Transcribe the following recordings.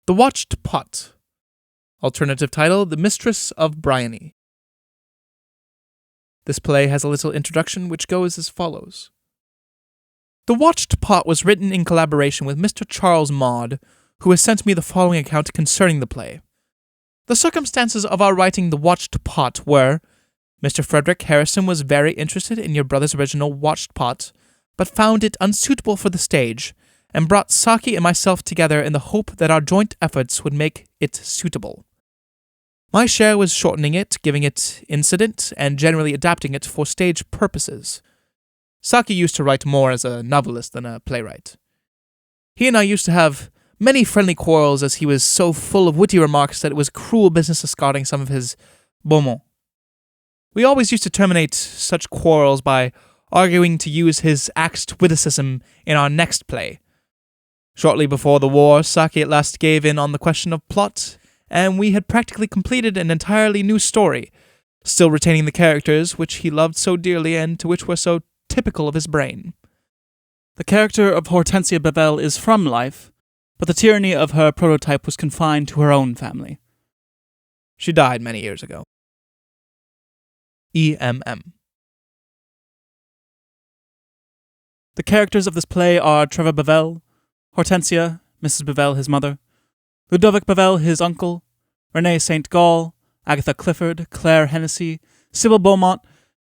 The Watched Pot. Alternative title, The Mistress of Briony. This play has a little introduction which goes as follows. The Watched Pot was written in collaboration with Mr. Charles Maude, who has sent me the following account concerning the play. The circumstances of our writing The Watched Pot were, Mr. Frederick Harrison was very interested in your brother's original Watched Pot, but found it unsuitable for the stage, and brought Saki and myself together in the hope that our joint efforts would make it suitable. My share was shortening it, giving it incident, and generally adapting it for stage purposes. Saki used to write more as a novelist than a playwright. He and I used to have many friendly quarrels, as he was so full of witty remarks that it was cruel business escorting some of his bon mots. We always used to terminate such quarrels by arguing to use his axed witticism in our next play. Shortly before the war, Saki at last gave in on the question of plot, and we had practically completed an entirely new story, still retaining the characters which he loved so dearly and to which were so typical of his brain. The character of Hortensia Bavvel is from life, but the tyranny of her prototype was confined to her own family. She died many years ago. E.M.M. The characters of this play are Trevor Bavvel, Hortensia, Mrs. Bavvel, his mother, Ludovic Bavvel, his uncle, Renee St. Gall, Agatha Clifford, Claire Hennessy, Sybil Beaumont,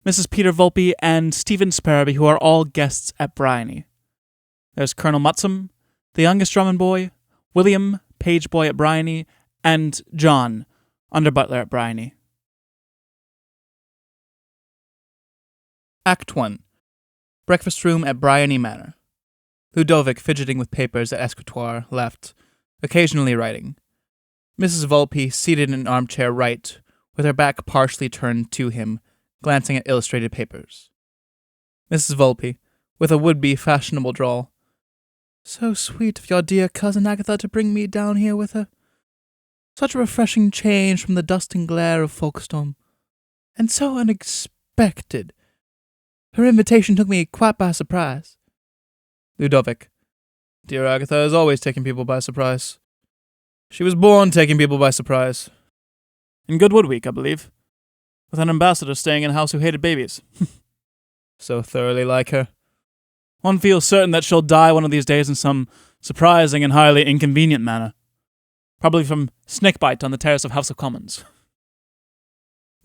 Mrs. Peter Volpe, and Stephen Sparrowby, who are all guests at Briony. There's Colonel Mutsum, the youngest Drummond boy, William, page boy at Briony, and John, under butler at Briony. Act 1. Breakfast room at Briony Manor. Ludovic, fidgeting with papers at escritoire, left, occasionally writing. Mrs. Volpe, seated in an armchair right, with her back partially turned to him, glancing at illustrated papers. Mrs. Volpe, with a would-be fashionable drawl. So sweet of your dear cousin Agatha to bring me down here with her. Such a refreshing change from the dust and glare of Folkestone. And so unexpected. Her invitation took me quite by surprise. Ludovic. Dear Agatha is always taking people by surprise. She was born taking people by surprise. In Goodwood Week, I believe. With an ambassador staying in a house who hated babies. So thoroughly like her. One feels certain that she'll die one of these days in some surprising and highly inconvenient manner. Probably from snakebite on the terrace of House of Commons.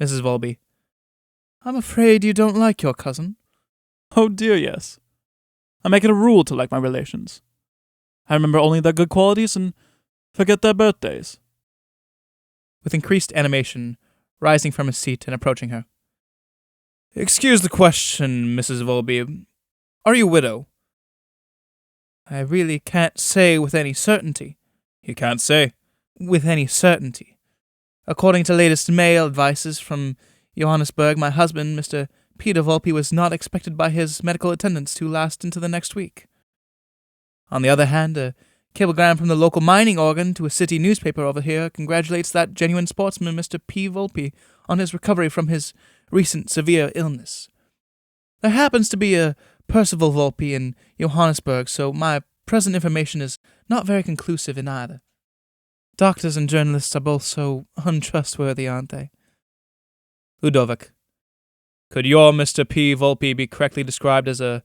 Mrs. Volpe. I'm afraid you don't like your cousin. Oh dear, yes. I make it a rule to like my relations. I remember only their good qualities and forget their birthdays. With increased animation, rising from his seat and approaching her. Excuse the question, Mrs. Volpe. Are you a widow? I really can't say with any certainty. You can't say? With any certainty. According to latest mail advices from Johannesburg, my husband, Mr. Peter Volpe, was not expected by his medical attendants to last into the next week. On the other hand, a cablegram from the local mining organ to a city newspaper over here congratulates that genuine sportsman, Mr. P. Volpe, on his recovery from his recent severe illness. There happens to be a Percival Volpe in Johannesburg, so my present information is not very conclusive in either. Doctors and journalists are both so untrustworthy, aren't they? Ludovic. Could your Mr. P. Volpe be correctly described as a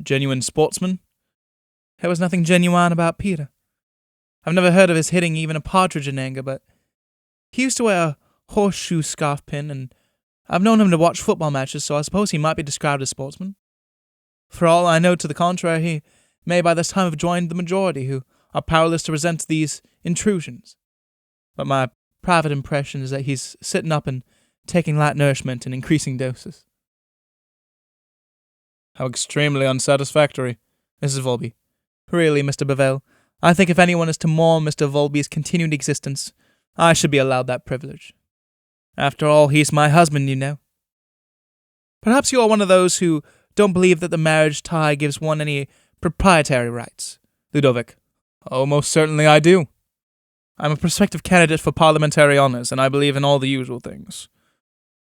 genuine sportsman? There was nothing genuine about Peter. I've never heard of his hitting even a partridge in anger, but he used to wear a horseshoe scarf pin, and I've known him to watch football matches, so I suppose he might be described as sportsman. For all I know to the contrary, he may by this time have joined the majority, who are powerless to resent these intrusions. But my private impression is that he's sitting up and taking light nourishment in increasing doses. How extremely unsatisfactory, Mrs. Volpe. Really, Mr. Bavvel, I think if anyone is to mourn Mr. Volpe's continued existence, I should be allowed that privilege. After all, he's my husband, you know. Perhaps you are one of those who don't believe that the marriage tie gives one any proprietary rights. Ludovic. Oh, most certainly I do. I'm a prospective candidate for parliamentary honours, and I believe in all the usual things.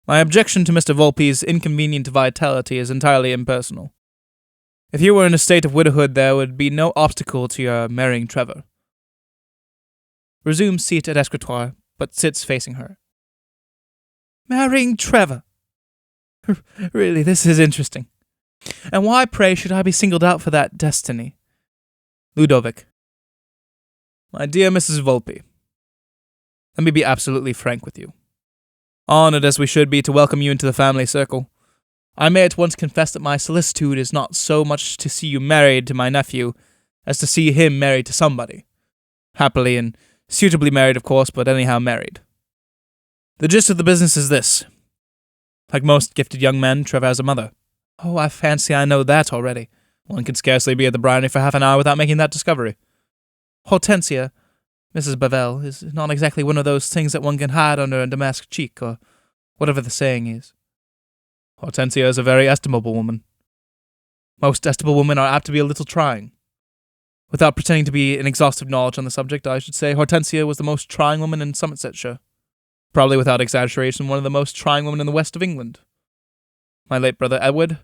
My objection to Mr. Volpe's inconvenient vitality is entirely impersonal. If you were in a state of widowhood, there would be no obstacle to your marrying Trevor. resumes seat at escritoire, but sits facing her. Marrying Trevor. Really, this is interesting. And why, pray, should I be singled out for that destiny? Ludovic. My dear Mrs. Volpe, let me be absolutely frank with you. Honored as we should be to welcome you into the family circle, I may at once confess that my solicitude is not so much to see you married to my nephew as to see him married to somebody. Happily and suitably married, of course, but anyhow married. The gist of the business is this. Like most gifted young men, Trevor has a mother. Oh, I fancy I know that already. One could scarcely be at the Briony for half an hour without making that discovery. Hortensia, Mrs. Bavvel, is not exactly one of those things that one can hide under a damask cheek, or whatever the saying is. Hortensia is a very estimable woman. Most estimable women are apt to be a little trying. Without pretending to be an exhaustive knowledge on the subject, I should say Hortensia was the most trying woman in Somersetshire. Probably without exaggeration, one of the most trying women in the west of England. My late brother Edward,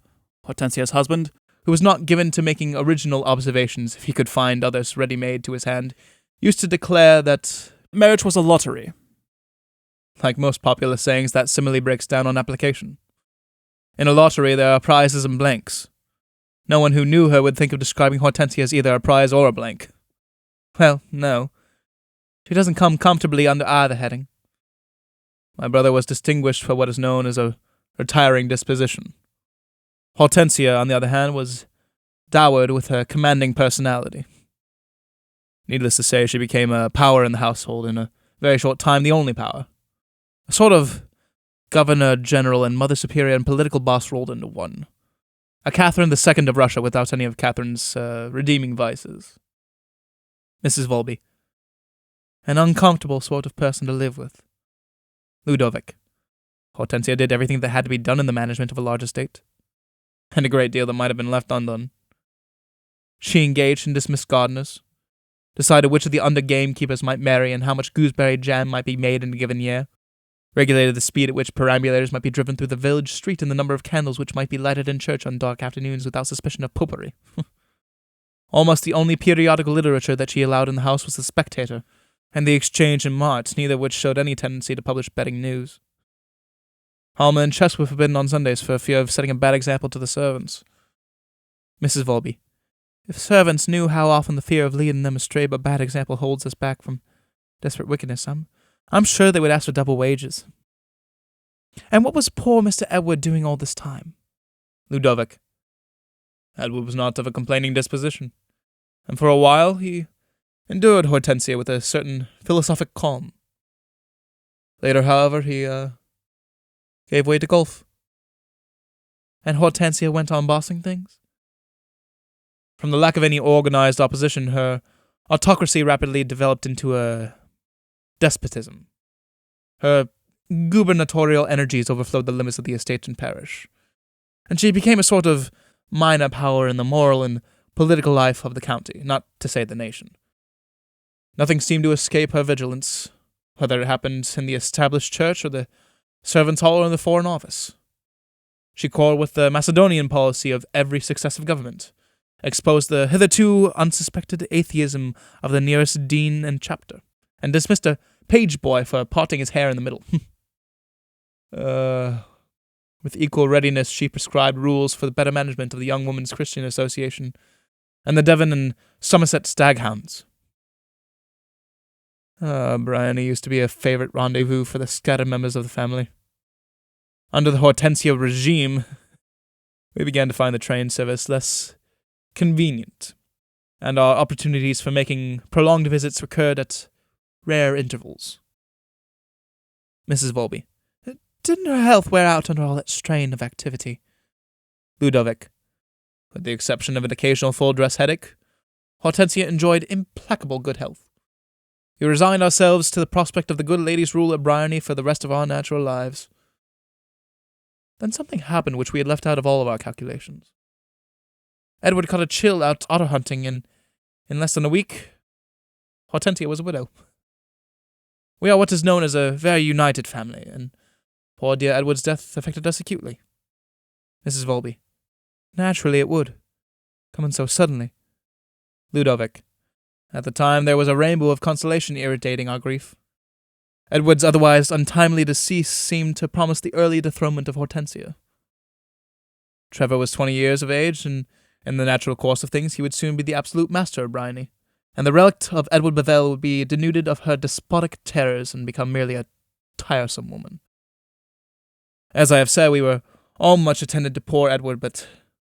Hortensia's husband, who was not given to making original observations if he could find others ready-made to his hand, used to declare that marriage was a lottery. Like most popular sayings, that simile breaks down on application. In a lottery, there are prizes and blanks. No one who knew her would think of describing Hortensia as either a prize or a blank. Well, no. She doesn't come comfortably under either heading. My brother was distinguished for what is known as a retiring disposition. Hortensia, on the other hand, was dowered with a commanding personality. Needless to say, she became a power in the household, in a very short time the only power. A sort of governor general and mother superior and political boss rolled into one. A Catherine II of Russia without any of Catherine's redeeming vices. Mrs. Volpe. An uncomfortable sort of person to live with. Ludovic. Hortensia did everything that had to be done in the management of a large estate, and a great deal that might have been left undone. She engaged and dismissed gardeners, decided which of the under gamekeepers might marry and how much gooseberry jam might be made in a given year, regulated the speed at which perambulators might be driven through the village street and the number of candles which might be lighted in church on dark afternoons without suspicion of popery. Almost the only periodical literature that she allowed in the house was The Spectator, and The Exchange and Mart, neither of which showed any tendency to publish betting news. Halma and chess were forbidden on Sundays for fear of setting a bad example to the servants. Mrs. Volpe. If servants knew how often the fear of leading them astray by bad example holds us back from desperate wickedness, I'm sure they would ask for double wages. And what was poor Mr. Edward doing all this time? Ludovic. Edward was not of a complaining disposition, and for a while he endured Hortensia with a certain philosophic calm. Later, however, he gave way to golf. And Hortensia went on bossing things? From the lack of any organized opposition, her autocracy rapidly developed into a despotism. Her gubernatorial energies overflowed the limits of the estate and parish, and she became a sort of minor power in the moral and political life of the county, not to say the nation. Nothing seemed to escape her vigilance, whether it happened in the established church or the servants' hall or in the foreign office. She quarreled with the Macedonian policy of every successive government, exposed the hitherto unsuspected atheism of the nearest dean and chapter, and dismissed a page boy for parting his hair in the middle. With equal readiness, she prescribed rules for the better management of the Young Women's Christian Association and the Devon and Somerset Staghounds. Briony used to be a favorite rendezvous for the scattered members of the family. Under the Hortensia regime, we began to find the train service less convenient, and our opportunities for making prolonged visits recurred at rare intervals. Mrs. Volpe. Didn't her health wear out under all that strain of activity? Ludovic. With the exception of an occasional full-dress headache, Hortensia enjoyed impeccable good health. We resigned ourselves to the prospect of the good lady's rule at Briony for the rest of our natural lives. Then something happened which we had left out of all of our calculations. Edward caught a chill out otter hunting, and in less than a week, Hortensia was a widow. We are what is known as a very united family, and poor dear Edward's death affected us acutely. Mrs. Volpe. Naturally it would, coming so suddenly. Ludovic. At the time, there was a rainbow of consolation irritating our grief. Edward's otherwise untimely decease seemed to promise the early dethronement of Hortensia. Trevor was 20 years of age, and in the natural course of things, he would soon be the absolute master of Briony, and the relict of Edward Bavvel would be denuded of her despotic terrors and become merely a tiresome woman. As I have said, we were all much attended to poor Edward, but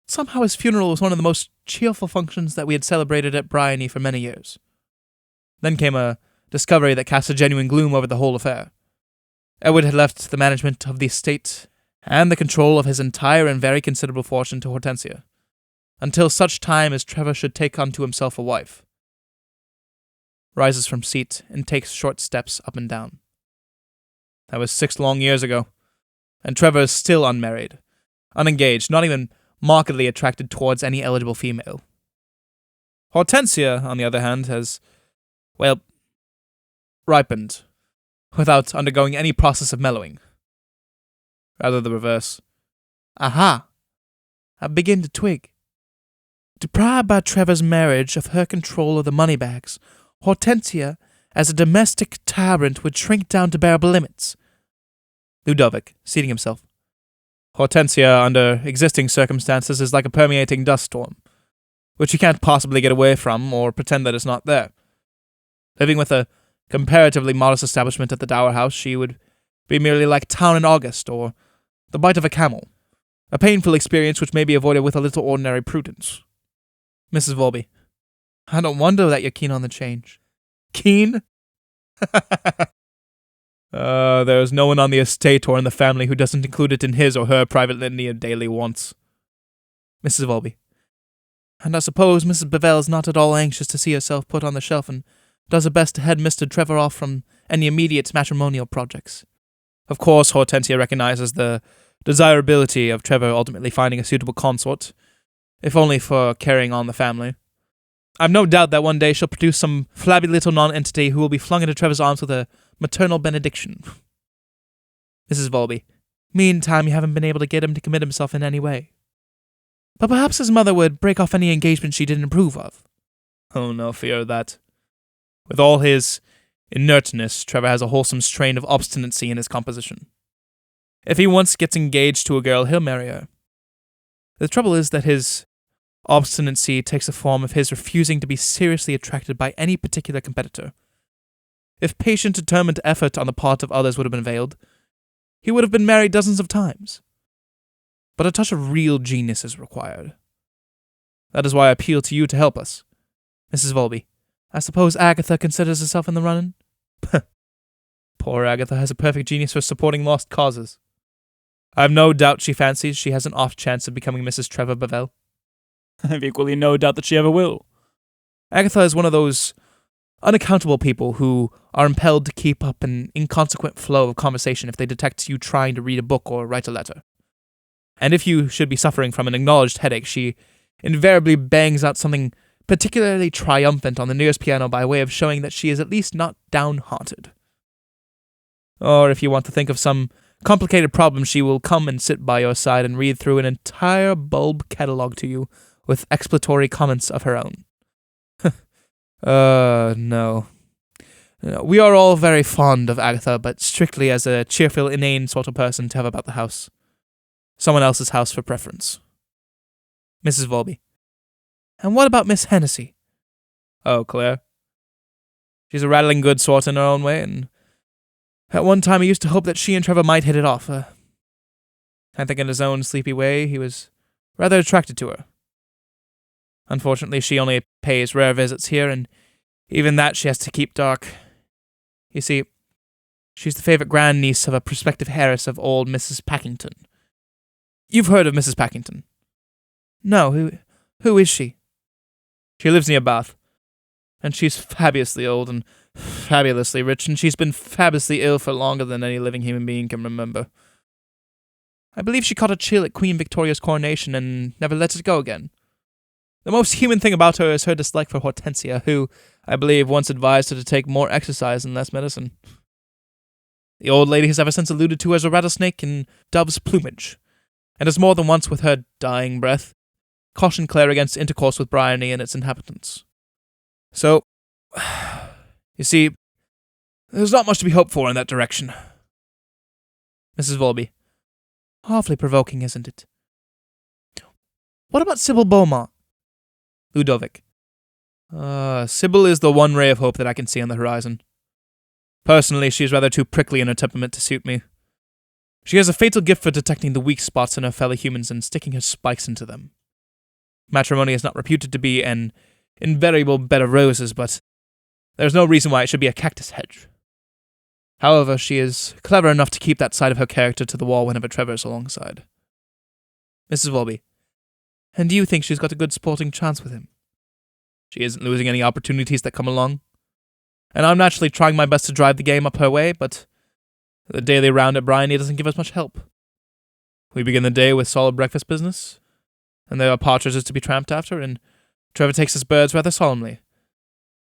somehow his funeral was one of the most cheerful functions that we had celebrated at Briony for many years. Then came a discovery that cast a genuine gloom over the whole affair. Edward had left the management of the estate and the control of his entire and very considerable fortune to Hortensia, until such time as Trevor should take unto himself a wife. Rises from seat and takes short steps up and down. That was 6 long years ago, and Trevor is still unmarried, unengaged, not even markedly attracted towards any eligible female. Hortensia, on the other hand, has, ripened, without undergoing any process of mellowing. Rather the reverse. Aha! I begin to twig. Deprived by Trevor's marriage of her control of the money bags, Hortensia, as a domestic tyrant, would shrink down to bearable limits. Ludovic, seating himself. Hortensia, under existing circumstances, is like a permeating dust storm, which you can't possibly get away from or pretend that it's not there. Living with a comparatively modest establishment at the Dower House, she would be merely like town in August, or the bite of a camel, a painful experience which may be avoided with a little ordinary prudence. Mrs. Volby, I don't wonder that you're keen on the change. Keen? There's no one on the estate or in the family who doesn't include it in his or her private litany of daily wants. Mrs. Volby, and I suppose Mrs. Bavvel is not at all anxious to see herself put on the shelf and does her best to head Mr. Trevor off from any immediate matrimonial projects. Of course, Hortensia recognizes the desirability of Trevor ultimately finding a suitable consort, if only for carrying on the family. I've no doubt that one day she'll produce some flabby little non-entity who will be flung into Trevor's arms with a maternal benediction. Mrs. Volby, meantime you haven't been able to get him to commit himself in any way. But perhaps his mother would break off any engagement she didn't approve of. Oh, no fear of that. With all his inertness, Trevor has a wholesome strain of obstinacy in his composition. If he once gets engaged to a girl, he'll marry her. The trouble is that his obstinacy takes the form of his refusing to be seriously attracted by any particular competitor. If patient, determined effort on the part of others would have been availed, he would have been married dozens of times. But a touch of real genius is required. That is why I appeal to you to help us. Mrs. Volby, I suppose Agatha considers herself in the running? Poor Agatha has a perfect genius for supporting lost causes. I have no doubt she fancies she has an off chance of becoming Mrs. Trevor Bavvel. I have equally no doubt that she ever will. Agatha is one of those unaccountable people who are impelled to keep up an inconsequent flow of conversation if they detect you trying to read a book or write a letter. And if you should be suffering from an acknowledged headache, she invariably bangs out something particularly triumphant on the nearest piano by way of showing that she is at least not downhearted. Or if you want to think of some complicated problem, she will come and sit by your side and read through an entire bulb catalogue to you with explanatory comments of her own. No. We are all very fond of Agatha, but strictly as a cheerful, inane sort of person to have about the house. Someone else's house for preference. Mrs. Volby. And what about Miss Hennessy? Oh, Claire. She's a rattling good sort in her own way, and at one time I used to hope that she and Trevor might hit it off. I think in his own sleepy way he was rather attracted to her. Unfortunately, she only pays rare visits here, and even that she has to keep dark. You see, she's the favourite grandniece of a prospective heiress of old Mrs. Packington. You've heard of Mrs. Packington? No, who is she? She lives near Bath, and she's fabulously old and fabulously rich, and she's been fabulously ill for longer than any living human being can remember. I believe she caught a chill at Queen Victoria's coronation and never let it go again. The most human thing about her is her dislike for Hortensia, who, I believe, once advised her to take more exercise and less medicine. The old lady has ever since alluded to her as a rattlesnake in dove's plumage, and has more than once, with her dying breath, cautioned Claire against intercourse with Briony and its inhabitants. So, You see, there's not much to be hoped for in that direction. Mrs. Volby. Awfully provoking, isn't it? What about Sybil Beaumont? Ludovic. Sybil is the one ray of hope that I can see on the horizon. Personally, she is rather too prickly in her temperament to suit me. She has a fatal gift for detecting the weak spots in her fellow humans and sticking her spikes into them. Matrimony is not reputed to be an invariable bed of roses, but there's no reason why it should be a cactus hedge. However, she is clever enough to keep that side of her character to the wall whenever Trevor is alongside. Mrs. Volby. And do you think she's got a good sporting chance with him? She isn't losing any opportunities that come along. And I'm naturally trying my best to drive the game up her way, but the daily round at Briony doesn't give us much help. We begin the day with solid breakfast business, and there are partridges to be tramped after, and Trevor takes his birds rather solemnly,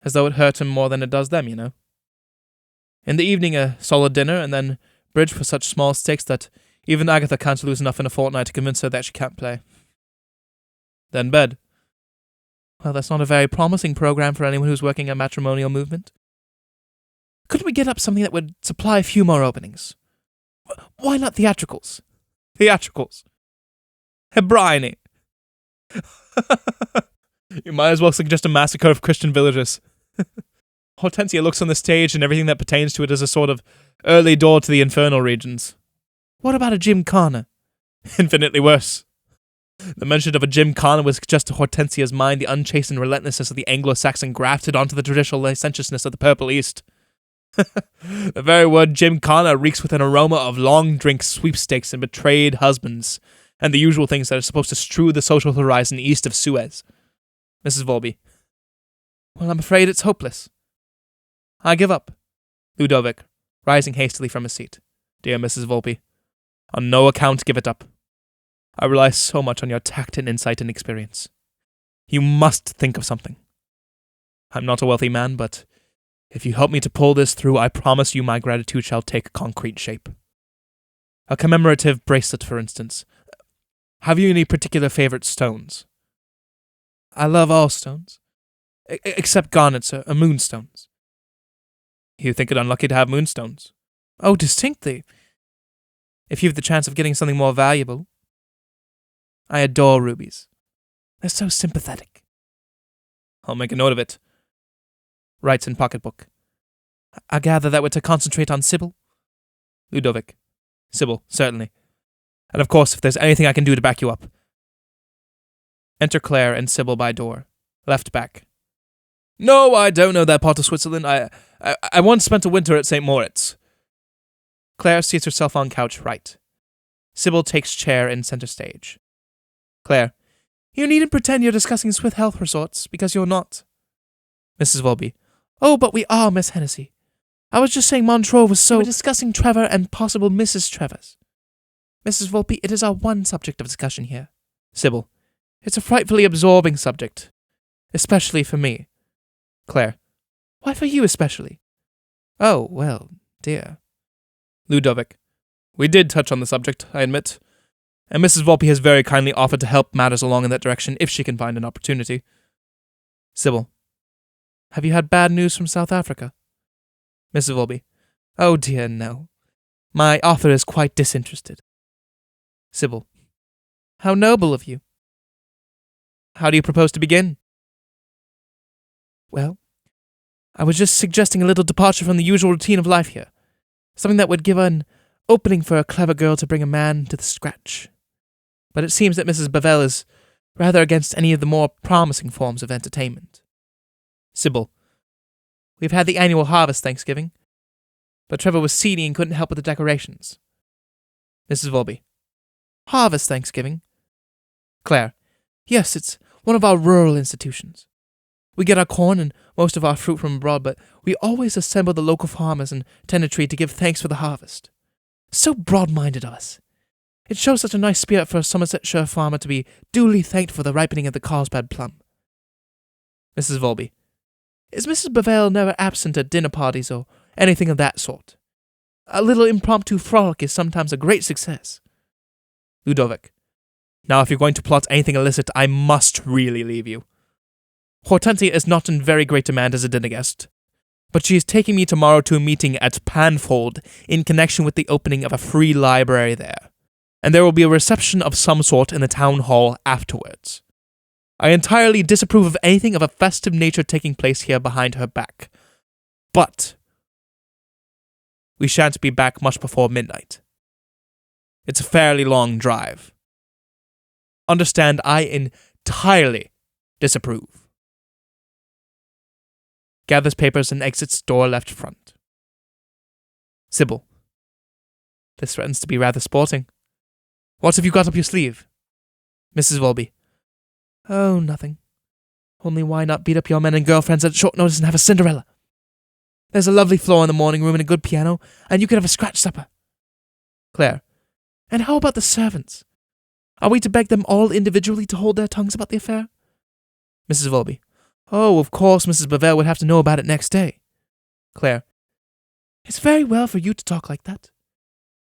as though it hurt him more than it does them, you know. In the evening, a solid dinner, and then bridge for such small stakes that even Agatha can't lose enough in a fortnight to convince her that she can't play. Then bed. Well, that's not a very promising program for anyone who's working a matrimonial movement. Couldn't we get up something that would supply a few more openings? Why not theatricals? Theatricals. Briony. You might as well suggest a massacre of Christian villages. Hortensia looks on the stage and everything that pertains to it as a sort of early door to the infernal regions. What about a gymkhana? Infinitely worse. The mention of a gymkhana would suggest to Hortensia's mind the unchastened relentlessness of the Anglo-Saxon grafted onto the traditional licentiousness of the Purple East. The very word gymkhana reeks with an aroma of long drink sweepstakes and betrayed husbands, and the usual things that are supposed to strew the social horizon east of Suez. Mrs. Volby. Well, I'm afraid it's hopeless. I give up. Ludovic, rising hastily from his seat. Dear Mrs. Volby, on no account give it up. I rely so much on your tact and insight and experience. You must think of something. I'm not a wealthy man, but if you help me to pull this through, I promise you my gratitude shall take concrete shape. A commemorative bracelet, for instance. Have you any particular favorite stones? I love all stones, except garnets or moonstones. You think it unlucky to have moonstones? Oh, distinctly. If you've the chance of getting something more valuable. I adore rubies. They're so sympathetic. I'll make a note of it. Writes in pocketbook. I gather that we're to concentrate on Sybil? Ludovic. Sybil, certainly. And of course, if there's anything I can do to back you up. Enter Claire and Sybil by door. Left back. No, I don't know that part of Switzerland. I once spent a winter at St. Moritz. Claire seats herself on couch right. Sybil takes chair in center stage. Claire. You needn't pretend you're discussing Swiss health resorts, because you're not. Mrs. Volby. Oh, but we are, Miss Hennessy. I was just saying Montreux was so... We're discussing Trevor and possible Mrs. Trevors. Mrs. Volby, it is our one subject of discussion here. Sybil. It's a frightfully absorbing subject. Especially for me. Claire. Why for you especially? Oh, well, dear. Ludovic. We did touch on the subject, I admit. And Mrs. Volpe has very kindly offered to help matters along in that direction if she can find an opportunity. Sybil. Have you had bad news from South Africa? Mrs. Volpe. Oh dear, no. My author is quite disinterested. Sybil. How noble of you. How do you propose to begin? Well, I was just suggesting a little departure from the usual routine of life here. Something that would give an opening for a clever girl to bring a man to the scratch. But it seems that Mrs. Bavvel is rather against any of the more promising forms of entertainment. Sybil. We've had the annual harvest Thanksgiving, but Trevor was seedy and couldn't help with the decorations. Mrs. Volby. Harvest Thanksgiving? Claire. Yes, it's one of our rural institutions. We get our corn and most of our fruit from abroad, but we always assemble the local farmers and tenantry to give thanks for the harvest. So broad-minded of us. It shows such a nice spirit for a Somersetshire farmer to be duly thanked for the ripening of the Carlsbad plum. Mrs. Volby. Is Mrs. Bavvel never absent at dinner parties or anything of that sort? A little impromptu frolic is sometimes a great success. Ludovic. Now if you're going to plot anything illicit, I must really leave you. Hortensia is not in very great demand as a dinner guest, but she is taking me tomorrow to a meeting at Panfold in connection with the opening of a free library there, and there will be a reception of some sort in the town hall afterwards. I entirely disapprove of anything of a festive nature taking place here behind her back, but we shan't be back much before midnight. It's a fairly long drive. Understand, I entirely disapprove. Gathers papers and exits door left front. Sybil. This threatens to be rather sporting. What have you got up your sleeve? Mrs. Welby. Oh, nothing. Only why not beat up your men and girlfriends at short notice and have a Cinderella? There's a lovely floor in the morning room and a good piano, and you could have a scratch supper. Claire. And how about the servants? Are we to beg them all individually to hold their tongues about the affair? Mrs. Welby. Oh, of course Mrs. Bavvel would have to know about it next day. Claire. It's very well for you to talk like that.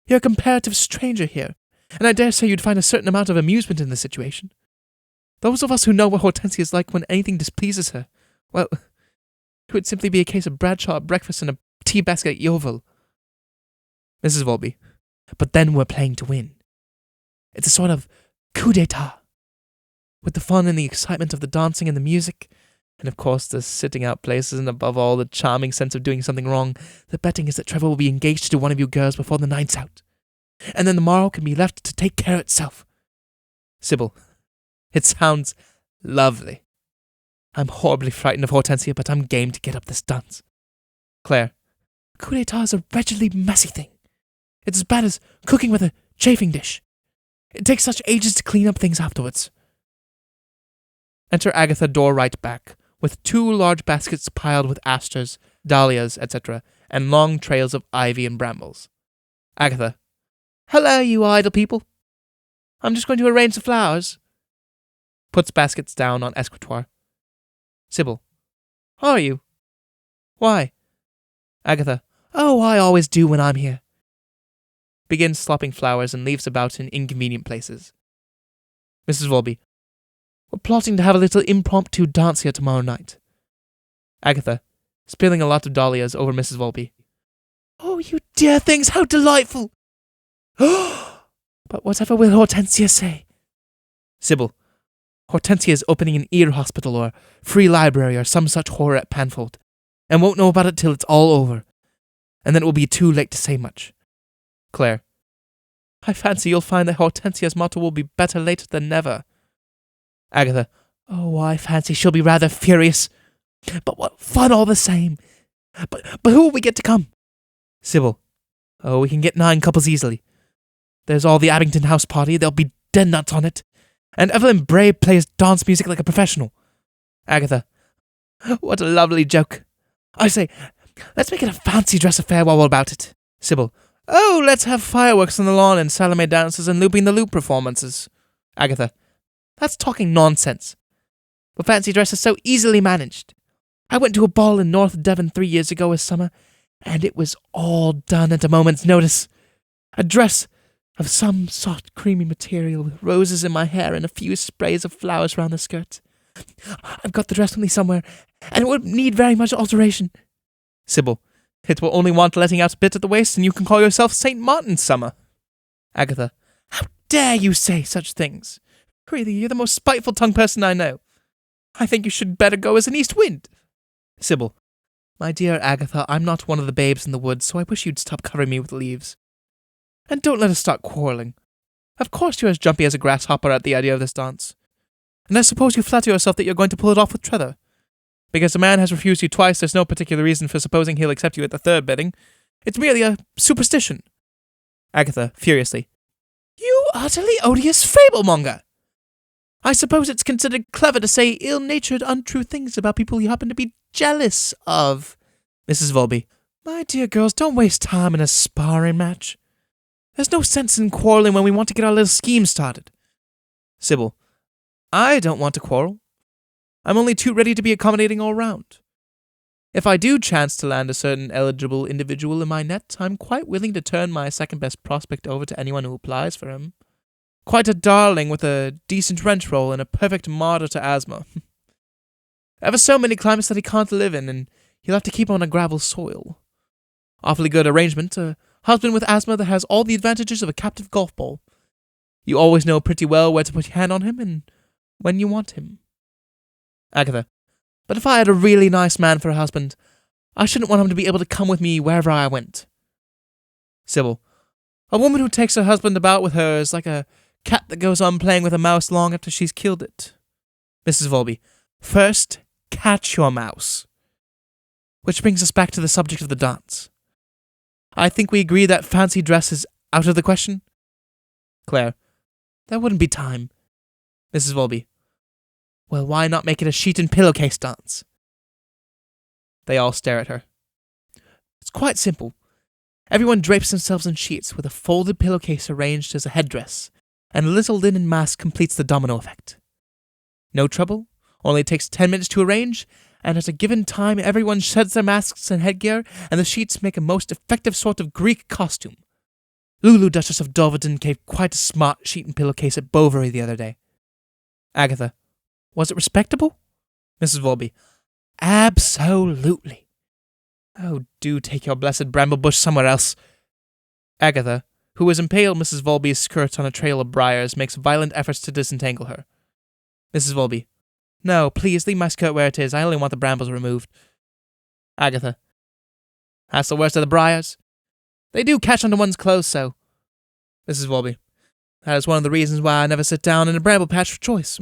You're a comparative stranger here, and I dare say you'd find a certain amount of amusement in the situation. Those of us who know what Hortensia is like when anything displeases her, well, it would simply be a case of Bradshaw at breakfast and a tea basket at Yeovil. Mrs. Welby. But then we're playing to win. It's a sort of coup d'etat. With the fun and the excitement of the dancing and the music, and of course the sitting out places, and above all the charming sense of doing something wrong, the betting is that Trevor will be engaged to one of you girls before the night's out. And then the morrow can be left to take care of itself. Sybil. It sounds lovely. I'm horribly frightened of Hortensia, but I'm game to get up this dance. Claire. Coup d'etat is a wretchedly messy thing. It's as bad as cooking with a chafing dish. It takes such ages to clean up things afterwards. Enter Agatha, door right back, with 2 large baskets piled with asters, dahlias, etc., and long trails of ivy and brambles. Agatha. Hello, you idle people. I'm just going to arrange the flowers. Puts baskets down on escritoire. Sybil. Are you? Why? Agatha. Oh, I always do when I'm here. Begins slopping flowers and leaves about in inconvenient places. Mrs. Welby. We're plotting to have a little impromptu dance here tomorrow night. Agatha, spilling a lot of dahlias over Mrs. Welby. Oh, you dear things, how delightful! But whatever will Hortensia say? Sybil. Hortensia is opening an ear hospital or free library or some such horror at Panfold, and won't know about it till it's all over, and then it will be too late to say much. Claire. I fancy you'll find that Hortensia's motto will be better late than never. Agatha. Oh, I fancy she'll be rather furious. But what fun all the same. But who will we get to come? Sybil. Oh, we can get 9 couples easily. There's all the Abington House party, there'll be dead nuts on it. And Evelyn Bray plays dance music like a professional. Agatha. What a lovely joke. I say, let's make it a fancy dress affair while we're about it. Sybil. Oh, let's have fireworks on the lawn and Salome dances and Looping the Loop performances. Agatha. That's talking nonsense. The fancy dress is so easily managed. I went to a ball in North Devon 3 years ago this summer, and it was all done at a moment's notice. A dress of some soft, creamy material with roses in my hair and a few sprays of flowers round the skirt. I've got the dress with me somewhere, and it won't need very much alteration. Sybil. It will only want letting out a bit at the waist, and you can call yourself St. Martin's Summer. Agatha. How dare you say such things? Really, you're the most spiteful-tongued person I know. I think you should better go as an east wind. Sybil. My dear Agatha, I'm not one of the babes in the woods, so I wish you'd stop covering me with leaves. And don't let us start quarrelling. Of course you're as jumpy as a grasshopper at the idea of this dance. And I suppose you flatter yourself that you're going to pull it off with Trevor. Because a man has refused you twice, there's no particular reason for supposing he'll accept you at the 3rd bidding. It's merely a superstition. Agatha, furiously. You utterly odious fablemonger! I suppose it's considered clever to say ill-natured, untrue things about people you happen to be jealous of. Mrs. Welby. My dear girls, don't waste time in a sparring match. There's no sense in quarrelling when we want to get our little scheme started. Sybil. I don't want to quarrel. I'm only too ready to be accommodating all round. If I do chance to land a certain eligible individual in my net, I'm quite willing to turn my second-best prospect over to anyone who applies for him. Quite a darling with a decent rent roll and a perfect martyr to asthma. Ever so many climates that he can't live in, and he'll have to keep on a gravel soil. Awfully good arrangement. A husband with asthma that has all the advantages of a captive golf ball. You always know pretty well where to put your hand on him and when you want him. Agatha. But if I had a really nice man for a husband, I shouldn't want him to be able to come with me wherever I went. Sybil. A woman who takes her husband about with her is like a cat that goes on playing with a mouse long after she's killed it. Mrs. Volby. First, catch your mouse. Which brings us back to the subject of the dance. I think we agree that fancy dress is out of the question? Claire. There wouldn't be time. Mrs. Volby. Well, why not make it a sheet and pillowcase dance? They all stare at her. It's quite simple. Everyone drapes themselves in sheets with a folded pillowcase arranged as a headdress, and a little linen mask completes the domino effect. No trouble, only it takes 10 minutes to arrange, and at a given time everyone sheds their masks and headgear, and the sheets make a most effective sort of Greek costume. Lulu, Duchess of Dulverton, gave quite a smart sheet and pillowcase at Bovary the other day. Agatha. Was it respectable? Mrs. Volby. Absolutely. Oh, do take your blessed bramble bush somewhere else. Agatha, who has impaled Mrs. Volby's skirt on a trail of briars, makes violent efforts to disentangle her. Mrs. Volby. No, please, leave my skirt where it is. I only want the brambles removed. Agatha. That's the worst of the briars. They do catch onto one's clothes so. Mrs. Volby. That is one of the reasons why I never sit down in a bramble patch for choice.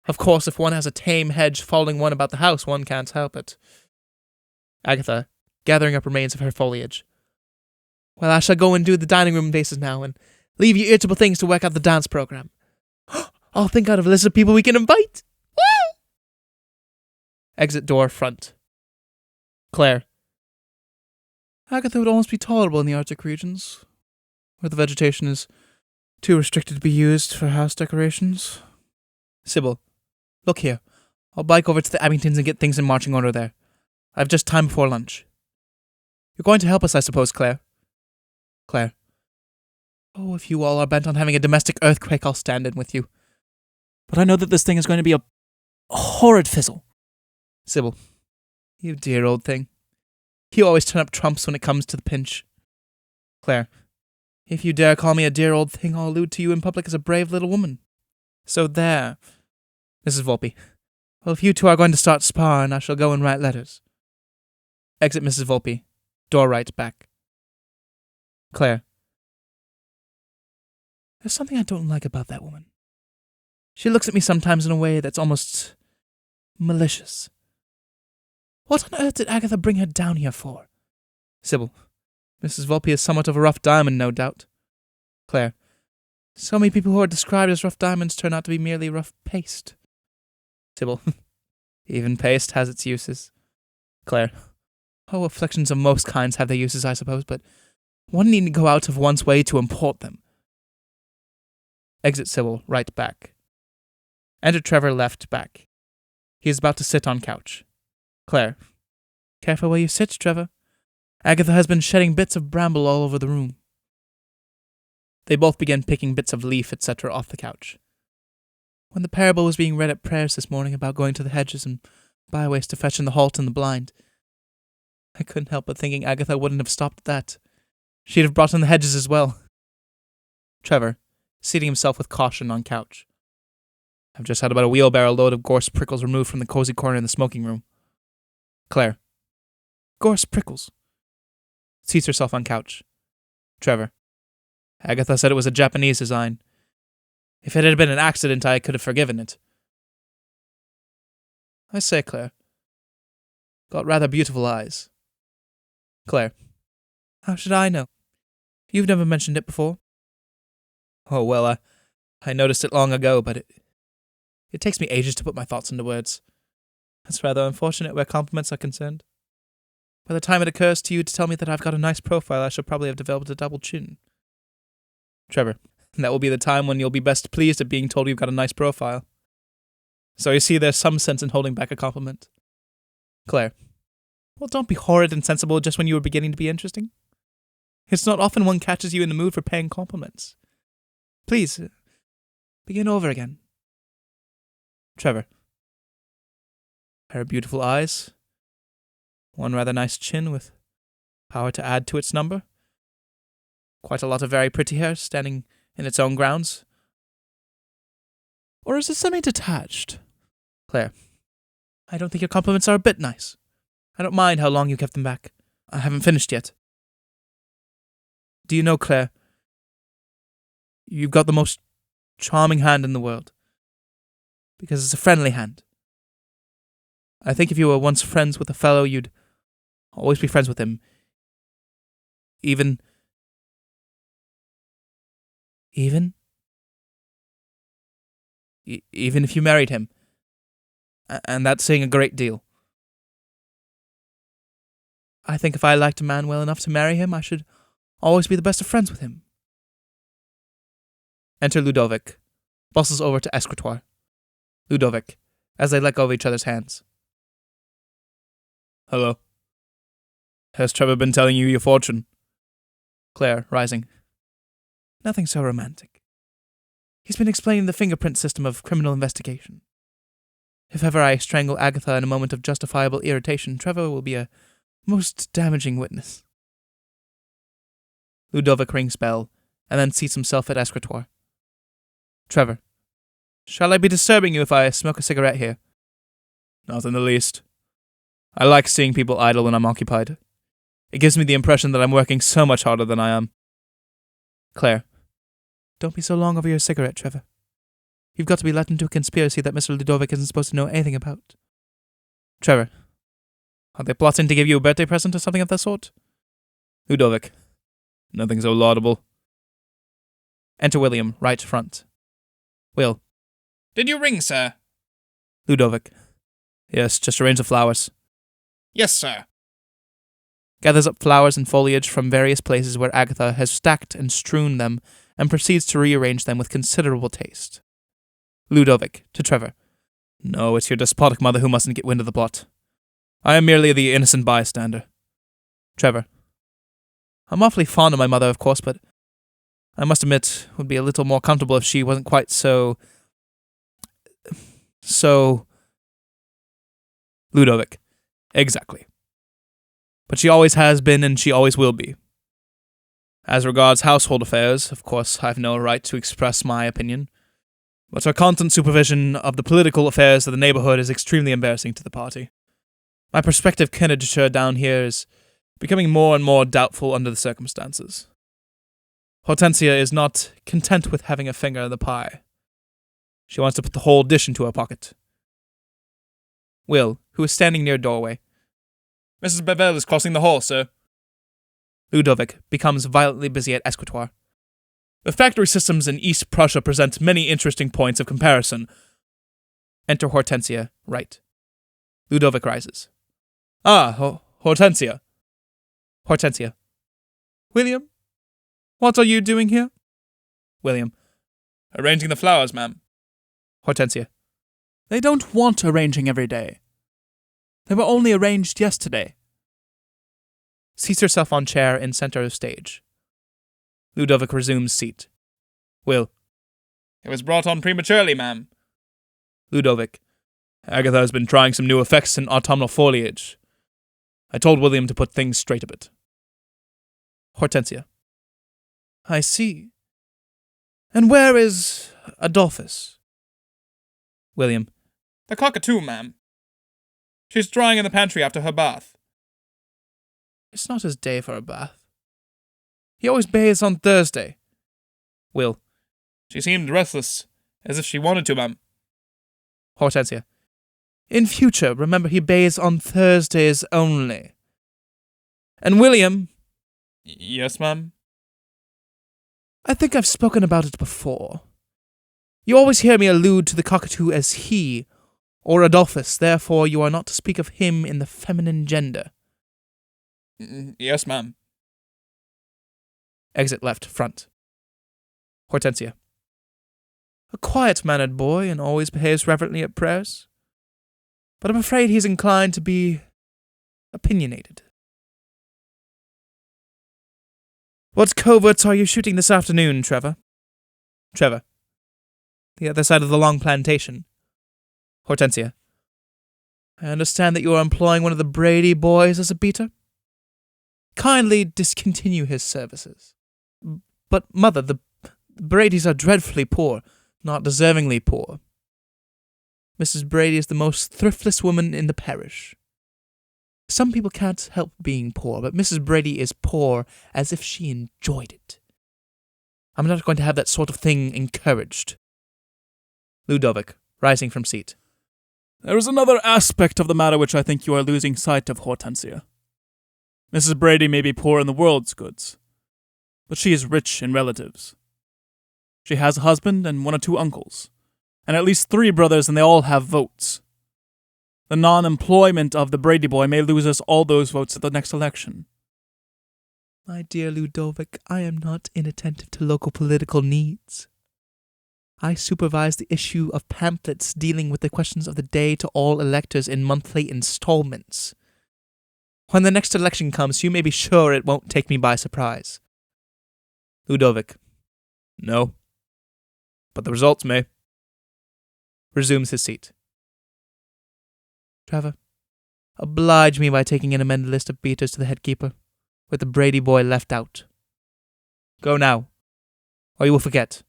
Of course, if one has a tame hedge following one about the house, one can't help it. Agatha, gathering up remains of her foliage. Well, I shall go and do the dining room vases now, and leave you irritable things to work out the dance program. I'll think out of a list of people we can invite. Woo! Exit door front. Claire. Agatha would almost be tolerable in the Arctic regions, where the vegetation is too restricted to be used for house decorations. Sybil. Look here. I'll bike over to the Abingtons and get things in marching order there. I've just time before lunch. You're going to help us, I suppose, Claire? Claire. Oh, if you all are bent on having a domestic earthquake, I'll stand in with you. But I know that this thing is going to be a horrid fizzle. Sybil. You dear old thing. You always turn up trumps when it comes to the pinch. Claire. If you dare call me a dear old thing, I'll allude to you in public as a brave little woman. So there. Mrs. Volpe. Well, if you two are going to start sparring, I shall go and write letters. Exit Mrs. Volpe. Door right back. Claire. There's something I don't like about that woman. She looks at me sometimes in a way that's almost malicious. What on earth did Agatha bring her down here for? Sybil. Mrs. Volpe is somewhat of a rough diamond, no doubt. Claire. So many people who are described as rough diamonds turn out to be merely rough paste. Sybil. Even paste has its uses. Claire. Oh, afflictions of most kinds have their uses, I suppose, but one needn't go out of one's way to import them. Exit Sybil, right back. Enter Trevor, left back. He is about to sit on couch. Claire. Careful where you sit, Trevor. Agatha has been shedding bits of bramble all over the room. They both began picking bits of leaf, etc. off the couch. When the parable was being read at prayers this morning about going to the hedges and byways to fetch in the halt and the blind, I couldn't help but thinking Agatha wouldn't have stopped at that. She'd have brought in the hedges as well. Trevor, seating himself with caution on couch. I've just had about a wheelbarrow load of gorse prickles removed from the cozy corner in the smoking room. Claire. Gorse prickles. Seats herself on couch. Trevor. Agatha said it was a Japanese design. If it had been an accident, I could have forgiven it. I say, Claire. Got rather beautiful eyes. Claire. How should I know? You've never mentioned it before. Oh, well, I noticed it long ago, but it takes me ages to put my thoughts into words. That's rather unfortunate where compliments are concerned. By the time it occurs to you to tell me that I've got a nice profile, I shall probably have developed a double chin. Trevor. That will be the time when you'll be best pleased at being told you've got a nice profile. So you see, there's some sense in holding back a compliment. Claire. Well, don't be horrid and sensible just when you were beginning to be interesting. It's not often one catches you in the mood for paying compliments. Please, begin over again. Trevor. pair of beautiful eyes, one rather nice chin with power to add to its number, quite a lot of very pretty hair standing in its own grounds. Or is it semi-detached? Claire, I don't think your compliments are a bit nice. I don't mind how long you kept them back. I haven't finished yet. Do you know, Claire, you've got the most charming hand in the world. Because it's a friendly hand. I think if you were once friends with a fellow, you'd always be friends with him. Even if you married him. And that's saying a great deal. I think if I liked a man well enough to marry him, I should always be the best of friends with him. Enter Ludovic, bustles over to escritoire. Ludovic, as they let go of each other's hands. Hello. Has Trevor been telling you your fortune? Claire, rising. Nothing so romantic. He's been explaining the fingerprint system of criminal investigation. If ever I strangle Agatha in a moment of justifiable irritation, Trevor will be a most damaging witness. Ludovic rings bell, and then seats himself at escritoire. Trevor, shall I be disturbing you if I smoke a cigarette here? Not in the least. I like seeing people idle when I'm occupied. It gives me the impression that I'm working so much harder than I am. Claire, don't be so long over your cigarette, Trevor. You've got to be let into a conspiracy that Mr. Ludovic isn't supposed to know anything about. Trevor, are they plotting to give you a birthday present or something of that sort? Ludovic, nothing so laudable. Enter William, right front. Will. Did you ring, sir? Ludovic. Yes, just arrange the flowers. Yes, sir. Gathers up flowers and foliage from various places where Agatha has stacked and strewn them, and proceeds to rearrange them with considerable taste. Ludovic, to Trevor. No, it's your despotic mother who mustn't get wind of the plot. I am merely the innocent bystander. Trevor. I'm awfully fond of my mother, of course, but I must admit would be a little more comfortable if she wasn't quite so... Ludovic. Exactly. But she always has been and she always will be. As regards household affairs, of course, I've no right to express my opinion, but her constant supervision of the political affairs of the neighborhood is extremely embarrassing to the party. My prospective candidature down here is becoming more and more doubtful under the circumstances. Hortensia is not content with having a finger in the pie. She wants to put the whole dish into her pocket. Will, who is standing near a doorway. Mrs. Bavvel is crossing the hall, sir. Ludovic becomes violently busy at escritoire. The factory systems in East Prussia present many interesting points of comparison. Enter Hortensia, right. Ludovic rises. Hortensia. Hortensia. William, what are you doing here? William. Arranging the flowers, ma'am. Hortensia. They don't want arranging every day. They were only arranged yesterday. Seats herself on chair in center of stage. Ludovic resumes seat. Will. It was brought on prematurely, ma'am. Ludovic. Agatha has been trying some new effects in autumnal foliage. I told William to put things straight a bit. Hortensia. I see. And where is Adolphus? William. The cockatoo, ma'am. She's drying in the pantry after her bath. It's not his day for a bath. He always bathes on Thursday. Will. She seemed restless, as if she wanted to, ma'am. Hortensia. In future, remember he bathes on Thursdays only. And William... Yes, ma'am? I think I've spoken about it before. You always hear me allude to the cockatoo as he, or Adolphus, therefore you are not to speak of him in the feminine gender. Yes, ma'am. Exit left, front. Hortensia. A quiet-mannered boy and always behaves reverently at prayers. But I'm afraid he's inclined to be opinionated. What coverts are you shooting this afternoon, Trevor? Trevor. The other side of the long plantation. Hortensia. I understand that you are employing one of the Brady boys as a beater. Kindly discontinue his services. But, Mother, the Bradys are dreadfully poor, not deservingly poor. Mrs. Brady is the most thriftless woman in the parish. Some people can't help being poor, but Mrs. Brady is poor as if she enjoyed it. I'm not going to have that sort of thing encouraged. Ludovic, rising from seat. There is another aspect of the matter which I think you are losing sight of, Hortensia. Mrs. Brady may be poor in the world's goods, but she is rich in relatives. She has a husband and 1 or 2 uncles, and at least 3 brothers, and they all have votes. The non-employment of the Brady boy may lose us all those votes at the next election. My dear Ludovic, I am not inattentive to local political needs. I supervise the issue of pamphlets dealing with the questions of the day to all electors in monthly installments. When the next election comes, you may be sure it won't take me by surprise. Ludovic. No. But the results may. Resumes his seat. Trevor, oblige me by taking an amended list of beaters to the head keeper, with the Brady boy left out. Go now, or you will forget.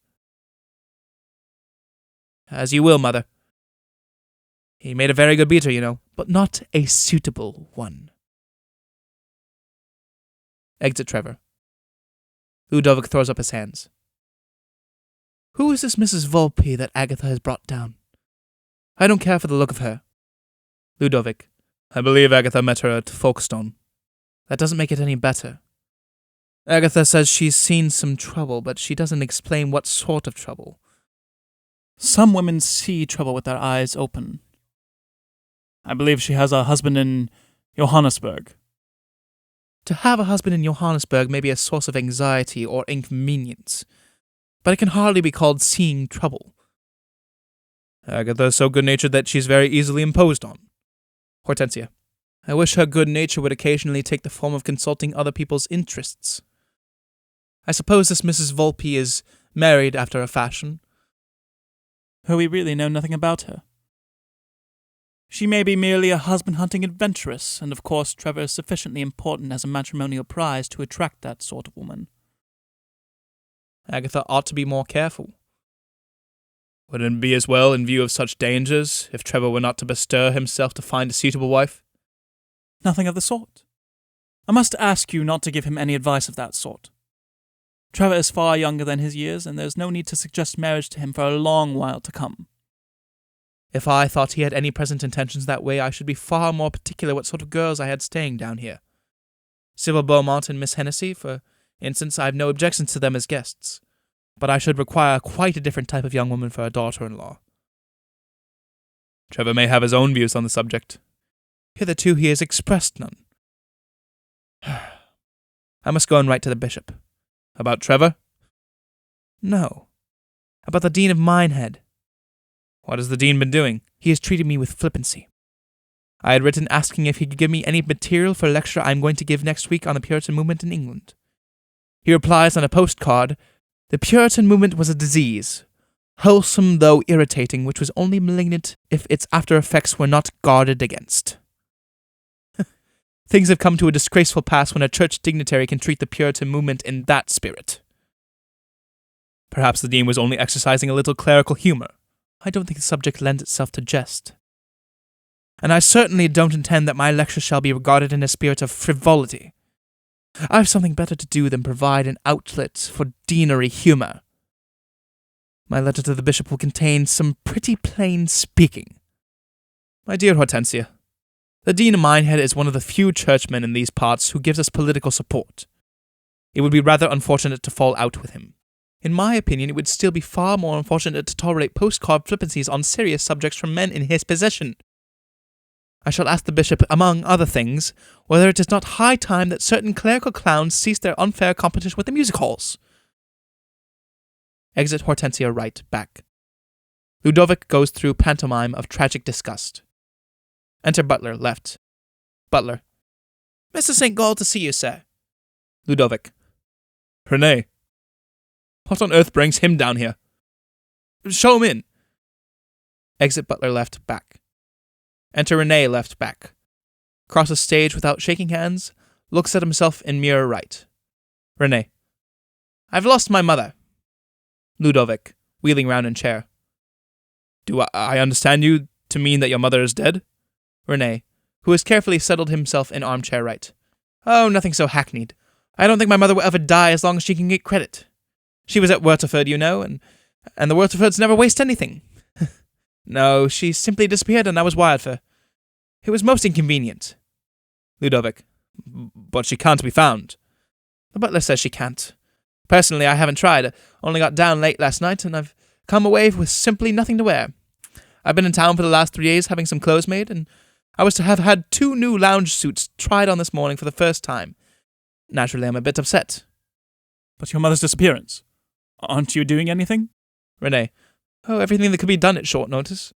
As you will, Mother. He made a very good beater, you know, but not a suitable one. Exit Trevor. Ludovic throws up his hands. Who is this Mrs. Volpe that Agatha has brought down? I don't care for the look of her. Ludovic. I believe Agatha met her at Folkestone. That doesn't make it any better. Agatha says she's seen some trouble, but she doesn't explain what sort of trouble. Some women see trouble with their eyes open. I believe she has a husband in Johannesburg. To have a husband in Johannesburg may be a source of anxiety or inconvenience, but it can hardly be called seeing trouble. Agatha is so good-natured that she's very easily imposed on. Hortensia. I wish her good nature would occasionally take the form of consulting other people's interests. I suppose this Mrs. Volpe is married after a fashion. We really know nothing about her. She may be merely a husband-hunting adventuress, and of course Trevor is sufficiently important as a matrimonial prize to attract that sort of woman. Agatha ought to be more careful. Wouldn't it be as well, in view of such dangers, if Trevor were not to bestir himself to find a suitable wife? Nothing of the sort. I must ask you not to give him any advice of that sort. Trevor is far younger than his years, and there's no need to suggest marriage to him for a long while to come. If I thought he had any present intentions that way, I should be far more particular what sort of girls I had staying down here. Sybil Beaumont and Miss Hennessy, for instance, I have no objections to them as guests, but I should require quite a different type of young woman for a daughter-in-law. Trevor may have his own views on the subject. Hitherto he has expressed none. I must go and write to the bishop. About Trevor? No. About the Dean of Minehead. What has the Dean been doing? He has treated me with flippancy. I had written asking if he could give me any material for a lecture I am going to give next week on the Puritan movement in England. He replies on a postcard, the Puritan movement was a disease, wholesome though irritating, which was only malignant if its after-effects were not guarded against. Things have come to a disgraceful pass when a church dignitary can treat the Puritan movement in that spirit. Perhaps the Dean was only exercising a little clerical humour. I don't think the subject lends itself to jest. And I certainly don't intend that my lecture shall be regarded in a spirit of frivolity. I have something better to do than provide an outlet for deanery humour. My letter to the bishop will contain some pretty plain speaking. My dear Hortensia, the Dean of Minehead is one of the few churchmen in these parts who gives us political support. It would be rather unfortunate to fall out with him. In my opinion, it would still be far more unfortunate to tolerate postcard flippancies on serious subjects from men in his position. I shall ask the bishop, among other things, whether it is not high time that certain clerical clowns cease their unfair competition with the music halls. Exit Hortensia right back. Ludovic goes through pantomime of tragic disgust. Enter butler, left. Butler. Mr. St. Gall to see you, sir. Ludovic. Renee. What on earth brings him down here? Show him in. Exit butler left, back. Enter Rene left back. Crosses stage without shaking hands, looks at himself in mirror right. Rene. I've lost my mother. Ludovic, wheeling round in chair. Do I understand you to mean that your mother is dead? Rene, who has carefully settled himself in armchair right. Oh, nothing so hackneyed. I don't think my mother will ever die as long as she can get credit. She was at Waterford, you know, and the Waterfords never waste anything. No, she simply disappeared and I was wired for. It was most inconvenient. Ludovic. But she can't be found. The butler says she can't. Personally, I haven't tried. I only got down late last night, and I've come away with simply nothing to wear. I've been in town for the last 3 days having some clothes made, and I was to have had 2 new lounge suits tried on this morning for the first time. Naturally, I'm a bit upset. But your mother's disappearance? Aren't you doing anything? Rene. Oh, everything that could be done at short notice.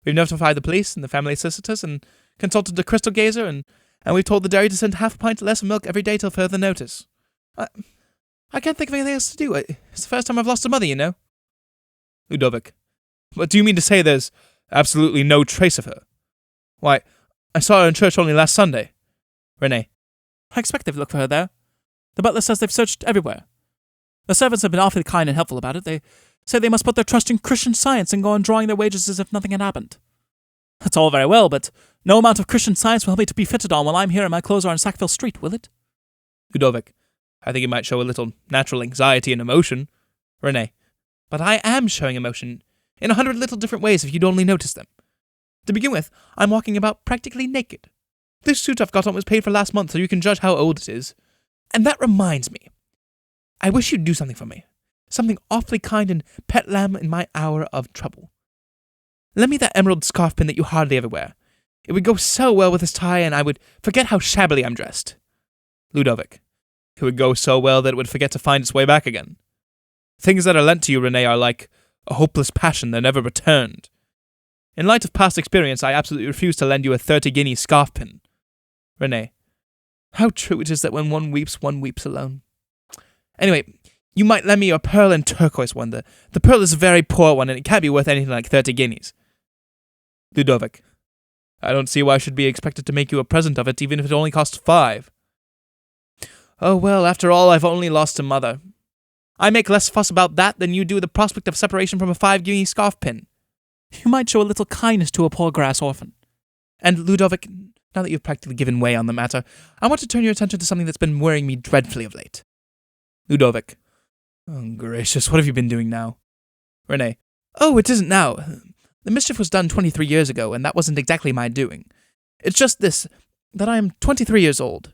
We've notified the police and the family solicitors and consulted the crystal gazer, and we've told the dairy to send half a pint less of milk every day till further notice. I can't think of anything else to do. It's the first time I've lost a mother, you know. Ludovic. But do you mean to say there's absolutely no trace of her? Why, I saw her in church only last Sunday. Rene. I expect they've looked for her there. The butler says they've searched everywhere. The servants have been awfully kind and helpful about it. They say they must put their trust in Christian Science and go on drawing their wages as if nothing had happened. That's all very well, but no amount of Christian Science will help me to be fitted on while I'm here and my clothes are on Sackville Street, will it? Ludovic. I think it might show a little natural anxiety and emotion. Rene. But I am showing emotion in 100 little different ways if you'd only notice them. To begin with, I'm walking about practically naked. This suit I've got on was paid for last month, so you can judge how old it is. And that reminds me. I wish you'd do something for me. Something awfully kind and pet lamb in my hour of trouble. Lend me that emerald scarf pin that you hardly ever wear. It would go so well with this tie, and I would forget how shabbily I'm dressed. Ludovic. It would go so well that it would forget to find its way back again. Things that are lent to you, Rene, are like a hopeless passion that never returned. In light of past experience, I absolutely refuse to lend you a 30-guinea scarf pin. Rene. How true it is that when one weeps alone. Anyway, you might lend me your pearl and turquoise one. The pearl is a very poor one, and it can't be worth anything like 30 guineas. Ludovic. I don't see why I should be expected to make you a present of it, even if it only costs 5. Oh well, after all, I've only lost a mother. I make less fuss about that than you do the prospect of separation from a 5-guinea scarf pin. You might show a little kindness to a poor grass orphan. And Ludovic, now that you've practically given way on the matter, I want to turn your attention to something that's been worrying me dreadfully of late. Ludovic. Oh, gracious, what have you been doing now? Rene. Oh, it isn't now. The mischief was done 23 years ago, and that wasn't exactly my doing. It's just this, that I am 23 years old.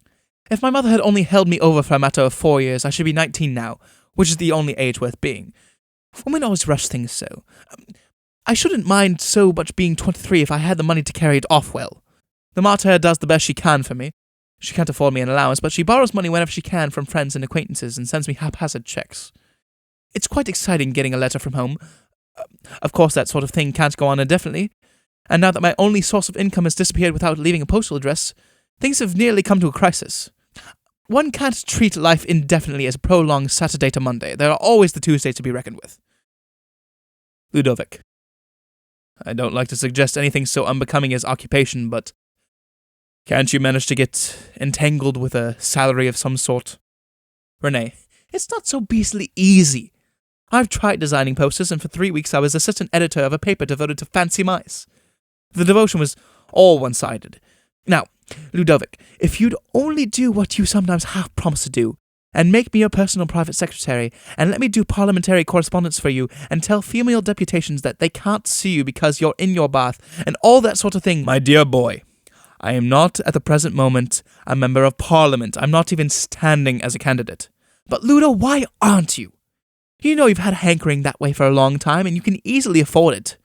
If my mother had only held me over for a matter of 4 years, I should be 19 now, which is the only age worth being. Women always rush things so. I shouldn't mind so much being 23 if I had the money to carry it off well. The mater does the best she can for me. She can't afford me an allowance, but she borrows money whenever she can from friends and acquaintances and sends me haphazard checks. It's quite exciting getting a letter from home. Of course, that sort of thing can't go on indefinitely, and now that my only source of income has disappeared without leaving a postal address, things have nearly come to a crisis. One can't treat life indefinitely as a prolonged Saturday to Monday. There are always the Tuesdays to be reckoned with. Ludovic. I don't like to suggest anything so unbecoming as occupation, but can't you manage to get entangled with a salary of some sort? Rene. It's not so beastly easy. I've tried designing posters, and for 3 weeks I was assistant editor of a paper devoted to fancy mice. The devotion was all one-sided. Now, Ludovic, if you'd only do what you sometimes half promise to do, and make me your personal private secretary, and let me do parliamentary correspondence for you, and tell female deputations that they can't see you because you're in your bath, and all that sort of thing. My dear boy, I am not at the present moment a member of Parliament. I'm not even standing as a candidate. But Ludo, why aren't you? You know you've had a hankering that way for a long time, and you can easily afford it.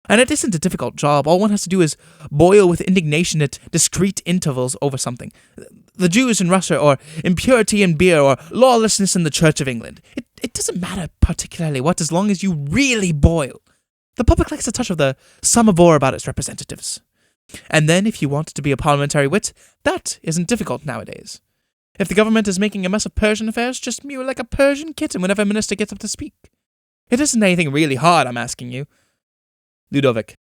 And it isn't a difficult job. All one has to do is boil with indignation at discrete intervals over something. The Jews in Russia, or impurity in beer, or lawlessness in the Church of England. It doesn't matter particularly what, as long as you really boil. The public likes a touch of the samovar about its representatives. And then, if you want to be a parliamentary wit, that isn't difficult nowadays. If the government is making a mess of Persian affairs, just mew like a Persian kitten whenever a minister gets up to speak. It isn't anything really hard, I'm asking you. Ludovic.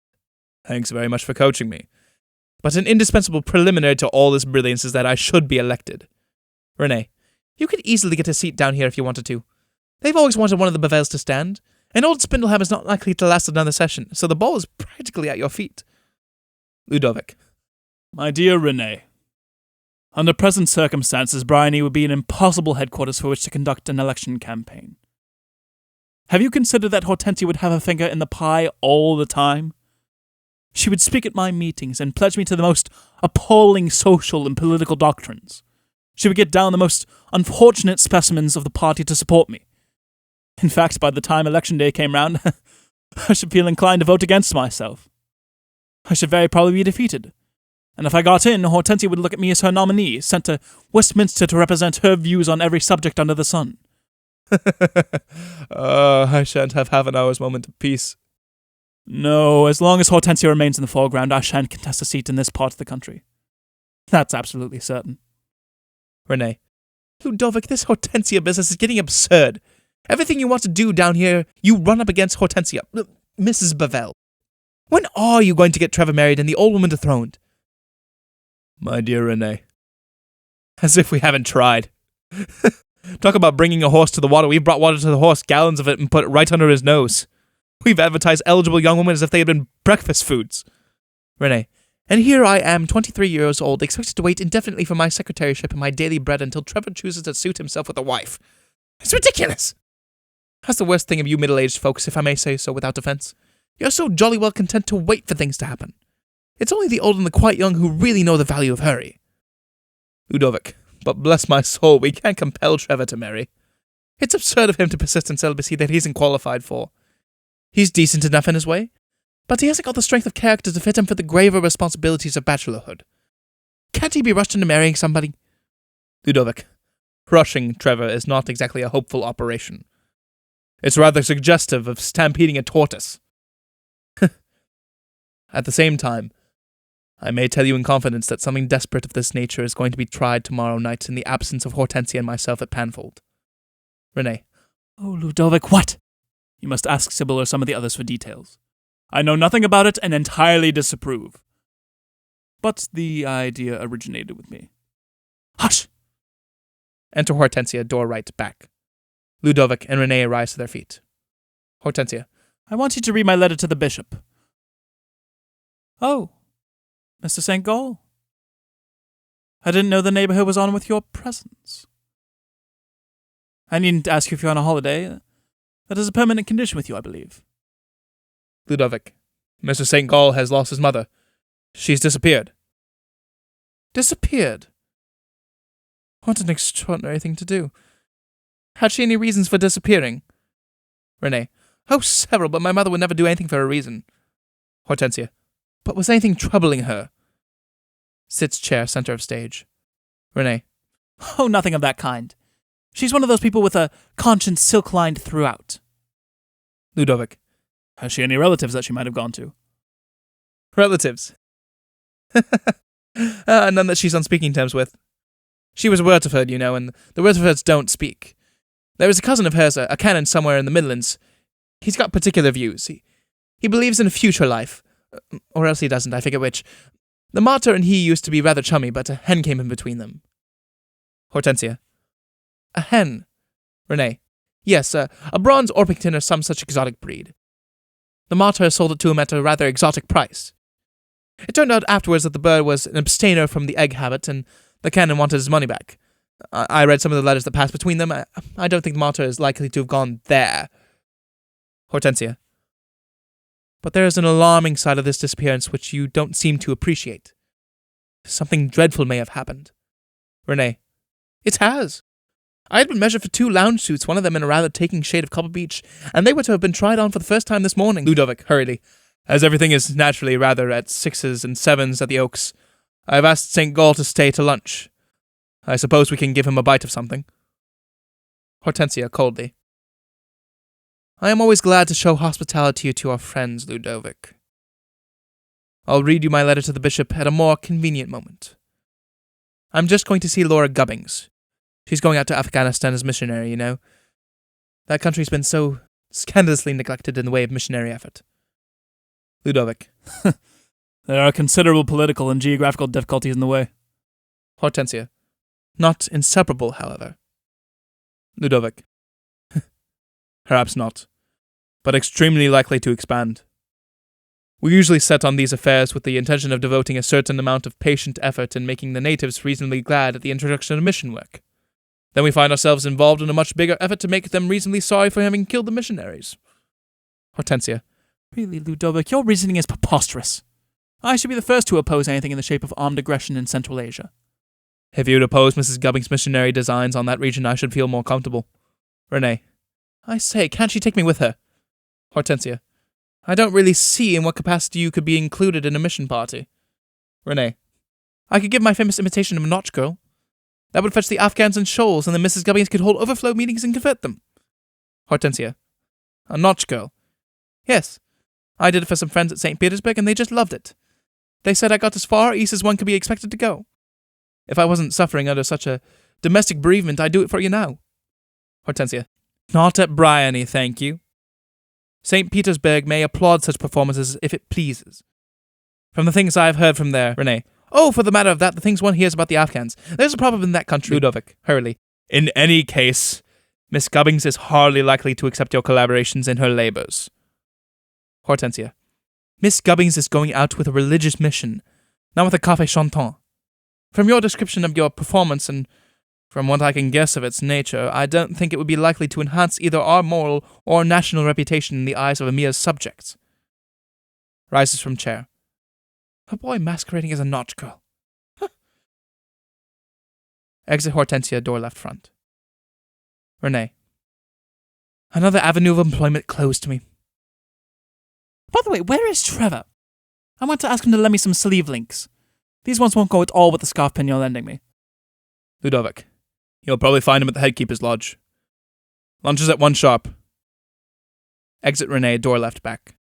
Thanks very much for coaching me. But an indispensable preliminary to all this brilliance is that I should be elected. Renee, you could easily get a seat down here if you wanted to. They've always wanted one of the Bavels to stand. And old Spindleham is not likely to last another session, so the ball is practically at your feet. Ludovic. My dear Renee, under present circumstances, Briony would be an impossible headquarters for which to conduct an election campaign. Have you considered that Hortensia would have her finger in the pie all the time? She would speak at my meetings and pledge me to the most appalling social and political doctrines. She would get down the most unfortunate specimens of the party to support me. In fact, by the time election day came round, I should feel inclined to vote against myself. I should very probably be defeated. And if I got in, Hortensia would look at me as her nominee, sent to Westminster to represent her views on every subject under the sun. I shan't have half an hour's moment of peace. No, as long as Hortensia remains in the foreground, I shan't contest a seat in this part of the country. That's absolutely certain. Renee. Ludovic, this Hortensia business is getting absurd. Everything you want to do down here, you run up against Hortensia, Mrs. Bavvel. When are you going to get Trevor married and the old woman dethroned? My dear Renee. As if we haven't tried. Talk about bringing a horse to the water. We've brought water to the horse, gallons of it, and put it right under his nose. We've advertised eligible young women as if they had been breakfast foods. Renee. And here I am, 23 years old, expected to wait indefinitely for my secretaryship and my daily bread until Trevor chooses to suit himself with a wife. It's ridiculous! That's the worst thing of you middle-aged folks, if I may say so without offence. You're so jolly well content to wait for things to happen. It's only the old and the quite young who really know the value of hurry. Ludovic, but bless my soul, we can't compel Trevor to marry. It's absurd of him to persist in celibacy that he isn't qualified for. He's decent enough in his way, but he hasn't got the strength of character to fit him for the graver responsibilities of bachelorhood. Can't he be rushed into marrying somebody? Ludovic, rushing Trevor is not exactly a hopeful operation. It's rather suggestive of stampeding a tortoise. At the same time, I may tell you in confidence that something desperate of this nature is going to be tried tomorrow night in the absence of Hortensia and myself at Panfold. Renee. Oh, Ludovic, what? You must ask Sybil or some of the others for details. I know nothing about it and entirely disapprove. But the idea originated with me. Hush! Enter Hortensia, door right, back. Ludovic and Renee rise to their feet. Hortensia. I want you to read my letter to the bishop. Oh, Mr. St. Gall. I didn't know the neighborhood was on with your presence. I needn't ask you if you're on a holiday. That is a permanent condition with you, I believe. Ludovic. Mr. St. Gall has lost his mother. She's disappeared. Disappeared? What an extraordinary thing to do. Had she any reasons for disappearing? Renee. Oh, several, but my mother would never do anything for a reason. Hortensia. But was anything troubling her? Sits chair, center of stage. Renee. Oh, nothing of that kind. She's one of those people with a conscience silk-lined throughout. Ludovic. Has she any relatives that she might have gone to? Relatives? None that she's on speaking terms with. She was a Wurteford, you know, and the Wurtefords don't speak. There is a cousin of hers, a canon somewhere in the Midlands. He's got particular views. He believes in a future life. Or else he doesn't, I forget which. The martyr and he used to be rather chummy, but a hen came in between them. Hortensia. A hen? Renee. Yes, a bronze Orpington or some such exotic breed. The martyr sold it to him at a rather exotic price. It turned out afterwards that the bird was an abstainer from the egg habit, and the canon wanted his money back. I read some of the letters that passed between them. I don't think the martyr is likely to have gone there. Hortensia. But there is an alarming side of this disappearance which you don't seem to appreciate. Something dreadful may have happened. Renee. It has. I had been measured for 2 lounge suits, one of them in a rather taking shade of copper beech, and they were to have been tried on for the first time this morning. Ludovic, hurriedly. As everything is naturally rather at 6s and 7s at the Oaks, I have asked St. Gall to stay to lunch. I suppose we can give him a bite of something. Hortensia, coldly. I am always glad to show hospitality to our friends, Ludovic. I'll read you my letter to the bishop at a more convenient moment. I'm just going to see Laura Gubbings. She's going out to Afghanistan as missionary, you know. That country's been so scandalously neglected in the way of missionary effort. Ludovic. There are considerable political and geographical difficulties in the way. Hortensia. Not inseparable, however. Ludovic. Perhaps not, but extremely likely to expand. We usually set on these affairs with the intention of devoting a certain amount of patient effort in making the natives reasonably glad at the introduction of mission work. Then we find ourselves involved in a much bigger effort to make them reasonably sorry for having killed the missionaries. Hortensia. Really, Ludovic, your reasoning is preposterous. I should be the first to oppose anything in the shape of armed aggression in Central Asia. If you'd oppose Mrs. Gubbing's missionary designs on that region, I should feel more comfortable. Renee. I say, can't she take me with her? Hortensia. I don't really see in what capacity you could be included in a mission party. Renee. I could give my famous imitation of a Notch Girl. That would fetch the Afghans and Shoals, and then Mrs. Gubbins could hold overflow meetings and convert them. Hortensia. A Notch Girl. Yes. I did it for some friends at St. Petersburg, and they just loved it. They said I got as far east as one could be expected to go. If I wasn't suffering under such a domestic bereavement, I'd do it for you now. Hortensia. Not at Briony, thank you. St. Petersburg may applaud such performances if it pleases. From the things I've heard from there, Renee. Oh, for the matter of that, the things one hears about the Afghans. There's a problem in that country. Ludovic, hurriedly. In any case, Miss Gubbins is hardly likely to accept your collaborations in her labours. Hortensia. Miss Gubbins is going out with a religious mission, not with a café chantant. From your description of your performance and from what I can guess of its nature, I don't think it would be likely to enhance either our moral or national reputation in the eyes of Amir's subjects. Rises from chair. A boy masquerading as a Notch Girl. Exit Hortensia, door left front. Renee. Another avenue of employment closed to me. By the way, where is Trevor? I want to ask him to lend me some sleeve links. These ones won't go at all with the scarf pin you're lending me. Ludovic. You'll probably find him at the headkeeper's lodge. Lunch is at 1 sharp. Exit Renee, door left back.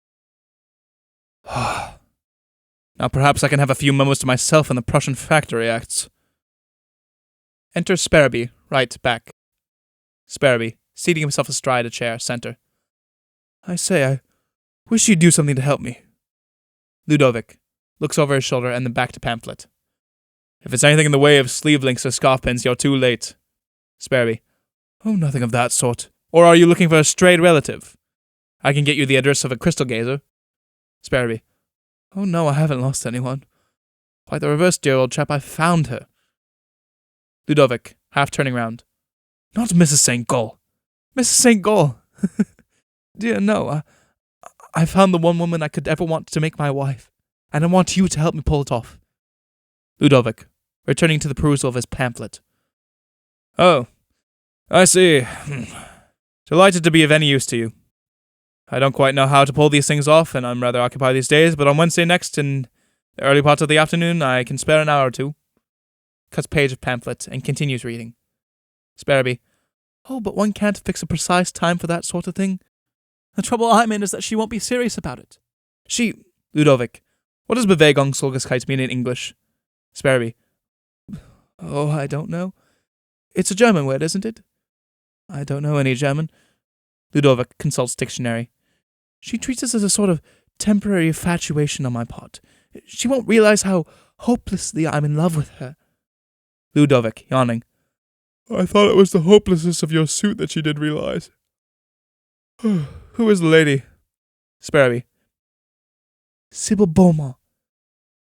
Now perhaps I can have a few moments to myself in the Prussian factory acts. Enter Sparrowby, right back. Sparrowby, seating himself astride a chair, center. I say, I wish you'd do something to help me. Ludovic looks over his shoulder and then back to pamphlet. If it's anything in the way of sleeve links or scarf pins, you're too late. Sparrowby. Oh, nothing of that sort. Or are you looking for a strayed relative? I can get you the address of a crystal gazer. Sparrowby. Oh no, I haven't lost anyone. Quite the reverse, dear old chap, I found her. Ludovic, half turning round. Not Mrs. St. Gall. Mrs. St. Gall. Dear, no. I found the one woman I could ever want to make my wife, and I want you to help me pull it off. Ludovic, returning to the perusal of his pamphlet. Oh, I see. Delighted to be of any use to you. I don't quite know how to pull these things off, and I'm rather occupied these days, but on Wednesday next, in the early part of the afternoon, I can spare an hour or two. Cuts page of pamphlet and continues reading. Sparrowby. Oh, but one can't fix a precise time for that sort of thing. The trouble I'm in is that she won't be serious about it. Ludovic. What does Bewegung mean in English? Sparrowby. Oh, I don't know. It's a German word, isn't it? I don't know any German. Ludovic consults dictionary. She treats this as a sort of temporary infatuation on my part. She won't realize how hopelessly I'm in love with her. Ludovic, yawning. I thought it was the hopelessness of your suit that she did realize. Who is the lady? Sparrowby. Sybil Beaumont.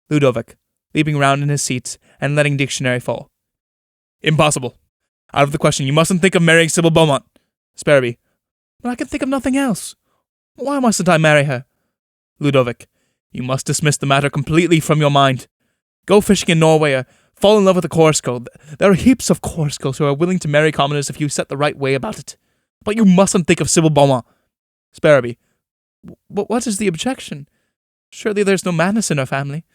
Ludovic, leaping round in his seat and letting dictionary fall. Impossible. Out of the question. You mustn't think of marrying Sybil Beaumont. Sparrowby. But I can think of nothing else. Why mustn't I marry her? Ludovic. You must dismiss the matter completely from your mind. Go fishing in Norway or fall in love with a chorus girl. There are heaps of chorus girls who are willing to marry commoners if you set the right way about it. But you mustn't think of Sybil Beaumont. Sparrowby. But what is the objection? Surely there's no madness in her family.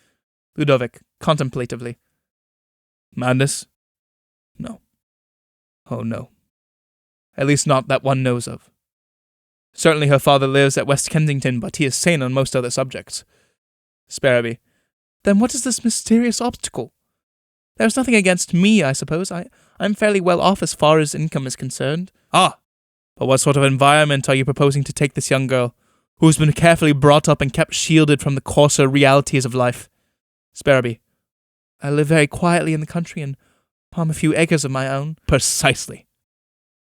Ludovic, contemplatively. Madness? No. Oh no. At least not that one knows of. Certainly her father lives at West Kensington, but he is sane on most other subjects. Sparrowby. Then what is this mysterious obstacle? There's nothing against me, I suppose. I'm fairly well off as far as income is concerned. Ah! But what sort of environment are you proposing to take this young girl, who's been carefully brought up and kept shielded from the coarser realities of life? Sparrowby. I live very quietly in the country and farm a few acres of my own. Precisely.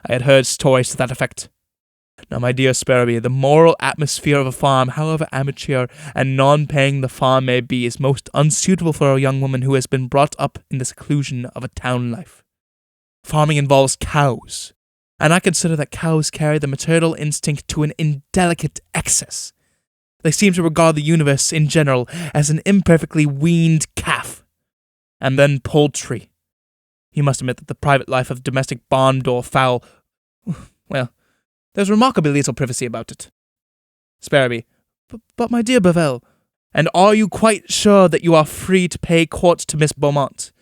I had heard stories to that effect. Now, my dear Sparrowby, the moral atmosphere of a farm, however amateur and non-paying the farm may be, is most unsuitable for a young woman who has been brought up in the seclusion of a town life. Farming involves cows, and I consider that cows carry the maternal instinct to an indelicate excess. They seem to regard the universe in general as an imperfectly weaned calf. And then poultry. You must admit that the private life of domestic barn-door fowl, well, there's remarkably little privacy about it. Sparrowby. But my dear Bavvel, and are you quite sure that you are free to pay court to Miss Beaumont?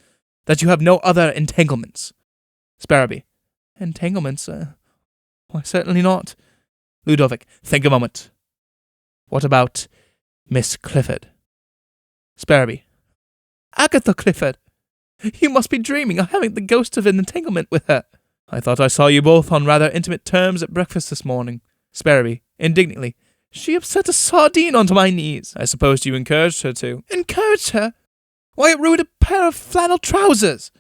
That you have no other entanglements? Sparrowby. Entanglements? Why, certainly not. Ludovic. Think a moment. What about Miss Clifford? Sparrowby. Agatha Clifford! You must be dreaming of having the ghost of an entanglement with her. I thought I saw you both on rather intimate terms at breakfast this morning. Sparrowby, indignantly. She upset a sardine onto my knees. I suppose you encouraged her to. Encouraged her? Why, it ruined a pair of flannel trousers.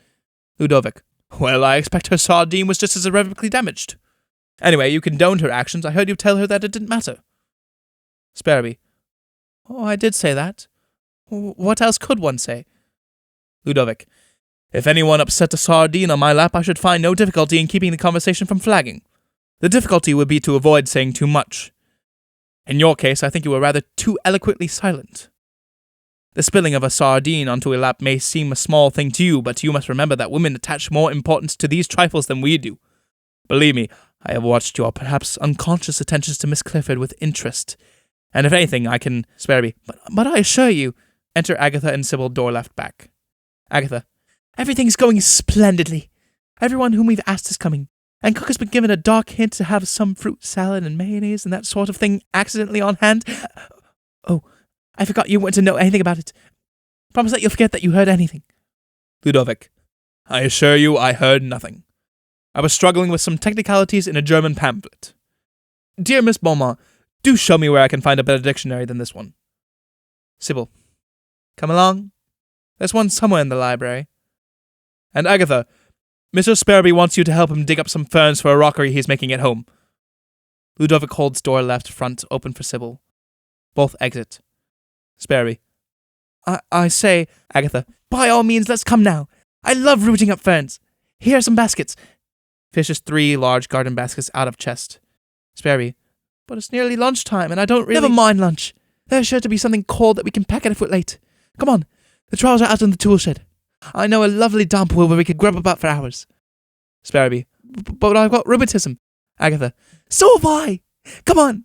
Ludovic. Well, I expect her sardine was just as irrevocably damaged. Anyway, you condoned her actions. I heard you tell her that it didn't matter. Sparrowby. Oh, I did say that. What else could one say? Ludovic. If anyone upset a sardine on my lap, I should find no difficulty in keeping the conversation from flagging. The difficulty would be to avoid saying too much. In your case, I think you were rather too eloquently silent. The spilling of a sardine onto a lap may seem a small thing to you, but you must remember that women attach more importance to these trifles than we do. Believe me, I have watched your perhaps unconscious attentions to Miss Clifford with interest, and if anything, I can spare me. But I assure you, enter Agatha and Sybil, door left back. Agatha. Everything's going splendidly. Everyone whom we've asked is coming, and Cook has been given a dark hint to have some fruit salad and mayonnaise and that sort of thing accidentally on hand. Oh, I forgot you weren't to know anything about it. Promise that you'll forget that you heard anything. Ludovic. I assure you I heard nothing. I was struggling with some technicalities in a German pamphlet. Dear Miss Beaumont, do show me where I can find a better dictionary than this one. Sybil. Come along. There's one somewhere in the library. And Agatha, Mr. Sparrowby wants you to help him dig up some ferns for a rockery he's making at home. Ludovic holds door left front open for Sybil. Both exit. Sparrowby. I say, Agatha, by all means, let's come now. I love rooting up ferns. Here are some baskets. Fishes 3 large garden baskets out of chest. Sparrowby. But it's nearly lunchtime, and I don't really... Never mind lunch. There's sure to be something cold that we can pack at if we're late. Come on, the trowels are out in the tool shed. I know a lovely damp wood where we could grub about for hours. Sparrowby. But I've got rheumatism. Agatha. So have I. Come on.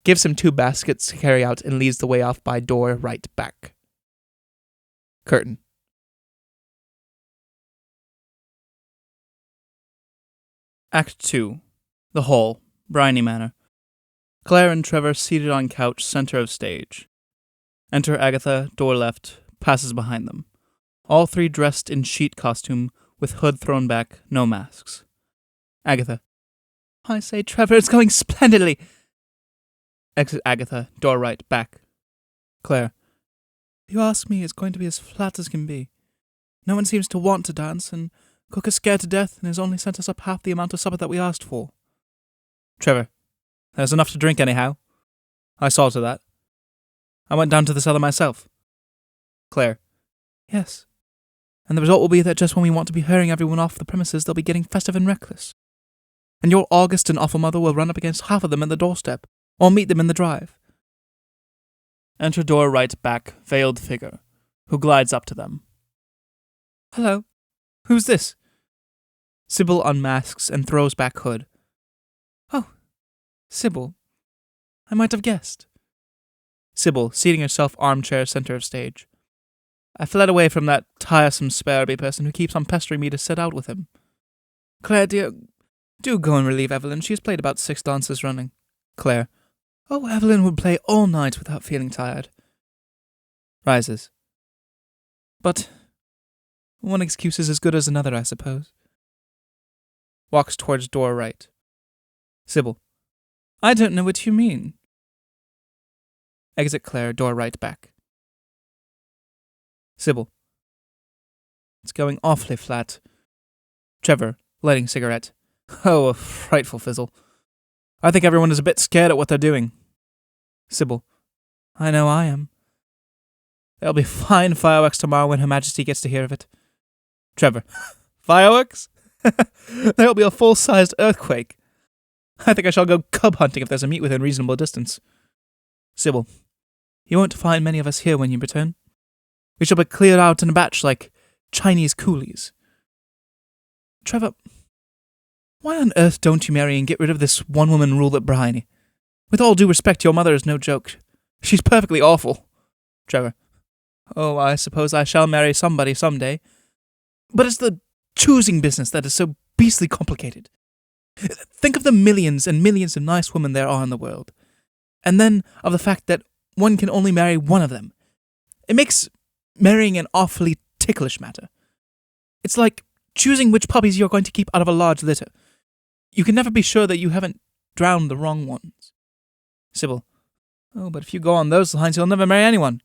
Gives him 2 baskets to carry out and leads the way off by door right back. Curtain. Act 2. The Hall, Briony Manor. Claire and Trevor seated on couch, center of stage. Enter Agatha, door left, passes behind them. All 3 dressed in sheet costume, with hood thrown back, no masks. Agatha. I say, Trevor, it's going splendidly. Exit Agatha, door right, back. Claire. If you ask me, it's going to be as flat as can be. No one seems to want to dance, and Cook is scared to death and has only sent us up half the amount of supper that we asked for. Trevor. There's enough to drink anyhow. I saw to that. I went down to the cellar myself. Claire. Yes. And the result will be that just when we want to be hurrying everyone off the premises, they'll be getting festive and reckless. And your august and awful mother will run up against half of them at the doorstep, or meet them in the drive. Enter door right back, veiled figure, who glides up to them. Hello. Who's this? Sybil unmasks and throws back hood. Oh, Sybil. I might have guessed. Sybil, seating herself armchair center of stage. I fled away from that tiresome Sparrowby person who keeps on pestering me to set out with him. Claire, dear, do go and relieve Evelyn. She has played about 6 dances running. Claire. Oh, Evelyn would play all night without feeling tired. Rises. But one excuse is as good as another, I suppose. Walks towards door right. Sybil. I don't know what you mean. Exit Claire, door right back. Sybil. It's going awfully flat. Trevor, lighting cigarette. Oh, a frightful fizzle. I think everyone is a bit scared at what they're doing. Sybil. I know I am. There'll be fine fireworks tomorrow when Her Majesty gets to hear of it. Trevor. Fireworks? There'll be a full-sized earthquake. I think I shall go cub hunting if there's a meat within reasonable distance. Sybil. You won't find many of us here when you return. We shall be cleared out in a batch like Chinese coolies. Trevor, why on earth don't you marry and get rid of this one-woman rule at Briony? With all due respect, your mother is no joke. She's perfectly awful. Trevor. Oh, I suppose I shall marry somebody someday. But it's the choosing business that is so beastly complicated. Think of the millions and millions of nice women there are in the world, and then of the fact that one can only marry one of them. It makes marrying an awfully ticklish matter. It's like choosing which puppies you're going to keep out of a large litter. You can never be sure that you haven't drowned the wrong ones. Sybil. Oh, but if you go on those lines, you'll never marry anyone.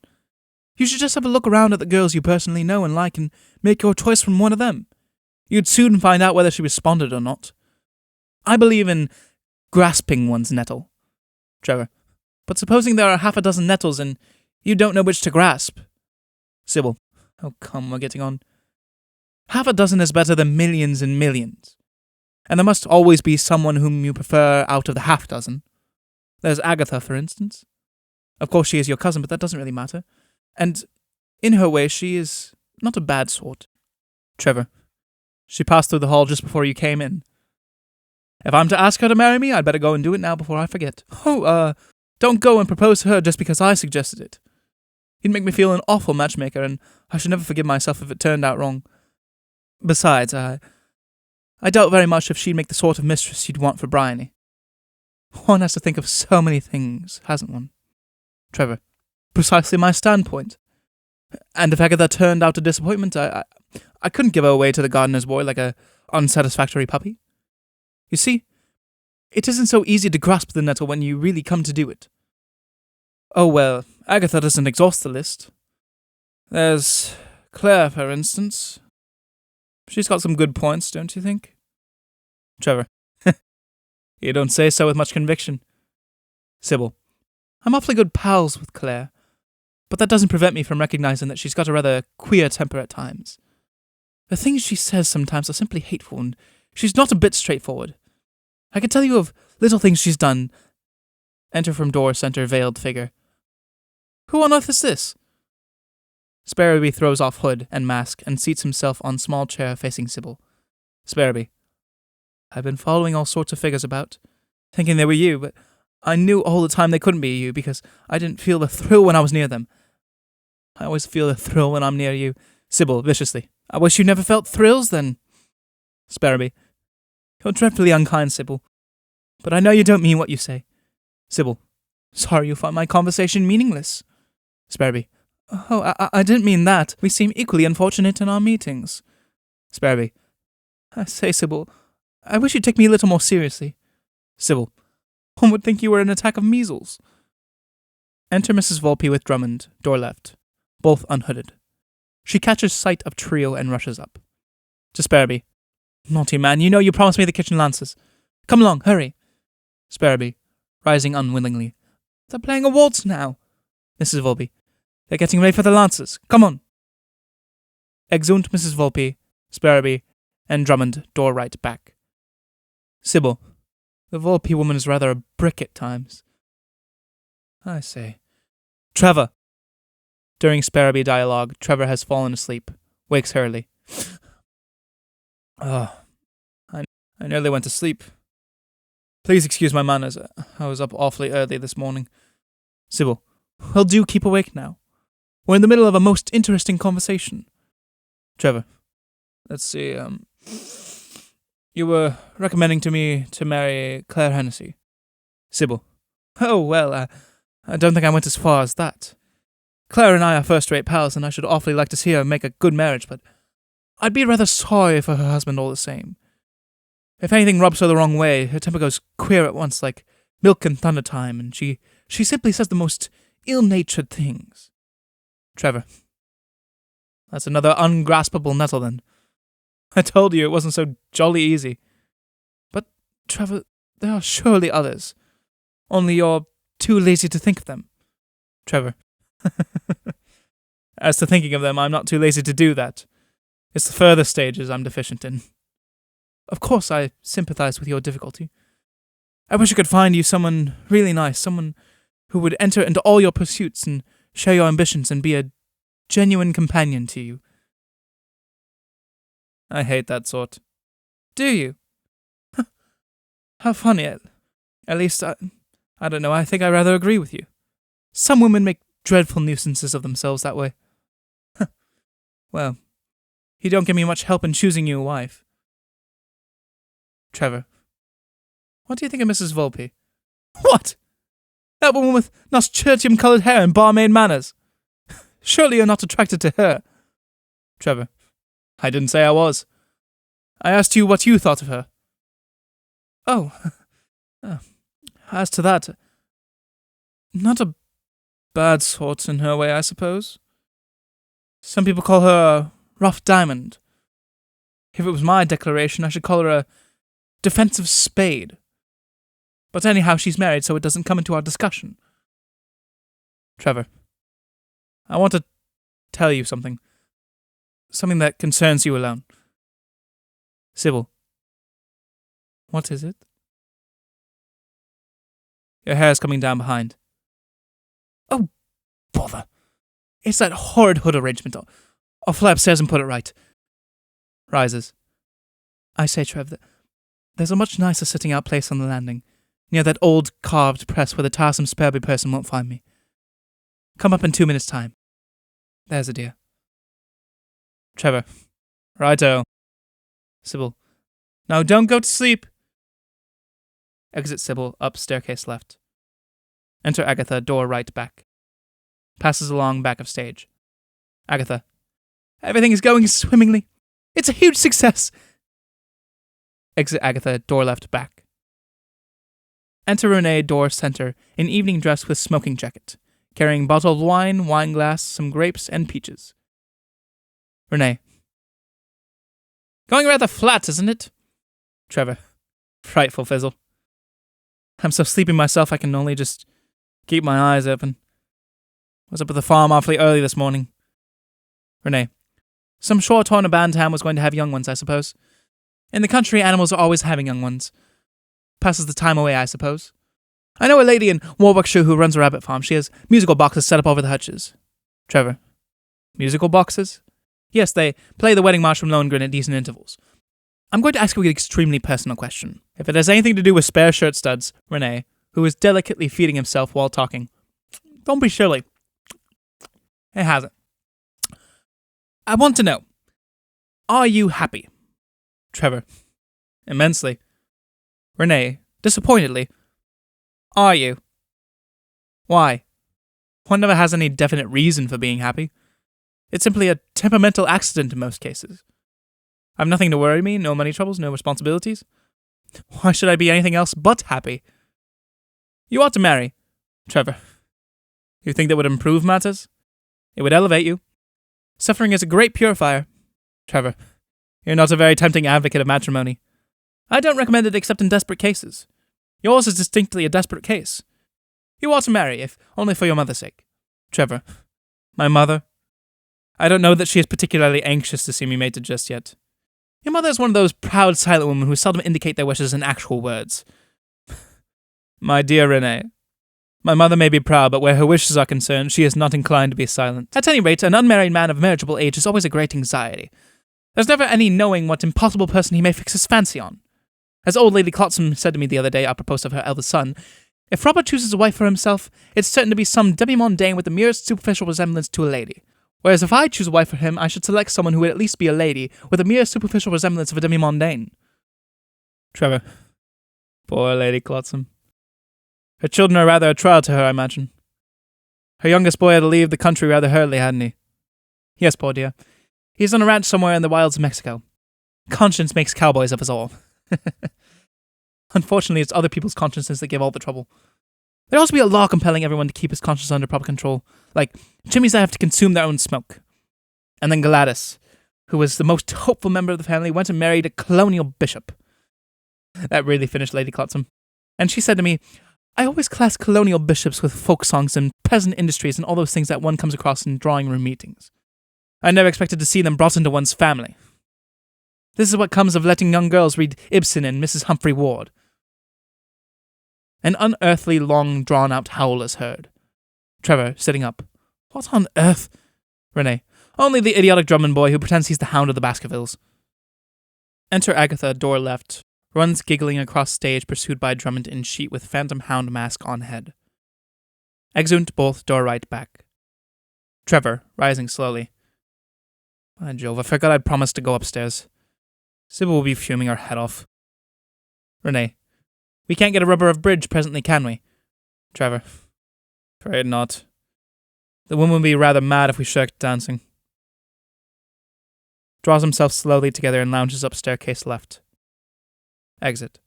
You should just have a look around at the girls you personally know and like and make your choice from one of them. You'd soon find out whether she responded or not. I believe in grasping one's nettle. Trevor. But supposing there are half a dozen nettles and you don't know which to grasp. Sybil. Oh, come, we're getting on. Half a dozen is better than millions and millions. And there must always be someone whom you prefer out of the half dozen. There's Agatha, for instance. Of course she is your cousin, but that doesn't really matter. And in her way, she is not a bad sort. Trevor. She passed through the hall just before you came in. If I'm to ask her to marry me, I'd better go and do it now before I forget. Oh, don't go and propose to her just because I suggested it. You'd make me feel an awful matchmaker, and I should never forgive myself if it turned out wrong. Besides, I doubt very much if she'd make the sort of mistress you'd want for Briony. One has to think of so many things, hasn't one? Trevor. Precisely my standpoint. And if Agatha turned out a disappointment, I couldn't give her away to the gardener's boy like a unsatisfactory puppy. You see, it isn't so easy to grasp the nettle when you really come to do it. Oh well, Agatha doesn't exhaust the list. There's Claire, for instance. She's got some good points, don't you think? Trevor. You don't say so with much conviction. Sybil. I'm awfully good pals with Claire, but that doesn't prevent me from recognizing that she's got a rather queer temper at times. The things she says sometimes are simply hateful, and she's not a bit straightforward. I can tell you of little things she's done. Enter from door center veiled figure. Who on earth is this? Sparrowby throws off hood and mask and seats himself on small chair facing Sybil. Sparrowby. I've been following all sorts of figures about, thinking they were you, but I knew all the time they couldn't be you because I didn't feel the thrill when I was near them. I always feel the thrill when I'm near you. Sybil, viciously. I wish you never felt thrills, then. Sparrowby. You're dreadfully unkind, Sybil. But I know you don't mean what you say. Sybil. Sorry you find my conversation meaningless. Sparrowby. Oh, I didn't mean that. We seem equally unfortunate in our meetings. Sparrowby. I say, Sybil, I wish you'd take me a little more seriously. Sybil. One would think you were an attack of measles. Enter Mrs. Volpe with Drummond, door left, both unhooded. She catches sight of trio and rushes up. To Sparrowby. Naughty man, you know you promised me the kitchen lances. Come along, hurry. Sparrowby, rising unwillingly. They're playing a waltz now. Mrs. Volpe. They're getting ready for the lances. Come on. Exeunt Mrs. Volpe, Sparrowby, and Drummond, door right back. Sybil. The Volpe woman is rather a brick at times. I say. Trevor. During Sparrowby dialogue, Trevor has fallen asleep, wakes Hurley. I nearly went to sleep. Please excuse my manners. I was up awfully early this morning. Sybil. Well, do keep awake now. We're in the middle of a most interesting conversation. Trevor. Let's see, You were recommending to me to marry Claire Hennessy. Sybil. Oh, well, I don't think I went as far as that. Claire and I are first-rate pals, and I should awfully like to see her make a good marriage, but I'd be rather sorry for her husband all the same. If anything rubs her the wrong way, her temper goes queer at once, like milk and thunder time, and she simply says the most ill-natured things. Trevor. That's another ungraspable nettle, then. I told you it wasn't so jolly easy. But, Trevor, there are surely others. Only you're too lazy to think of them. Trevor. As to thinking of them, I'm not too lazy to do that. It's the further stages I'm deficient in. Of course I sympathize with your difficulty. I wish I could find you someone really nice, someone who would enter into all your pursuits and share your ambitions and be a genuine companion to you. I hate that sort. Do you? How funny. At least, I don't know, I think I rather agree with you. Some women make dreadful nuisances of themselves that way. Well, you don't give me much help in choosing you a wife. Trevor. What do you think of Mrs. Volpe? What? That woman with nasturtium-coloured hair and barmaid manners. Surely you're not attracted to her. Trevor. I didn't say I was. I asked you what you thought of her. Oh. As to that, not a bad sort in her way, I suppose. Some people call her a rough diamond. If it was my declaration, I should call her a defensive spade. But anyhow, she's married, so it doesn't come into our discussion. Trevor, I want to tell you something. Something that concerns you alone. Sybil. What is it? Your hair's coming down behind. Oh, bother. It's that horrid hood arrangement. I'll fly upstairs and put it right. Rises. I say, Trev, there's a much nicer sitting-out place on the landing, near that old carved press where the tiresome Spurby person won't find me. Come up in 2 minutes' time. There's a dear. Trevor. Righto. Sybil. Now don't go to sleep. Exit Sybil, up staircase left. Enter Agatha, door right back. Passes along back of stage. Agatha. Everything is going swimmingly. It's a huge success. Exit Agatha, door left back. Enter Renee, door center, in evening dress with smoking jacket, carrying bottle of wine, wine glass, some grapes, and peaches. Renee. Going rather flat, isn't it? Trevor. Frightful fizzle. I'm so sleepy myself I can only just keep my eyes open. Was up at the farm awfully early this morning. Renee. Some short-horn a bantam was going to have young ones, I suppose. In the country, animals are always having young ones. Passes the time away, I suppose. I know a lady in Warwickshire who runs a rabbit farm. She has musical boxes set up over the hutches. Trevor. Musical boxes? Yes, they play the wedding march from Lohengrin at decent intervals. I'm going to ask you an extremely personal question. If it has anything to do with spare shirt studs, Renee, who is delicately feeding himself while talking. Don't be silly. It hasn't. I want to know, are you happy? Trevor. Immensely. Renee, disappointedly. Are you? Why? One never has any definite reason for being happy. It's simply a temperamental accident in most cases. I've nothing to worry me, no money troubles, no responsibilities. Why should I be anything else but happy? You ought to marry. Trevor. You think that would improve matters? It would elevate you. Suffering is a great purifier. Trevor. You're not a very tempting advocate of matrimony. I don't recommend it except in desperate cases. Yours is distinctly a desperate case. You ought to marry, if only for your mother's sake. Trevor. My mother? I don't know that she is particularly anxious to see me mated just yet. Your mother is one of those proud, silent women who seldom indicate their wishes in actual words. My dear Renee, my mother may be proud, but where her wishes are concerned, she is not inclined to be silent. At any rate, an unmarried man of marriageable age is always a great anxiety. There's never any knowing what impossible person he may fix his fancy on. As old Lady Clotsam said to me the other day, apropos of her eldest son, if Robert chooses a wife for himself, it's certain to be some demi-mondaine with the merest superficial resemblance to a lady. Whereas if I choose a wife for him, I should select someone who would at least be a lady, with a mere superficial resemblance of a demi-mondaine. Trevor. Poor Lady Clotsam. Her children are rather a trial to her, I imagine. Her youngest boy had to leave the country rather hurriedly, hadn't he? Yes, poor dear. He's on a ranch somewhere in the wilds of Mexico. Conscience makes cowboys of us all. Unfortunately, it's other people's consciences that give all the trouble. There ought to be a law compelling everyone to keep his conscience under proper control, like chimneys that have to consume their own smoke. And then Gladys, who was the most hopeful member of the family, went and married a colonial bishop. That really finished Lady Clotsam. And she said to me, I always class colonial bishops with folk songs and peasant industries and all those things that one comes across in drawing room meetings. I never expected to see them brought into one's family. This is what comes of letting young girls read Ibsen and Mrs. Humphrey Ward. An unearthly, long, drawn-out howl is heard. Trevor, sitting up. What on earth? Renee. Only the idiotic Drummond boy who pretends he's the hound of the Baskervilles. Enter Agatha, door left. Runs giggling across stage, pursued by Drummond in sheet with phantom hound mask on head. Exeunt both, door right back. Trevor, rising slowly. By Jove, I forgot I'd promised to go upstairs. Sybil will be fuming her head off. Renee. We can't get a rubber of bridge presently, can we? Trevor. Afraid not. The woman will be rather mad if we shirked dancing. Draws himself slowly together and lounges up staircase left. Exit.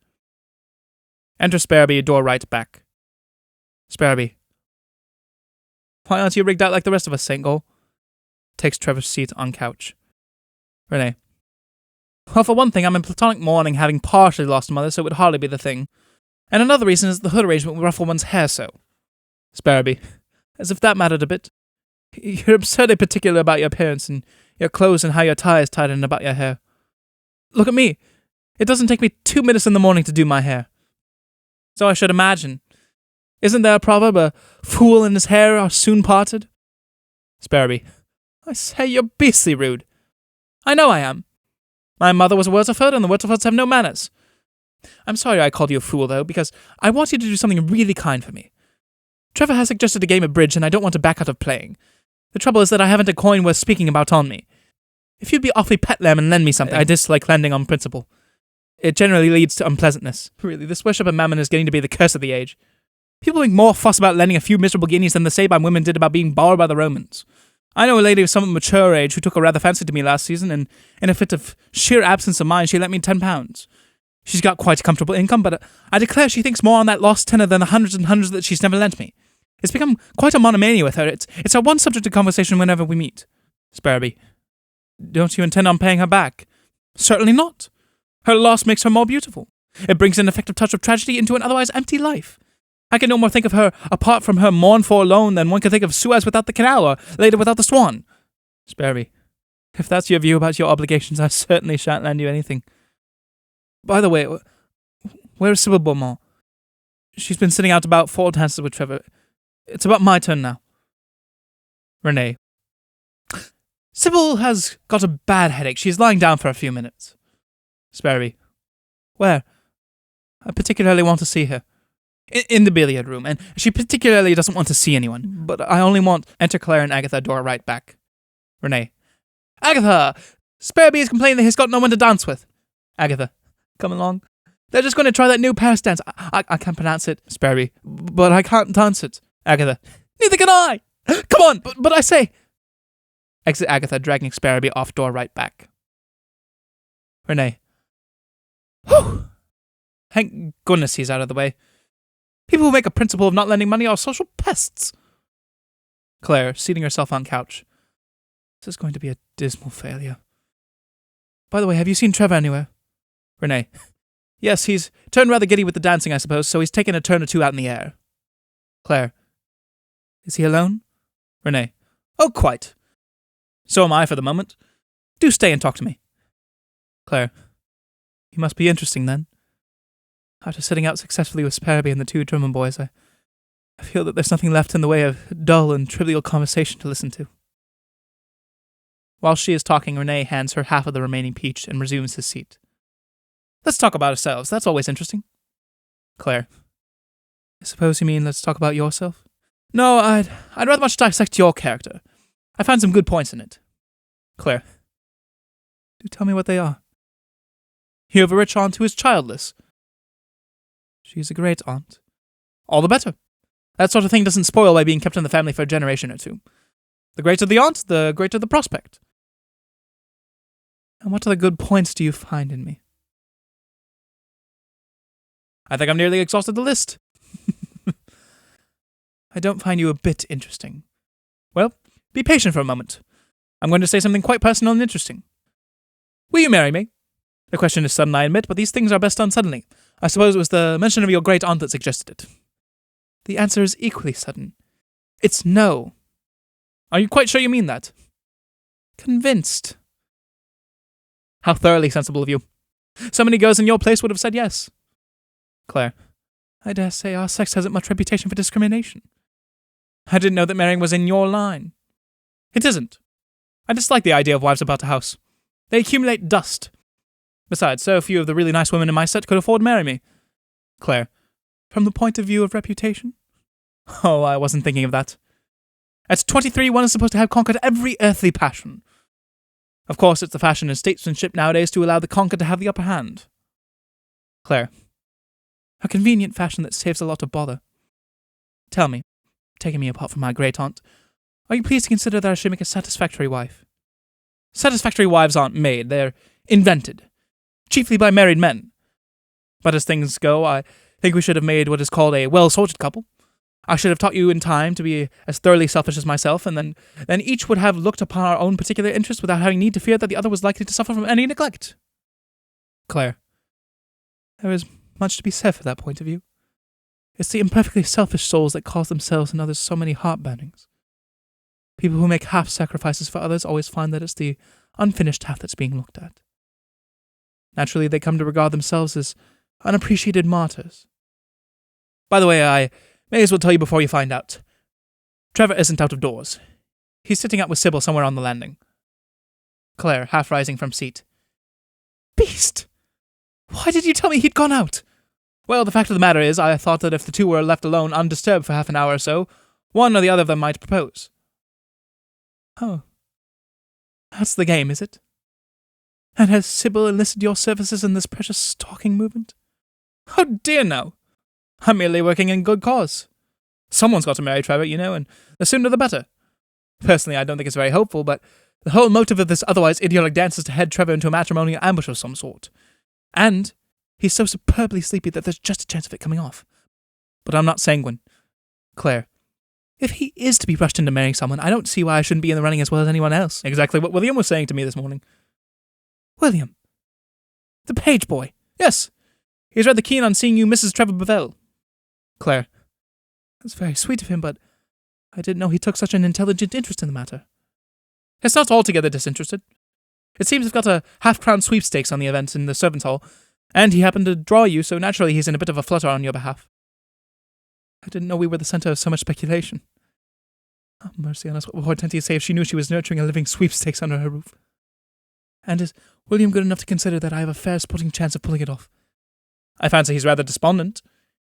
Enter Sparrowby, door right back. Sparrowby. Why aren't you rigged out like the rest of us, St. Gol? Takes Trevor's seat on couch. Renee. Well, for one thing, I'm in platonic mourning, having partially lost a mother, so it would hardly be the thing. And another reason is the hood arrangement will ruffle one's hair so. Sparrowby. As if that mattered a bit. You're absurdly particular about your appearance and your clothes and how your tie is tied in about your hair. Look at me. It doesn't take me 2 minutes in the morning to do my hair. So I should imagine. Isn't there a proverb, a fool and his hair are soon parted? Sparrowby. I say, you're beastly rude. I know I am. My mother was a Wurzelford, and the Wurzelfords have no manners. I'm sorry I called you a fool, though, because I want you to do something really kind for me. Trevor has suggested a game of bridge, and I don't want to back out of playing. The trouble is that I haven't a coin worth speaking about on me. If you'd be awfully pet lamb and lend me something, I dislike lending on principle. It generally leads to unpleasantness. Really, this worship of mammon is getting to be the curse of the age. People make more fuss about lending a few miserable guineas than the Sabine women did about being borrowed by the Romans. I know a lady of somewhat mature age who took a rather fancy to me last season, and in a fit of sheer absence of mind, she lent me £10. She's got quite a comfortable income, but I declare she thinks more on that lost tenner than the hundreds and hundreds that she's never lent me. It's become quite a monomania with her. It's our one subject of conversation whenever we meet. Sparrowby. Don't you intend on paying her back? Certainly not. Her loss makes her more beautiful. It brings an effective touch of tragedy into an otherwise empty life. I can no more think of her apart from her mourn for alone than one can think of Suez without the canal or Leda without the swan. Sparrowby. If that's your view about your obligations, I certainly shan't lend you anything. By the way, where is Sybil Beaumont? She's been sitting out about 4 dances with Trevor. It's about my turn now. Renee. Sybil has got a bad headache. She's lying down for a few minutes. Sparrowby. Where? I particularly want to see her. In the billiard room, and she particularly doesn't want to see anyone. But I only want... Enter Claire and Agatha, door right back. Renee. Agatha! Sparrowby is complaining that he's got no one to dance with. Agatha. Come along. They're just going to try that new Paris dance. I can't pronounce it. Sparrowby. But I can't dance it. Agatha. Neither can I! Come on! But I say... Exit Agatha, dragging Sparrowby off, door right back. Renee. Whew! Thank goodness he's out of the way. People who make a principle of not lending money are social pests. Claire, seating herself on couch. This is going to be a dismal failure. By the way, have you seen Trevor anywhere? Renee. Yes, he's turned rather giddy with the dancing, I suppose, so he's taken a turn or two out in the air. Claire. Is he alone? Renee. Oh, quite. So am I for the moment. Do stay and talk to me. Claire. He must be interesting, then. After sitting out successfully with Sparrowby and the 2 Drummond boys, I feel that there's nothing left in the way of dull and trivial conversation to listen to. While she is talking, Renee hands her half of the remaining peach and resumes his seat. Let's talk about ourselves. That's always interesting. Claire. I suppose you mean let's talk about yourself? No, I'd rather much dissect your character. I find some good points in it. Claire. Do tell me what they are. You have a rich aunt who is childless. She's a great aunt. All the better. That sort of thing doesn't spoil by being kept in the family for a generation or two. The greater the aunt, the greater the prospect. And what other good points do you find in me? I think I've nearly exhausted the list. I don't find you a bit interesting. Well, be patient for a moment. I'm going to say something quite personal and interesting. Will you marry me? The question is sudden, I admit, but these things are best done suddenly. I suppose it was the mention of your great aunt that suggested it. The answer is equally sudden. It's no. Are you quite sure you mean that? Convinced. How thoroughly sensible of you. So many girls in your place would have said yes. Claire. I dare say our sex hasn't much reputation for discrimination. I didn't know that marrying was in your line. It isn't. I dislike the idea of wives about a house. They accumulate dust. Besides, so few of the really nice women in my set could afford to marry me. Claire. From the point of view of reputation? Oh, I wasn't thinking of that. At 23, one is supposed to have conquered every earthly passion. Of course, it's the fashion in statesmanship nowadays to allow the conquered to have the upper hand. Claire. A convenient fashion that saves a lot of bother. Tell me, taking me apart from my great-aunt, are you pleased to consider that I should make a satisfactory wife? Satisfactory wives aren't made, they're invented. Chiefly by married men. But as things go, I think we should have made what is called a well-sorted couple. I should have taught you in time to be as thoroughly selfish as myself, and then each would have looked upon our own particular interests without having need to fear that the other was likely to suffer from any neglect. Claire. There is much to be said for that point of view. It's the imperfectly selfish souls that cause themselves and others so many heartburnings. People who make half-sacrifices for others always find that it's the unfinished half that's being looked at. Naturally, they come to regard themselves as unappreciated martyrs. By the way, I may as well tell you before you find out. Trevor isn't out of doors. He's sitting out with Sybil somewhere on the landing. Claire, half rising from seat. Beast! Why did you tell me he'd gone out? Well, the fact of the matter is, I thought that if the two were left alone undisturbed for half an hour or so, one or the other of them might propose. Oh. That's the game, is it? And has Sybil enlisted your services in this precious stalking movement? Oh dear no. I'm merely working in good cause. Someone's got to marry Trevor, you know, and the sooner the better. Personally, I don't think it's very hopeful, but the whole motive of this otherwise idiotic dance is to head Trevor into a matrimonial ambush of some sort. And he's so superbly sleepy that there's just a chance of it coming off. But I'm not sanguine. Claire. If he is to be rushed into marrying someone, I don't see why I shouldn't be in the running as well as anyone else. Exactly what William was saying to me this morning. William? The page boy? Yes. He's rather keen on seeing you Mrs. Trevor Bavvel. Claire. That's very sweet of him, but I didn't know he took such an intelligent interest in the matter. It's not altogether disinterested. It seems they've got a half-crown sweepstakes on the event in the servants' hall, and he happened to draw you, so naturally he's in a bit of a flutter on your behalf. I didn't know we were the centre of so much speculation. Oh, mercy on us, what would Hortensia say if she knew she was nurturing a living sweepstakes under her roof? And is William good enough to consider that I have a fair sporting chance of pulling it off? I fancy he's rather despondent.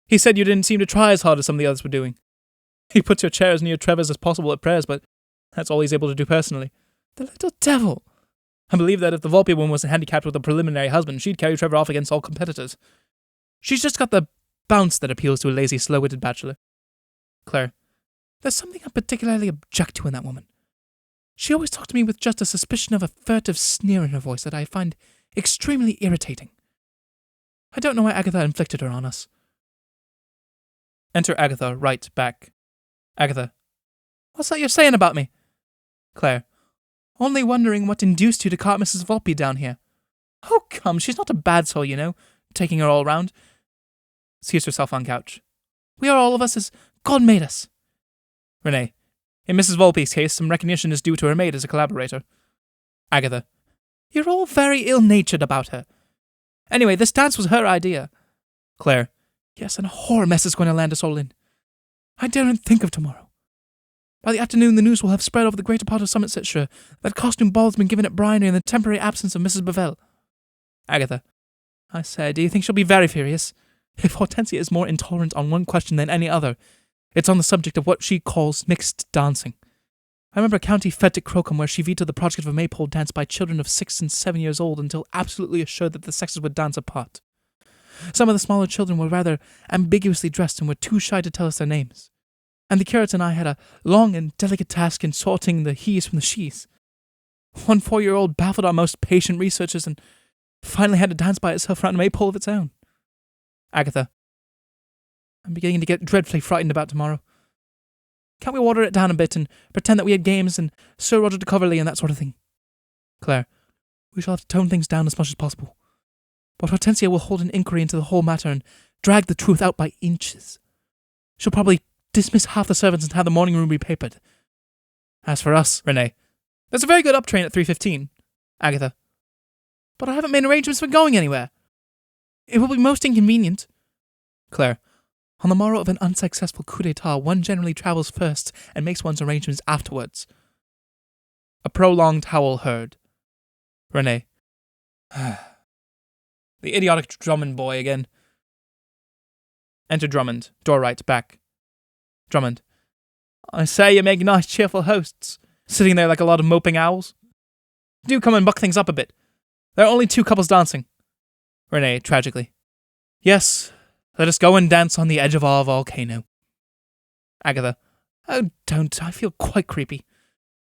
He said you didn't seem to try as hard as some of the others were doing. He puts your chair as near Trevor's as possible at prayers, but that's all he's able to do personally. The little devil! I believe that if the Volpe woman wasn't handicapped with a preliminary husband, she'd carry Trevor off against all competitors. She's just got the bounce that appeals to a lazy, slow-witted bachelor. Claire. There's something I particularly object to in that woman. She always talks to me with just a suspicion of a furtive sneer in her voice that I find extremely irritating. I don't know why Agatha inflicted her on us. Enter Agatha, right back. Agatha. What's that you're saying about me? Claire. Only wondering what induced you to cart Mrs. Volpe down here. Oh, come, she's not a bad soul, you know, taking her all round. Seats herself on couch. We are all of us as God made us. Renee. In Mrs. Volpe's case, some recognition is due to her maid as a collaborator. Agatha. You're all very ill-natured about her. Anyway, this dance was her idea. Claire. Yes, and a horror mess is going to land us all in. I daren't think of tomorrow. By the afternoon, the news will have spread over the greater part of Somersetshire that costume ball's been given at Briony in the temporary absence of Mrs. Bavvel. Agatha. I say, do you think she'll be very furious? If Hortensia is more intolerant on one question than any other, it's on the subject of what she calls mixed dancing. I remember a county fete at Crocombe where she vetoed the project of a maypole dance by children of 6 and 7 years old until absolutely assured that the sexes would dance apart. Some of the smaller children were rather ambiguously dressed and were too shy to tell us their names. And the curate and I had a long and delicate task in sorting the he's from the she's. One 4-year-old baffled our most patient researchers and finally had to dance by itself around a maypole of its own. Agatha. I'm beginning to get dreadfully frightened about tomorrow. Can't we water it down a bit and pretend that we had games and Sir Roger de Coverley and that sort of thing? Claire, we shall have to tone things down as much as possible. But Hortensia will hold an inquiry into the whole matter and drag the truth out by inches. She'll probably dismiss half the servants and have the morning room repapered. As for us, Renee, there's a very good uptrain at 3:15. Agatha, but I haven't made arrangements for going anywhere. It will be most inconvenient. Claire, on the morrow of an unsuccessful coup d'etat, one generally travels first and makes one's arrangements afterwards. A prolonged howl heard. Renee, the idiotic Drummond boy again. Enter Drummond, door right, back. Drummond, I say you make nice cheerful hosts, sitting there like a lot of moping owls. Do come and buck things up a bit. There are only 2 couples dancing. Renee, tragically, yes, let us go and dance on the edge of our volcano. Agatha, oh, don't, I feel quite creepy.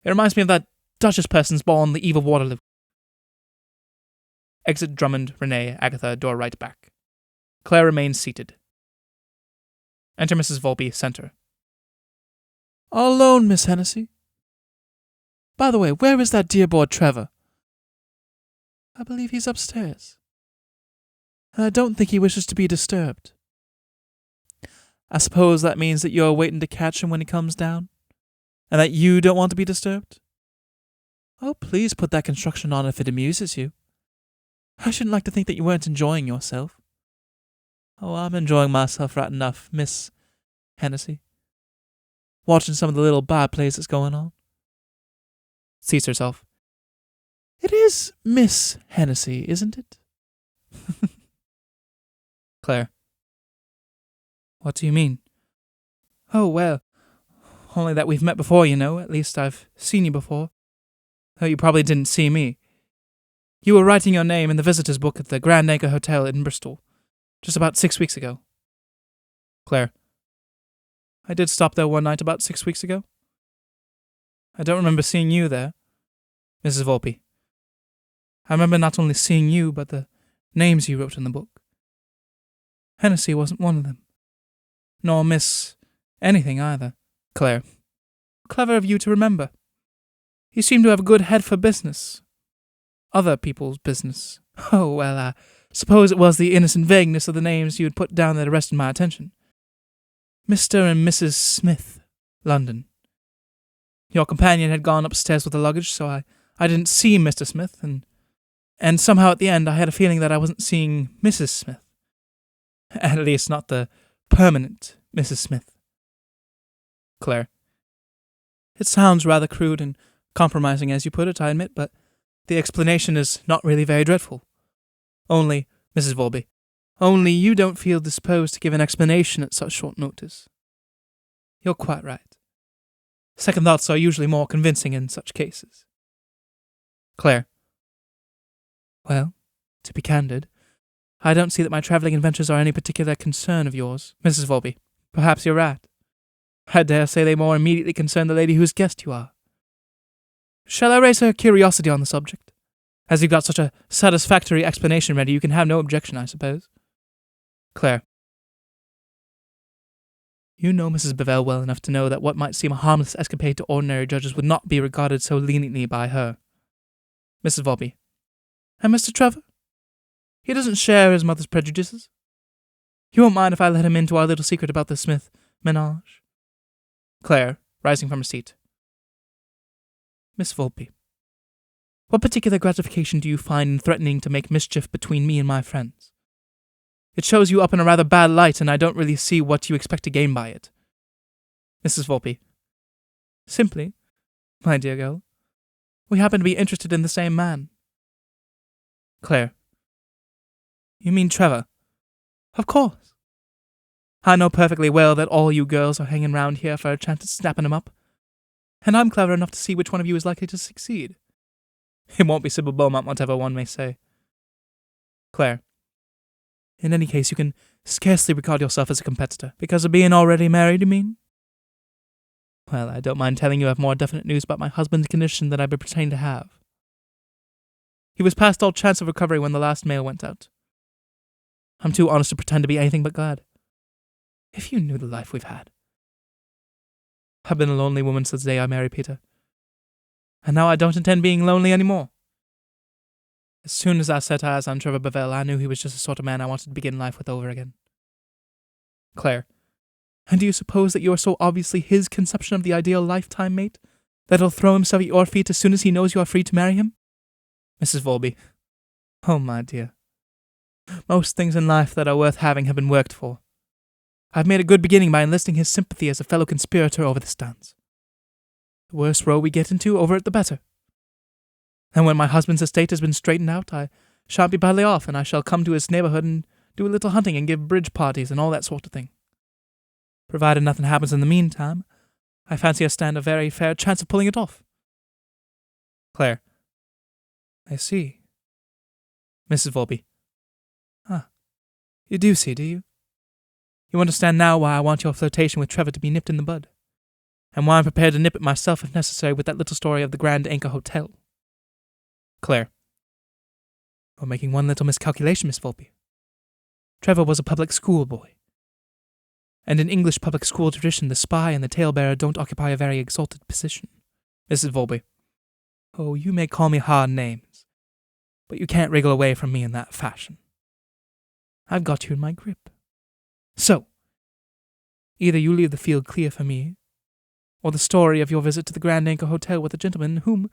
It reminds me of that Duchess person's ball on the eve of Waterloo. Exit Drummond, Renee, Agatha, door right back. Claire remains seated. Enter Mrs. Volpe, centre. All alone, Miss Hennessy? By the way, where is that dear boy Trevor? I believe he's upstairs. And I don't think he wishes to be disturbed. I suppose that means that you're waiting to catch him when he comes down? And that you don't want to be disturbed? Oh, please put that construction on if it amuses you. I shouldn't like to think that you weren't enjoying yourself. Oh, I'm enjoying myself right enough, Miss Hennessy. Watching some of the little by-plays that's going on. Seats herself. It is Miss Hennessy, isn't it? Claire. What do you mean? Oh, well, only that we've met before, you know. At least I've seen you before. Though you probably didn't see me. You were writing your name in the visitors' book at the Grand Anchor Hotel in Bristol, just about 6 weeks ago. Claire. I did stop there one night about 6 weeks ago. I don't remember seeing you there. Mrs. Volpe. I remember not only seeing you, but the names you wrote in the book. Hennessy wasn't one of them. Nor Miss anything either. Claire. Clever of you to remember. You seem to have a good head for business. Other people's business. Oh, well, I suppose it was the innocent vagueness of the names you had put down that arrested my attention. Mr. and Mrs. Smith, London. Your companion had gone upstairs with the luggage, so I didn't see Mr. Smith, and somehow at the end I had a feeling that I wasn't seeing Mrs. Smith. At least not the permanent Mrs. Smith. Claire. It sounds rather crude and compromising as you put it, I admit, but the explanation is not really very dreadful. Only, Mrs. Volpe, only you don't feel disposed to give an explanation at such short notice. You're quite right. Second thoughts are usually more convincing in such cases. Claire. Well, to be candid, I don't see that my travelling adventures are any particular concern of yours, Mrs. Volpe. Perhaps you're right. I dare say they more immediately concern the lady whose guest you are. Shall I raise her curiosity on the subject? As you've got such a satisfactory explanation ready, you can have no objection, I suppose. Claire. You know Mrs. Bavvel well enough to know that what might seem a harmless escapade to ordinary judges would not be regarded so leniently by her. Mrs. Volpe. And Mr. Trevor? He doesn't share his mother's prejudices. You won't mind if I let him into our little secret about the Smith menage? Claire, rising from her seat. Miss Volpe, what particular gratification do you find in threatening to make mischief between me and my friends? It shows you up in a rather bad light, and I don't really see what you expect to gain by it. Mrs. Volpe. Simply, my dear girl, we happen to be interested in the same man. Claire. You mean Trevor? Of course. I know perfectly well that all you girls are hanging round here for a chance at snapping him up. And I'm clever enough to see which one of you is likely to succeed. It won't be Sybil Beaumont, whatever one may say. Claire. In any case, you can scarcely regard yourself as a competitor, because of being already married, you mean? Well, I don't mind telling you I have more definite news about my husband's condition than I pretend to have. He was past all chance of recovery when the last mail went out. I'm too honest to pretend to be anything but glad. If you knew the life we've had. I've been a lonely woman since the day I married Peter. And now I don't intend being lonely anymore. As soon as I set eyes on Trevor Bavvel, I knew he was just the sort of man I wanted to begin life with over again. Claire. And do you suppose that you are so obviously his conception of the ideal lifetime mate that he'll throw himself at your feet as soon as he knows you are free to marry him? Mrs. Volby. Oh, my dear. Most things in life that are worth having have been worked for. I've made a good beginning by enlisting his sympathy as a fellow conspirator over this dance. The worse row we get into, over it the better. And when my husband's estate has been straightened out, I shan't be badly off, and I shall come to his neighbourhood and do a little hunting and give bridge parties and all that sort of thing. Provided nothing happens in the meantime, I fancy I stand a very fair chance of pulling it off. Claire. I see. Mrs. Volby. Ah, you do see, do you? You understand now why I want your flirtation with Trevor to be nipped in the bud, and why I'm prepared to nip it myself if necessary with that little story of the Grand Anchor Hotel. Claire. You're making one little miscalculation, Miss Volby. Trevor was a public school boy. And in English public school tradition, the spy and the talebearer don't occupy a very exalted position. Mrs. Volby. Oh, you may call me hard names, but you can't wriggle away from me in that fashion. I've got you in my grip. So, either you leave the field clear for me, or the story of your visit to the Grand Anchor Hotel with a gentleman whom,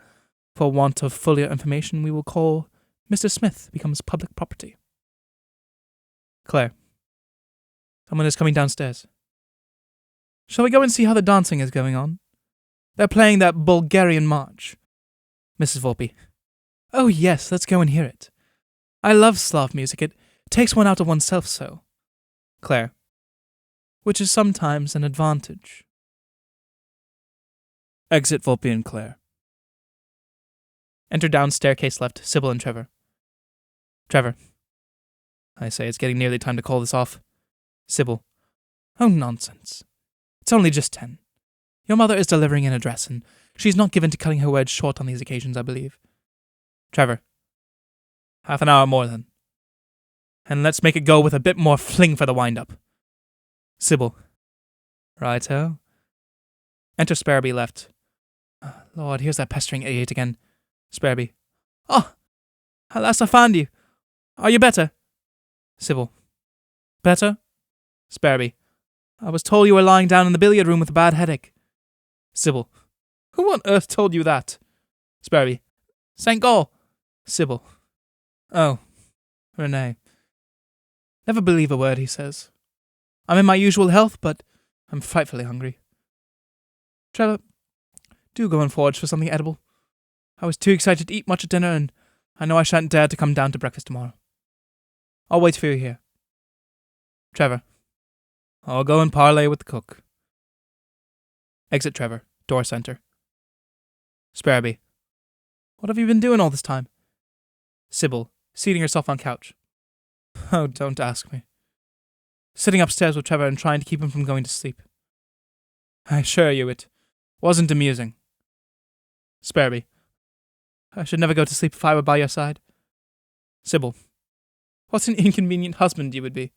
for want of fuller information, we will call Mr. Smith, becomes public property. Claire. Someone is coming downstairs. Shall we go and see how the dancing is going on? They're playing that Bulgarian march. Mrs. Volby. Oh yes, let's go and hear it. I love Slav music. It takes one out of oneself so. Claire. Which is sometimes an advantage. Exit Volby and Claire. Enter down staircase left, Sybil and Trevor. Trevor. I say it's getting nearly time to call this off. Sybil. Oh, nonsense. It's only just 10. Your mother is delivering an address, and she's not given to cutting her words short on these occasions, I believe. Trevor. Half an hour more, then. And let's make it go with a bit more fling for the wind-up. Sybil. Righto. Enter Sparrowby left. Lord, here's that pestering idiot again. Sparrowby. Oh, at last I found you. Are you better? Sybil. Better? Sparrowby. I was told you were lying down in the billiard room with a bad headache. Sybil. Who on earth told you that? Sparrowby. St. Gall. Sybil. Oh, Renee. Never believe a word he says. I'm in my usual health, but I'm frightfully hungry. Trevor, do go and forage for something edible. I was too excited to eat much at dinner, and I know I shan't dare to come down to breakfast tomorrow. I'll wait for you here. Trevor. I'll go and parley with the cook. Exit Trevor, door center. Sparrowby. What have you been doing all this time? Sybil, seating herself on couch. Oh, don't ask me. Sitting upstairs with Trevor and trying to keep him from going to sleep. I assure you it wasn't amusing. Sparrowby. I should never go to sleep if I were by your side. Sybil. What an inconvenient husband you would be.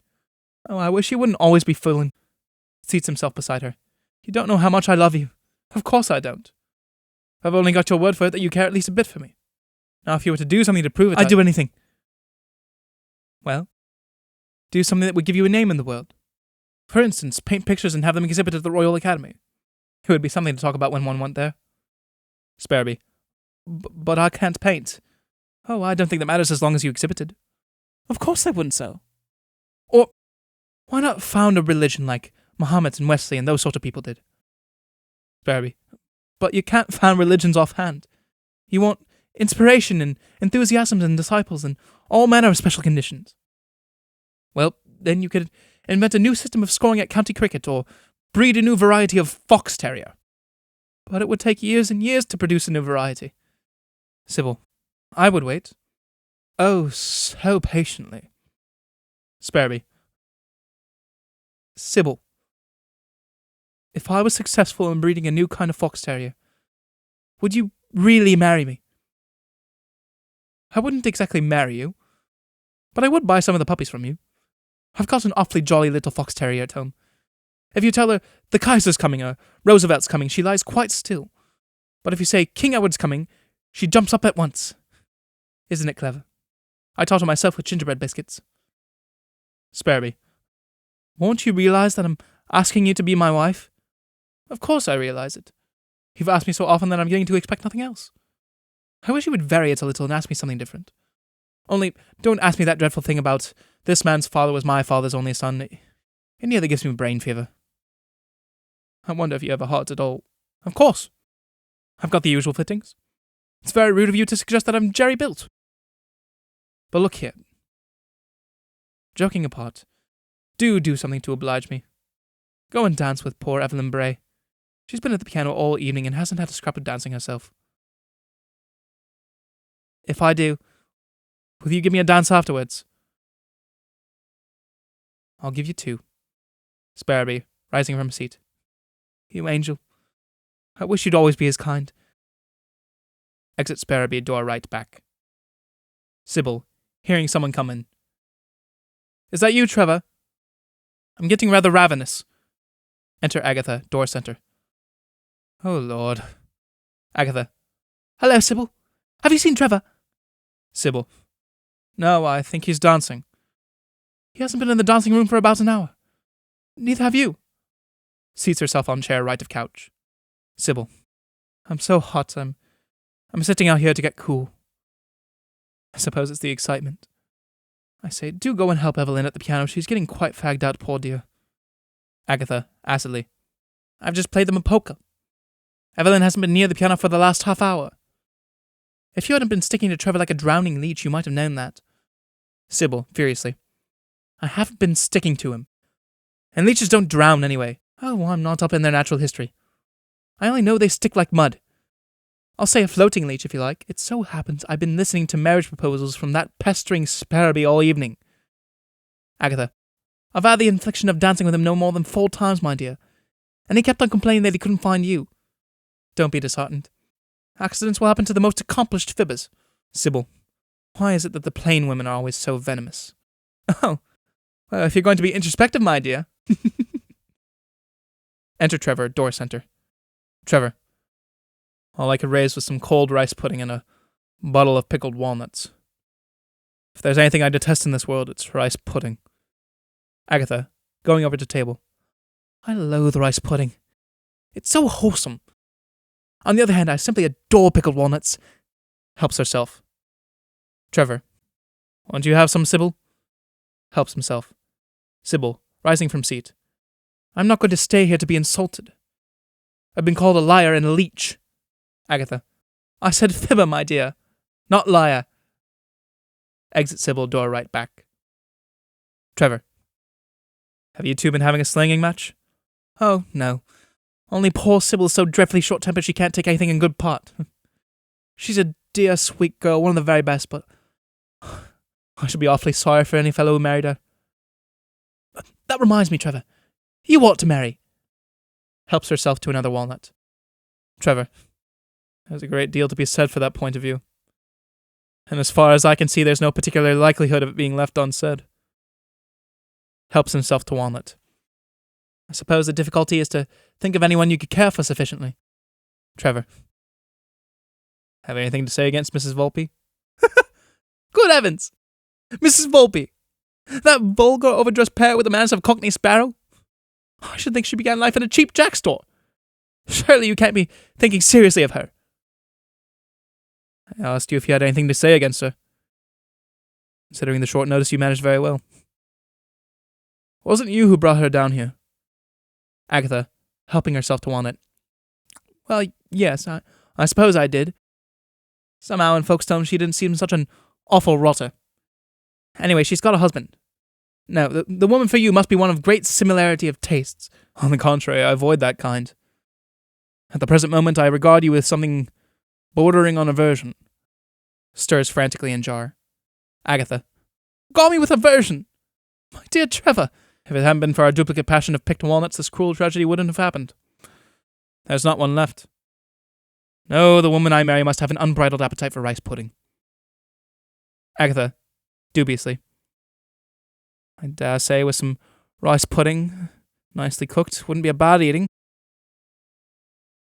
Oh, I wish you wouldn't always be fooling. Seats himself beside her. You don't know how much I love you. Of course I don't. I've only got your word for it that you care at least a bit for me. Now if you were to do something to prove it, I'd do anything. Well, do something that would give you a name in the world. For instance, paint pictures and have them exhibited at the Royal Academy. It would be something to talk about when one went there. Sparrowby. But I can't paint. Oh, I don't think that matters as long as you exhibited. Of course I wouldn't so. Or, why not found a religion like Muhammad and Wesley and those sort of people did? Sparrowby. But you can't found religions offhand. You want inspiration and enthusiasms and disciples and all manner of special conditions. Well, then you could invent a new system of scoring at county cricket or breed a new variety of fox terrier. But it would take years and years to produce a new variety. Sybil. I would wait. Oh, so patiently. Sparrowby. Sybil. If I was successful in breeding a new kind of fox terrier, would you really marry me? I wouldn't exactly marry you, but I would buy some of the puppies from you. I've got an awfully jolly little fox terrier at home. If you tell her the Kaiser's coming or Roosevelt's coming, she lies quite still. But if you say King Edward's coming, she jumps up at once. Isn't it clever? I taught her myself with gingerbread biscuits. Sparrowby. Won't you realize that I'm asking you to be my wife? Of course I realize it. You've asked me so often that I'm getting to expect nothing else. I wish you would vary it a little and ask me something different. Only, don't ask me that dreadful thing about this man's father was my father's only son. It nearly gives me brain fever. I wonder if you have a heart at all. Of course. I've got the usual fittings. It's very rude of you to suggest that I'm jerry-built. But look here. Joking apart, do something to oblige me. Go and dance with poor Evelyn Bray. She's been at the piano all evening and hasn't had a scrap of dancing herself. If I do, will you give me a dance afterwards? I'll give you 2. Sparrowby, rising from a seat. You angel. I wish you'd always be as kind. Exit Sparrowby, door right back. Sybil, hearing someone come in. Is that you, Trevor? I'm getting rather ravenous. Enter Agatha, door center. Oh, Lord. Agatha. Hello, Sybil. Have you seen Trevor? Sybil. No, I think he's dancing. He hasn't been in the dancing room for about an hour. Neither have you. Seats herself on chair right of couch. Sybil. I'm so hot, I'm sitting out here to get cool. I suppose it's the excitement. I say, do go and help Evelyn at the piano. She's getting quite fagged out, poor dear. Agatha, acidly. I've just played them a polka. Evelyn hasn't been near the piano for the last half hour. If you hadn't been sticking to Trevor like a drowning leech, you might have known that. Sybil, furiously. I haven't been sticking to him. And leeches don't drown anyway. Oh, I'm not up in their natural history. I only know they stick like mud. I'll say a floating leech if you like. It so happens I've been listening to marriage proposals from that pestering Sparrowby all evening. Agatha. I've had the infliction of dancing with him no more than 4 times, my dear. And he kept on complaining that he couldn't find you. Don't be disheartened. Accidents will happen to the most accomplished fibbers. Sybil. Why is it that the plain women are always so venomous? Oh, well, if you're going to be introspective, my dear. Enter Trevor, door center. Trevor. All I could raise was some cold rice pudding and a bottle of pickled walnuts. If there's anything I detest in this world, it's rice pudding. Agatha, going over to table. I loathe rice pudding. It's so wholesome. On the other hand, I simply adore pickled walnuts. Helps herself. Trevor. Won't you have some, Sybil? Helps himself. Sybil, rising from seat. I'm not going to stay here to be insulted. I've been called a liar and a leech. Agatha. I said fibber, my dear, not liar. Exit Sybil, door right back. Trevor. Have you two been having a slanging match? Oh, no. Only poor Sybil's so dreadfully short-tempered she can't take anything in good part. She's a dear, sweet girl, one of the very best, but I should be awfully sorry for any fellow who married her. That reminds me, Trevor. You ought to marry. Helps herself to another walnut. Trevor. There's a great deal to be said for that point of view. And as far as I can see, there's no particular likelihood of it being left unsaid. Helps himself to walnut. I suppose the difficulty is to think of anyone you could care for sufficiently. Trevor. Have anything to say against Mrs. Volpe? Good heavens! Mrs. Volpe! That vulgar, overdressed pair with the manners of a Cockney sparrow? I should think she began life in a cheap jack store. Surely you can't be thinking seriously of her. I asked you if you had anything to say against her. Considering the short notice, you managed very well. Wasn't it you who brought her down here? Agatha, helping herself to walnut. Well, yes, I suppose I did. Somehow in Folkestone she didn't seem such an awful rotter. Anyway, she's got a husband. No, the woman for you must be one of great similarity of tastes. On the contrary, I avoid that kind. At the present moment, I regard you with something bordering on aversion. Stirs frantically in jar. Agatha. Call me with aversion! My dear Trevor, if it hadn't been for our duplicate passion of picked walnuts, this cruel tragedy wouldn't have happened. There's not one left. No, the woman I marry must have an unbridled appetite for rice pudding. Agatha, dubiously. I dare say with some rice pudding, Nicely cooked, wouldn't be a bad eating.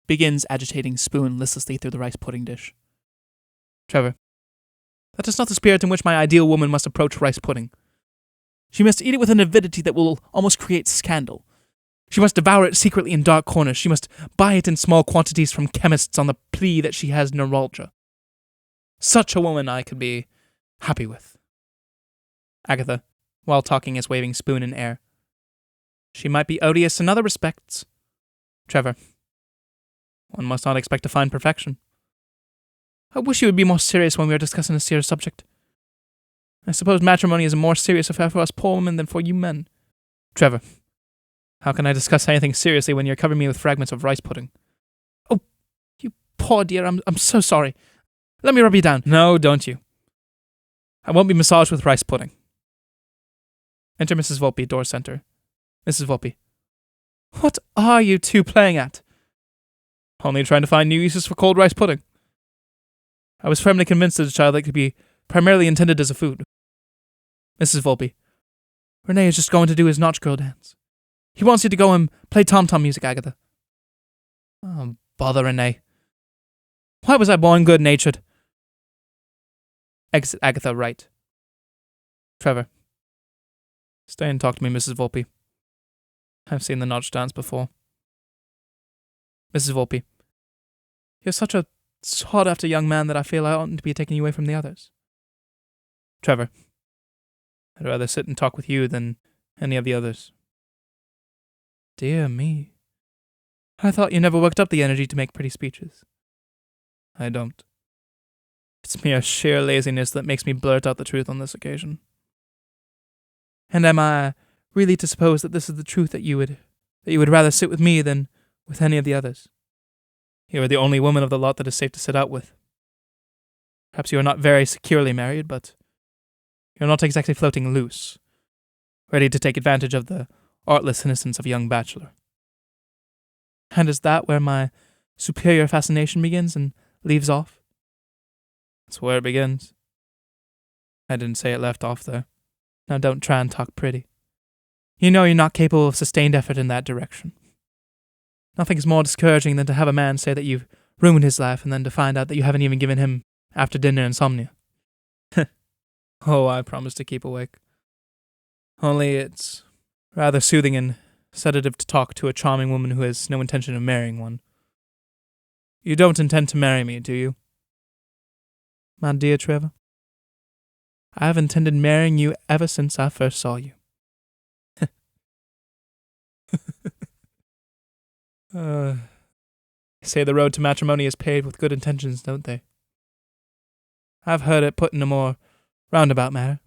Begins agitating spoon listlessly through the rice pudding dish. Trevor. That is not the spirit in which my ideal woman must approach rice pudding. She must eat it with an avidity that will almost create scandal. She must devour it secretly in dark corners. She must buy it in small quantities from chemists on the plea that she has neuralgia. Such a woman I could be happy with. Agatha, while talking, is waving spoon in air. She might be odious in other respects. Trevor. One must not expect to find perfection. I wish you would be more serious when we are discussing a serious subject. I suppose matrimony is a more serious affair for us poor women than for you men. Trevor. How can I discuss anything seriously when you're covering me with fragments of rice pudding? Oh, you poor dear, I'm so sorry. Let me rub you down. No, don't you. I won't be massaged with rice pudding. Enter Mrs. Volpe, door center. Mrs. Volpe. What are you two playing at? Only trying to find new uses for cold rice pudding. I was firmly convinced as a child that it could be primarily intended as a food. Mrs. Volpe. Renee is just going to do his Notch Girl dance. He wants you to go and play tom-tom music, Agatha. Oh, bother, Renee. Why was I born good-natured? Exit Agatha right. Trevor. Stay and talk to me, Mrs. Volpe. I've seen the Notch dance before. Mrs. Volpe. You're such a sought-after young man that I feel I oughtn't to be taking you away from the others. Trevor. I'd rather sit and talk with you than any of the others. Dear me. I thought you never worked up the energy to make pretty speeches. I don't. It's mere sheer laziness that makes me blurt out the truth on this occasion. And am I really to suppose that this is the truth, that you would rather sit with me than with any of the others? You are the only woman of the lot that is safe to sit out with. Perhaps you are not very securely married, but you're not exactly floating loose, ready to take advantage of the artless innocence of a young bachelor. And is that where my superior fascination begins and leaves off? That's where it begins. I didn't say it left off there. Now don't try and talk pretty. You know you're not capable of sustained effort in that direction. Nothing is more discouraging than to have a man say that you've ruined his life and then to find out that you haven't even given him after-dinner insomnia. Oh, I promise to keep awake. Only it's rather soothing and sedative to talk to a charming woman who has no intention of marrying one. You don't intend to marry me, do you? My dear Trevor, I have intended marrying you ever since I first saw you. They say the road to matrimony is paved with good intentions, don't they? I've heard it put in a more roundabout manner.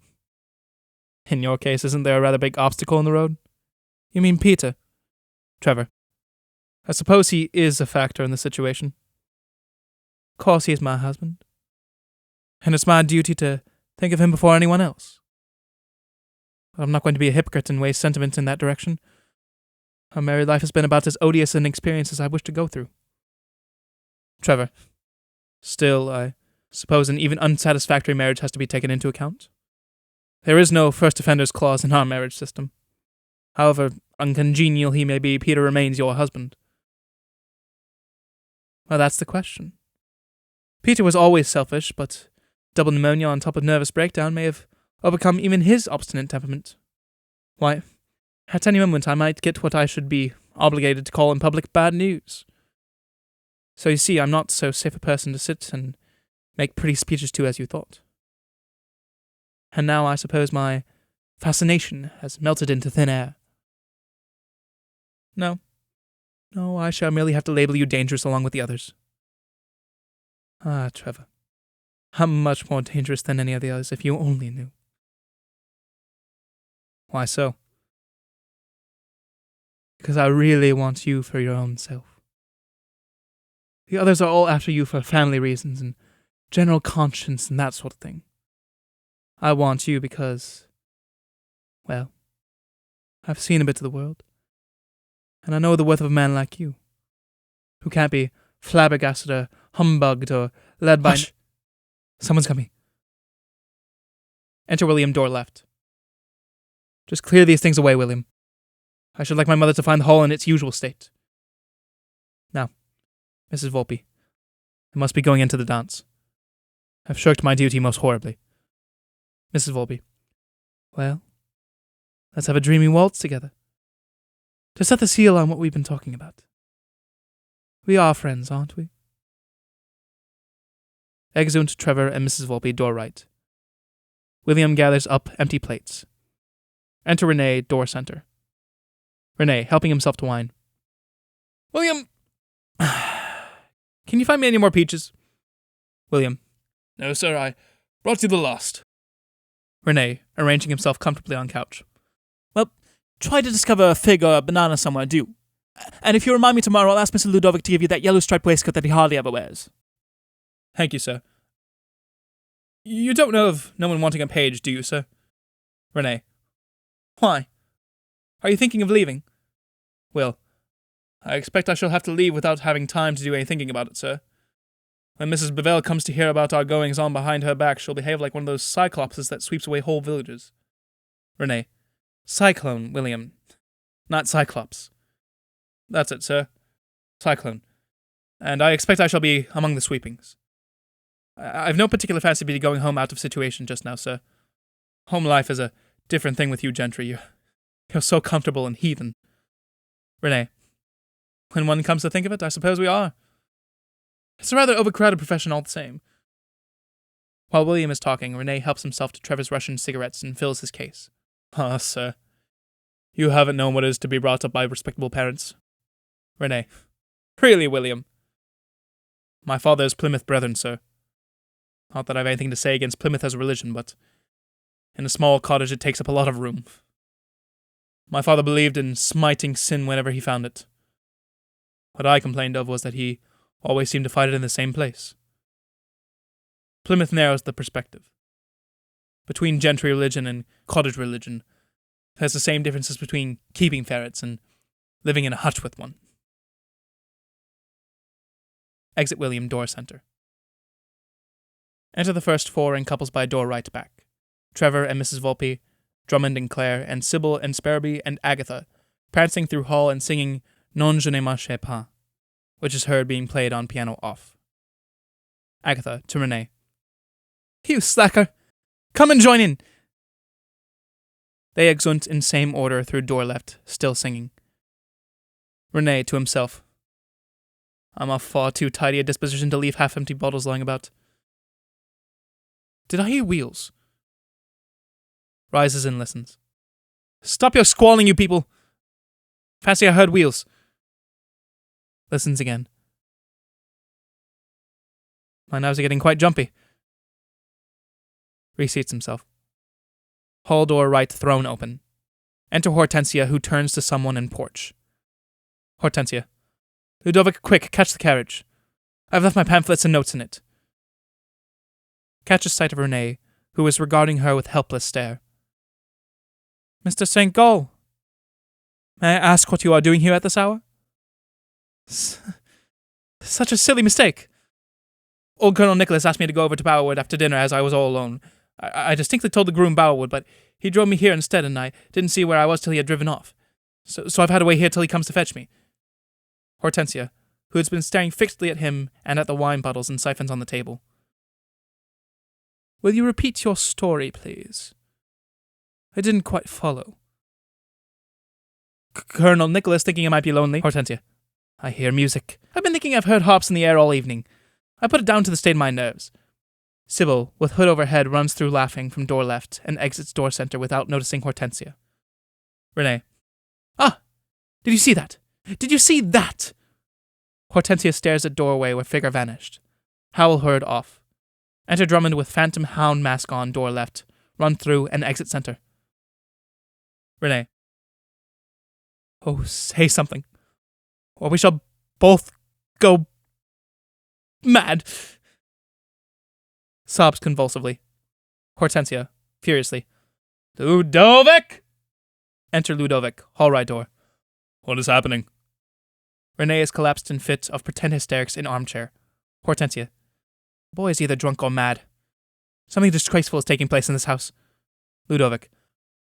In your case, isn't there a rather big obstacle in the road? You mean Peter? Trevor. I suppose he is a factor in the situation. Of course he is my husband. And it's my duty to think of him before anyone else. But I'm not going to be a hypocrite and waste sentiment in that direction. Our married life has been about as odious an experience as I wish to go through. Trevor. Still, I suppose an even unsatisfactory marriage has to be taken into account. There is no first offenders clause in our marriage system. However uncongenial he may be, Peter remains your husband. Well, that's the question. Peter was always selfish, but double pneumonia on top of nervous breakdown may have overcome even his obstinate temperament. Why, at any moment I might get what I should be obligated to call in public bad news. So you see, I'm not so safe a person to sit and make pretty speeches to as you thought. And now I suppose my fascination has melted into thin air. No, I shall merely have to label you dangerous along with the others. Ah, Trevor, I'm much more dangerous than any of the others if you only knew. Why so? Because I really want you for your own self. The others are all after you for family reasons and general conscience and that sort of thing. I want you because, well, I've seen a bit of the world, and I know the worth of a man like you, who can't be flabbergasted or humbugged or led by... Hush! Someone's coming. Enter William, door left. Just clear these things away, William. I should like my mother to find the hall in its usual state. Now, Mrs. Volpe, I must be going into the dance. I've shirked my duty most horribly. Mrs. Volpe, well, let's have a dreamy waltz together. To set the seal on what we've been talking about. We are friends, aren't we? Exeunt Trevor and Mrs. Volpe, door right. William gathers up empty plates. Enter Renee, door center. Renee, helping himself to wine. William! Can you find me any more peaches? William. No, sir, I brought you the last. Renee, arranging himself comfortably on couch. Well, try to discover a fig or a banana somewhere, do. And if you remind me tomorrow, I'll ask Mr. Ludovic to give you that yellow striped waistcoat that he hardly ever wears. Thank you, sir. You don't know of no one wanting a page, do you, sir? Renee. Why? Are you thinking of leaving? Will. I expect I shall have to leave without having time to do any thinking about it, sir. When Mrs. Bavvel comes to hear about our goings-on behind her back, she'll behave like one of those cyclopses that sweeps away whole villages. Renee. Cyclone, William. Not cyclops. That's it, sir. Cyclone. And I expect I shall be among the sweepings. I've no particular fancy to be going home out of situation just now, sir. Home life is a different thing with you gentry. You're so comfortable and heathen. Renee. When one comes to think of it, I suppose we are. It's a rather overcrowded profession all the same. While William is talking, Renee helps himself to Trevor's Russian cigarettes and fills his case. Ah, sir. You haven't known what it is to be brought up by respectable parents. Renee. Really, William? My father's Plymouth Brethren, sir. Not that I've anything to say against Plymouth as a religion, but in a small cottage it takes up a lot of room. My father believed in smiting sin whenever he found it. What I complained of was that he always seemed to fight it in the same place. Plymouth narrows the perspective. Between gentry religion and cottage religion, there's the same differences between keeping ferrets and living in a hutch with one. Exit William, door center. Enter the first four in couples by door right back. Trevor and Mrs. Volpe, Drummond and Claire, and Sybil and Sparrowby and Agatha, prancing through hall and singing Non je ne marche pas, which is heard being played on piano off. Agatha to Renee. You slacker! Come and join in! They exeunt in same order through door left, still singing. Renee to himself. I'm of far too tidy a disposition to leave half-empty bottles lying about. Did I hear wheels? Rises and listens. Stop your squalling, you people! Fancy I heard wheels. Listens again. My nerves are getting quite jumpy. Reseats himself. Hall door right thrown open. Enter Hortensia, who turns to someone in porch. Hortensia. Ludovic, quick, catch the carriage. I've left my pamphlets and notes in it. Catches sight of Renee, who is regarding her with helpless stare. Mr. St. Gall, may I ask what you are doing here at this hour? Such a silly mistake. Old Colonel Nicholas asked me to go over to Bowerwood after dinner as I was all alone. I distinctly told the groom Bowerwood, but he drove me here instead and I didn't see where I was till he had driven off. So I've had to wait here till he comes to fetch me. Hortensia, who has been staring fixedly at him and at the wine bottles and siphons on the table. Will you repeat your story, please? I didn't quite follow. Colonel Nicholas thinking I might be lonely. Hortensia. I hear music. I've been thinking I've heard harps in the air all evening. I put it down to the state of my nerves. Sybil, with hood over head, runs through laughing from door left and exits door center without noticing Hortensia. Renee. Ah! Did you see that? Did you see that? Hortensia stares at doorway where figure vanished. Howl heard off. Enter Drummond with phantom hound mask on, door left. Run through and exit center. Renee. Oh, say something. Or we shall both go mad. Sobs convulsively. Hortensia, furiously. Ludovic! Enter Ludovic, hall right door. What is happening? Renee is collapsed in fit of pretend hysterics in armchair. Hortensia. The boy is either drunk or mad. Something disgraceful is taking place in this house. Ludovic.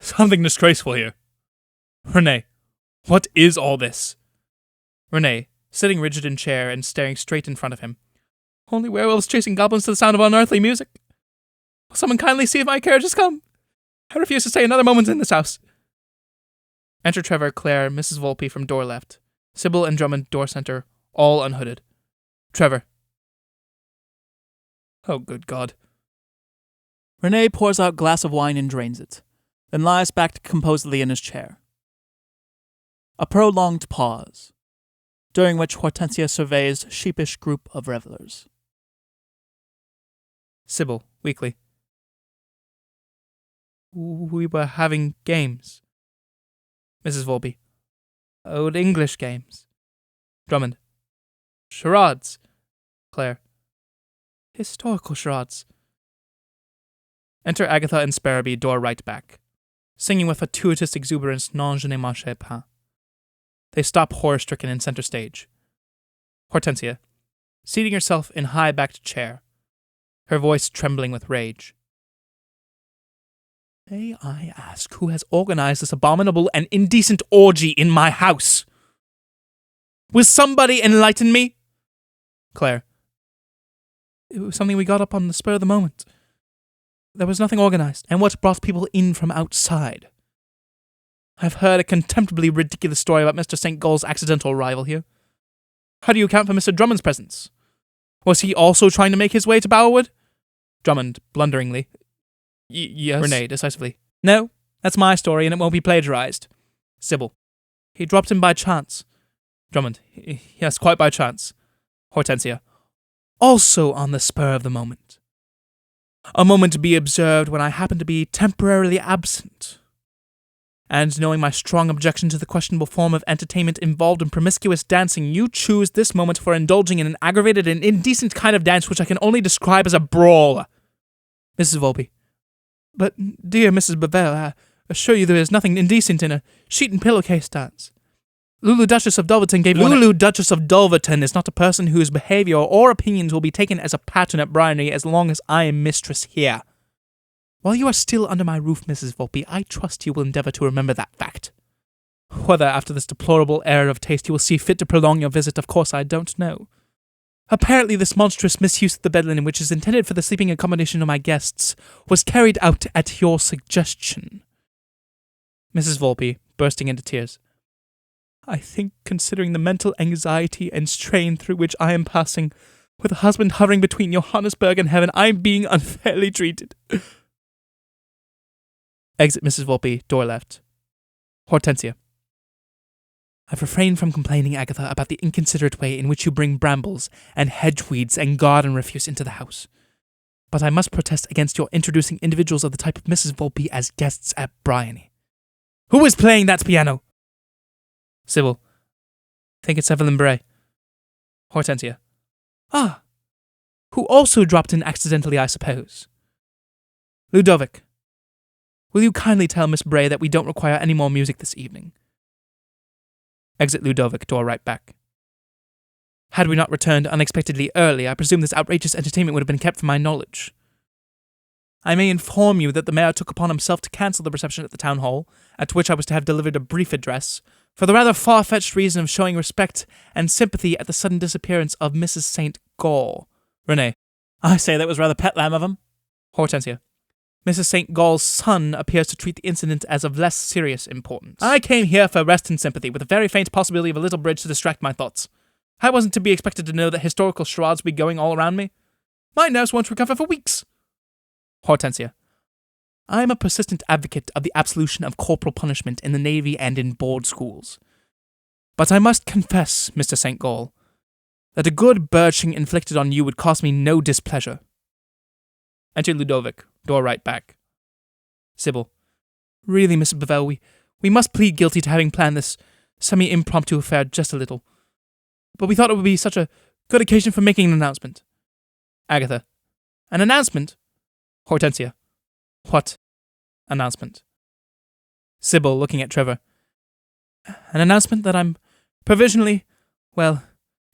Something disgraceful here. Renee. What is all this? Renee, sitting rigid in chair and staring straight in front of him. Only werewolves chasing goblins to the sound of unearthly music. Will someone kindly see if my carriage has come? I refuse to stay another moment in this house. Enter Trevor, Claire, Mrs. Volpe from door left. Sybil and Drummond, door center, all unhooded. Trevor. Oh, good God. Renee pours out glass of wine and drains it, then lies back composedly in his chair. A prolonged pause, during which Hortensia surveys sheepish group of revelers. Sybil, weakly. We were having games. Mrs. Volpe. Old English games. Drummond. Charades. Claire. Historical charades. Enter Agatha and Sparrowby, door right back, singing with fortuitous exuberance Non je ne mangerai pas. They stop horror-stricken in center stage. Hortensia, seating herself in high-backed chair, her voice trembling with rage. May I ask who has organized this abominable and indecent orgy in my house? Will somebody enlighten me? Claire. It was something we got up on the spur of the moment. There was nothing organized, and what brought people in from outside? I've heard a contemptibly ridiculous story about Mr. St. Gaul's accidental arrival here. How do you account for Mr. Drummond's presence? Was he also trying to make his way to Bowerwood? Drummond, blunderingly. Yes. Renee, decisively. No, that's my story, and it won't be plagiarized. Sybil. He dropped in by chance. Drummond. Yes, quite by chance. Hortensia. Also on the spur of the moment. A moment to be observed when I happened to be temporarily absent. And knowing my strong objection to the questionable form of entertainment involved in promiscuous dancing, you choose this moment for indulging in an aggravated and indecent kind of dance which I can only describe as a brawl. Mrs. Volpe. But, dear Mrs. Bavvel, I assure you there is nothing indecent in a sheet and pillowcase dance. Lulu Duchess of Dulverton gave Lulu Duchess of Dulverton is not a person whose behaviour or opinions will be taken as a pattern at Briony as long as I am mistress here. While you are still under my roof, Mrs. Volpe, I trust you will endeavour to remember that fact. Whether after this deplorable error of taste you will see fit to prolong your visit, of course I don't know. Apparently this monstrous misuse of the bed linen, which is intended for the sleeping accommodation of my guests, was carried out at your suggestion. Mrs. Volpe, bursting into tears. I think, considering the mental anxiety and strain through which I am passing, with a husband hovering between Johannesburg and heaven, I am being unfairly treated. Exit Mrs. Volpe, door left. Hortensia. I've refrained from complaining, Agatha, about the inconsiderate way in which you bring brambles and hedgeweeds and garden refuse into the house. But I must protest against your introducing individuals of the type of Mrs. Volpe as guests at Briony. Who is playing that piano? Sybil. Think it's Evelyn Bray. Hortensia. Ah. Who also dropped in accidentally, I suppose. Ludovic. Will you kindly tell Miss Bray that we don't require any more music this evening? Exit Ludovic, door right back. Had we not returned unexpectedly early, I presume this outrageous entertainment would have been kept from my knowledge. I may inform you that the mayor took upon himself to cancel the reception at the town hall, at which I was to have delivered a brief address, for the rather far-fetched reason of showing respect and sympathy at the sudden disappearance of Mrs. St. Gaul. Renee. I say that was rather pet lamb of him. Hortensia. Mrs. St. Gaul's son appears to treat the incident as of less serious importance. I came here for rest and sympathy, with a very faint possibility of a little bridge to distract my thoughts. I wasn't to be expected to know that historical charades would be going all around me. My nerves won't recover for weeks. Hortensia. I am a persistent advocate of the absolution of corporal punishment in the Navy and in board schools. But I must confess, Mr. St. Gaul, that a good birching inflicted on you would cause me no displeasure. Enter Ludovic, door right back. Sybil. Really, Mrs. Bavvel, we must plead guilty to having planned this semi-impromptu affair just a little. But we thought it would be such a good occasion for making an announcement. Agatha. An announcement? Hortensia. What announcement? Sybil, looking at Trevor. An announcement that I'm provisionally,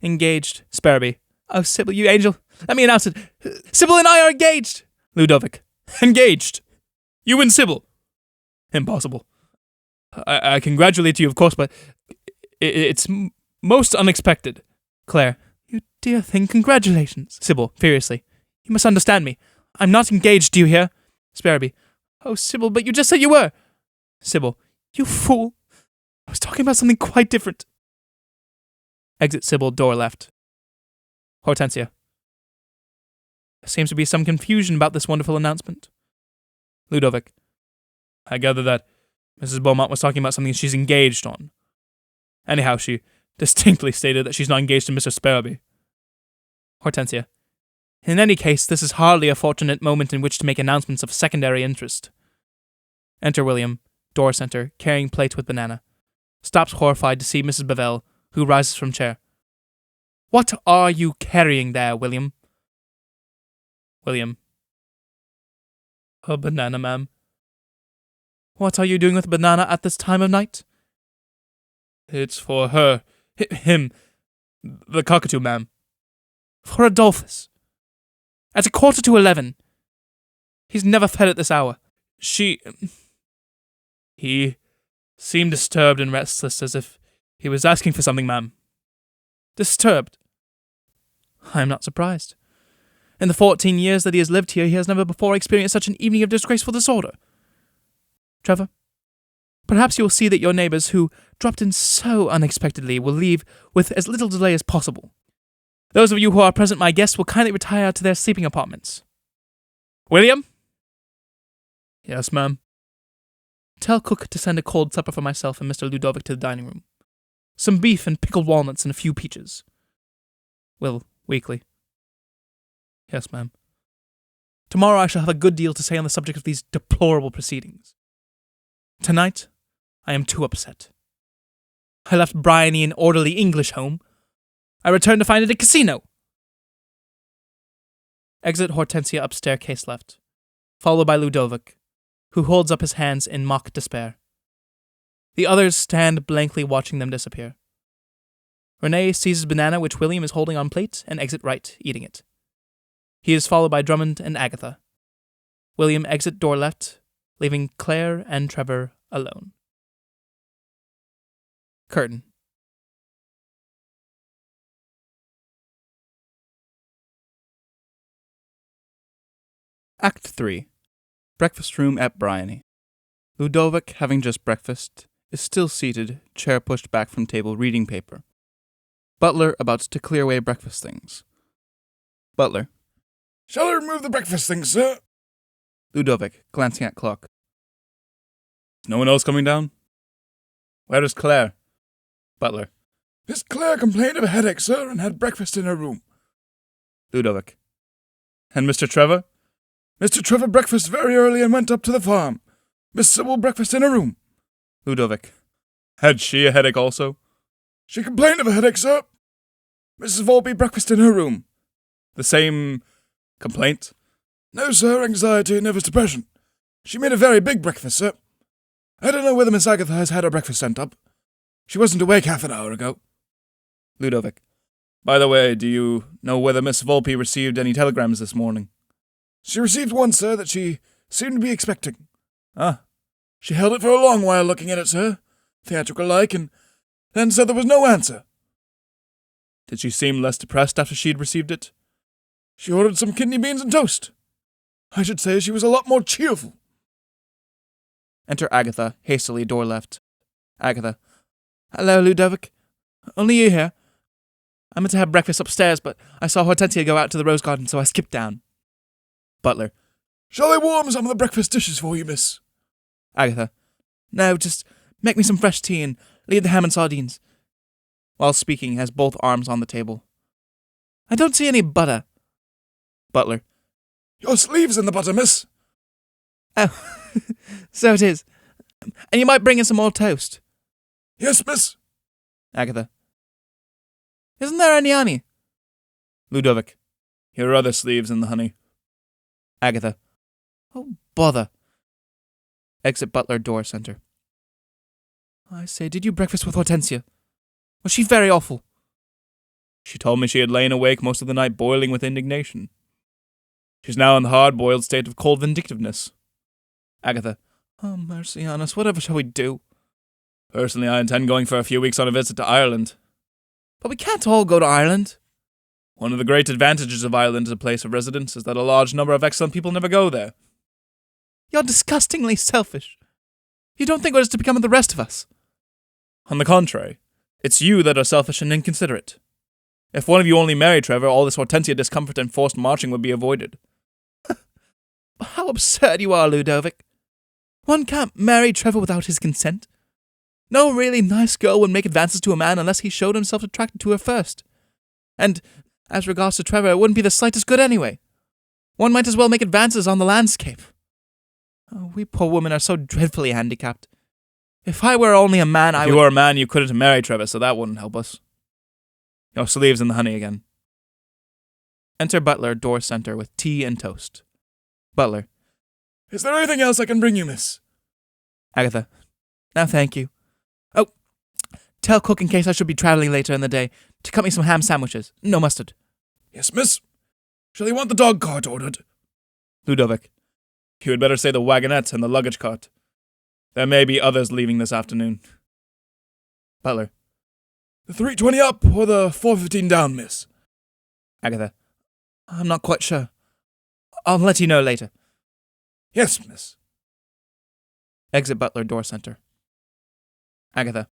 engaged. Sparrowby. Oh, Sybil, you angel. Let me announce it. Sybil and I are engaged. Ludovic. Engaged? You and Sybil? Impossible. I congratulate you, of course, but it's most unexpected. Claire. You dear thing, congratulations. Sybil, furiously. You must understand me. I'm not engaged, do you hear? Sparrowby. Oh, Sybil, but you just said you were. Sybil. You fool. I was talking about something quite different. Exit Sybil, door left. Hortensia. There seems to be some confusion about this wonderful announcement. Ludovic. I gather that Mrs. Beaumont was talking about something she's engaged on. Anyhow, she distinctly stated that she's not engaged to Mr. Sparrowby. Hortensia. In any case, this is hardly a fortunate moment in which to make announcements of secondary interest. Enter William, door center, carrying plate with banana. Stops horrified to see Mrs. Bavvel, who rises from chair. What are you carrying there, William? William. A banana, ma'am. What are you doing with a banana at this time of night? It's for her. Him. The cockatoo, ma'am. For Adolphus. At 11:15. He's never fed at this hour. He seemed disturbed and restless, as if he was asking for something, ma'am. Disturbed? I am not surprised. In the 14 years that he has lived here, he has never before experienced such an evening of disgraceful disorder. Trevor, perhaps you will see that your neighbours, who dropped in so unexpectedly, will leave with as little delay as possible. Those of you who are present, my guests, will kindly retire to their sleeping apartments. William? Yes, ma'am. Tell cook to send a cold supper for myself and Mr. Ludovic to the dining room. Some beef and pickled walnuts and a few peaches. Will, weakly. Yes, ma'am. Tomorrow I shall have a good deal to say on the subject of these deplorable proceedings. Tonight, I am too upset. I left Briony an orderly English home. I returned to find it a casino. Exit Hortensia up staircase left, followed by Ludovic, who holds up his hands in mock despair. The others stand blankly watching them disappear. Renee seizes banana which William is holding on plate and exit right, eating it. He is followed by Drummond and Agatha. William exit door left, leaving Claire and Trevor alone. Curtain. Act 3. Breakfast room at Briony. Ludovic, having just breakfast, is still seated, chair pushed back from table, reading paper. Butler about to clear away breakfast things. Butler. Shall I remove the breakfast things, sir? Ludovic, glancing at clock. Is no one else coming down? Where is Claire? Butler. Miss Claire complained of a headache, sir, and had breakfast in her room. Ludovic. And Mr. Trevor? Mr. Trevor breakfasted very early and went up to the farm. Miss Sybil breakfasted in her room. Ludovic. Had she a headache also? She complained of a headache, sir. Mrs. Volpe breakfasted in her room. The same complaint? No, sir, anxiety and nervous depression. She made a very big breakfast, sir. I don't know whether Miss Agatha has had her breakfast sent up. She wasn't awake half an hour ago. Ludovic. By the way, do you know whether Miss Volpe received any telegrams this morning? She received one, sir, that she seemed to be expecting. Ah. She held it for a long while looking at it, sir, theatrical-like, and then said there was no answer. Did she seem less depressed after she'd received it? She ordered some kidney beans and toast. I should say she was a lot more cheerful. Enter Agatha, hastily, door left. Agatha. Hello, Ludovic. Only you here. I meant to have breakfast upstairs, but I saw Hortensia go out to the rose garden, so I skipped down. Butler. Shall I warm some of the breakfast dishes for you, miss? Agatha. No, just make me some fresh tea and leave the ham and sardines. While speaking, has both arms on the table. I don't see any butter. Butler. Your sleeve's in the butter, miss. Oh, so it is. And you might bring in some more toast. Yes, miss. Agatha. Isn't there any honey? Ludovic. Here are other sleeves in the honey. Agatha. Oh, bother. Exit Butler, door center. I say, did you breakfast with Hortensia? Was she very awful? She told me she had lain awake most of the night boiling with indignation. She's now in the hard-boiled state of cold vindictiveness. Agatha. Oh, mercy on us, whatever shall we do? Personally, I intend going for a few weeks on a visit to Ireland. But we can't all go to Ireland. One of the great advantages of Ireland as a place of residence is that a large number of excellent people never go there. You're disgustingly selfish. You don't think what is to become of the rest of us. On the contrary, it's you that are selfish and inconsiderate. If one of you only married Trevor, all this Hortensia discomfort and forced marching would be avoided. How absurd you are, Ludovic. One can't marry Trevor without his consent. No really nice girl would make advances to a man unless he showed himself attracted to her first. And, as regards to Trevor, it wouldn't be the slightest good anyway. One might as well make advances on the landscape. Oh, we poor women are so dreadfully handicapped. If I were only a man, If you were a man, you couldn't marry Trevor, so that wouldn't help us. Your sleeves in the honey again. Enter butler, door center, with tea and toast. Butler. Is there anything else I can bring you, miss? Agatha. No, thank you. Oh, tell cook in case I should be travelling later in the day to cut me some ham sandwiches. No mustard. Yes, miss. Shall you want the dog cart ordered? Ludovic. You had better say the wagonette and the luggage cart. There may be others leaving this afternoon. Butler. The 3:20 up or the 4:15 down, miss? Agatha. I'm not quite sure. I'll let you know later. Yes, miss. Exit butler, door center. Agatha.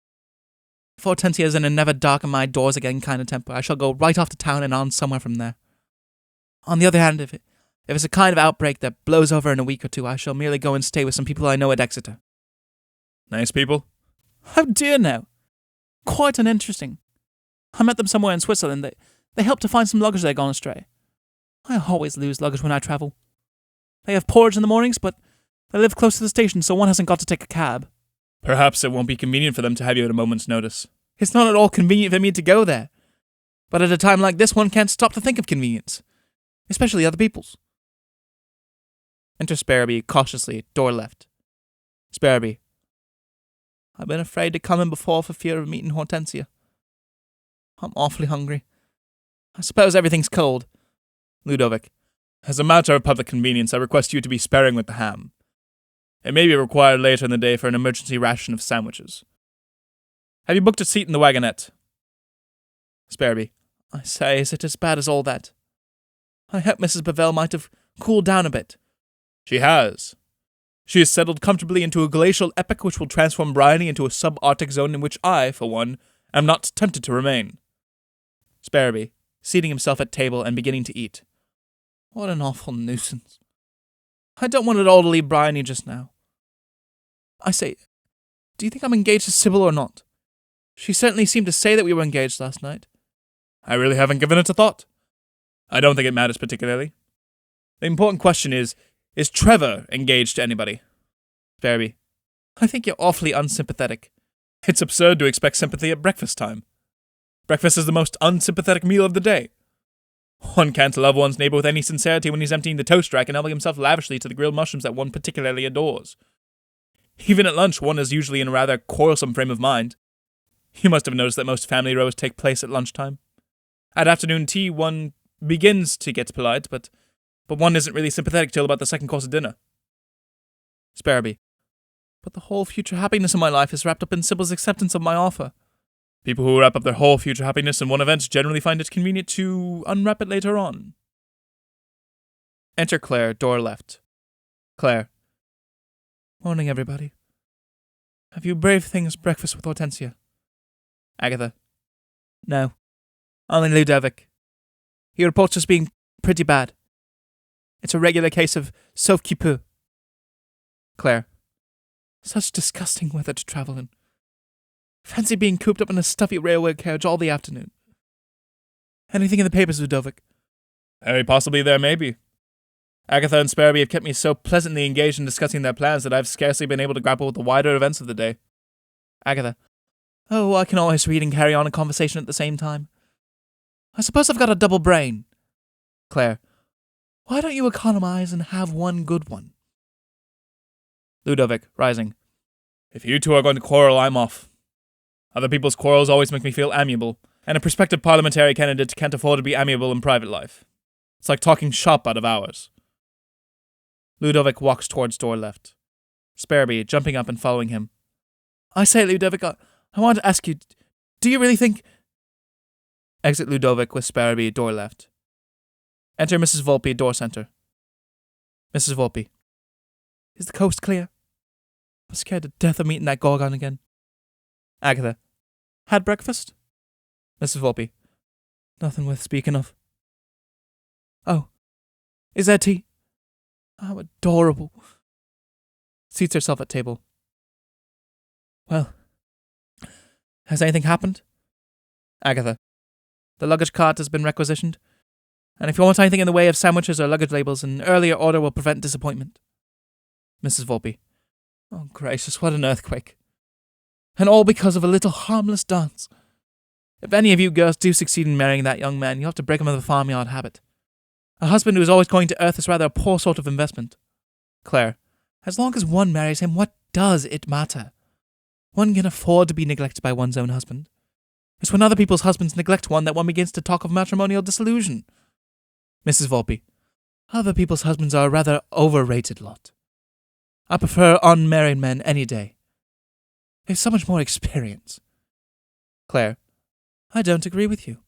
If Hortensia is in and never darken my doors again kind of temper, I shall go right off to town and on somewhere from there. On the other hand, if it's a kind of outbreak that blows over in a week or two, I shall merely go and stay with some people I know at Exeter. Nice people? Oh dear no. Quite uninteresting. I met them somewhere in Switzerland. They helped to find some luggage that had gone astray. I always lose luggage when I travel. They have porridge in the mornings, but they live close to the station, so one hasn't got to take a cab. Perhaps it won't be convenient for them to have you at a moment's notice. It's not at all convenient for me to go there. But at a time like this, one can't stop to think of convenience. Especially other people's. Enter Sparrowby, cautiously, door left. Sparrowby. I've been afraid to come in before for fear of meeting Hortensia. I'm awfully hungry. I suppose everything's cold. Ludovic. As a matter of public convenience, I request you to be sparing with the ham. It may be required later in the day for an emergency ration of sandwiches. Have you booked a seat in the wagonette? Sparrowby. I say, is it as bad as all that? I hope Mrs. Bavvel might have cooled down a bit. She has. She has settled comfortably into a glacial epoch which will transform Briony into a subarctic zone in which I, for one, am not tempted to remain. Sparrowby, seating himself at table and beginning to eat. What an awful nuisance. I don't want it all to leave Briony just now. I say, do you think I'm engaged to Sybil or not? She certainly seemed to say that we were engaged last night. I really haven't given it a thought. I don't think it matters particularly. The important question is Trevor engaged to anybody? Sparrowby. I think you're awfully unsympathetic. It's absurd to expect sympathy at breakfast time. Breakfast is the most unsympathetic meal of the day. One can't love one's neighbour with any sincerity when he's emptying the toast rack and helping himself lavishly to the grilled mushrooms that one particularly adores. Even at lunch, one is usually in a rather quarrelsome frame of mind. You must have noticed that most family rows take place at lunchtime. At afternoon tea, one begins to get polite, but one isn't really sympathetic till about the second course of dinner. Sparrowby. But the whole future happiness of my life is wrapped up in Sybil's acceptance of my offer. People who wrap up their whole future happiness in one event generally find it convenient to unwrap it later on. Enter Claire, door left. Claire. Morning, everybody. Have you braved things breakfast with Hortensia? Agatha. No. Only Ludovic. He reports us being pretty bad. It's a regular case of sauve qui peut. Claire. Such disgusting weather to travel in. Fancy being cooped up in a stuffy railway carriage all the afternoon. Anything in the papers, Ludovic? Very possibly there may be. Agatha and Sparrowby have kept me so pleasantly engaged in discussing their plans that I've scarcely been able to grapple with the wider events of the day. Agatha. Oh, I can always read and carry on a conversation at the same time. I suppose I've got a double brain. Claire. Why don't you economize and have one good one? Ludovic, rising. If you two are going to quarrel, I'm off. Other people's quarrels always make me feel amiable, and a prospective parliamentary candidate can't afford to be amiable in private life. It's like talking shop out of hours. Ludovic walks towards door left. Sparrowby, jumping up and following him. I say, Ludovic, I want to ask you, do you really think... Exit Ludovic with Sparrowby, door left. Enter Mrs. Volpe, door center. Mrs. Volpe. Is the coast clear? I'm scared to death of meeting that Gorgon again. Agatha. Had breakfast? Mrs. Volpe. Nothing worth speaking of. Oh. Is there tea? How adorable. Seats herself at table. Well, has anything happened? Agatha. The luggage cart has been requisitioned, and if you want anything in the way of sandwiches or luggage labels, an earlier order will prevent disappointment. Mrs. Volpe. Oh, gracious, what an earthquake. And all because of a little harmless dance. If any of you girls do succeed in marrying that young man, you'll have to break him of the farmyard habit. A husband who is always going to earth is rather a poor sort of investment. Claire. As long as one marries him, what does it matter? One can afford to be neglected by one's own husband. It's when other people's husbands neglect one that one begins to talk of matrimonial disillusion. Mrs. Volpe. Other people's husbands are a rather overrated lot. I prefer unmarried men any day. They have so much more experience. Claire. I don't agree with you.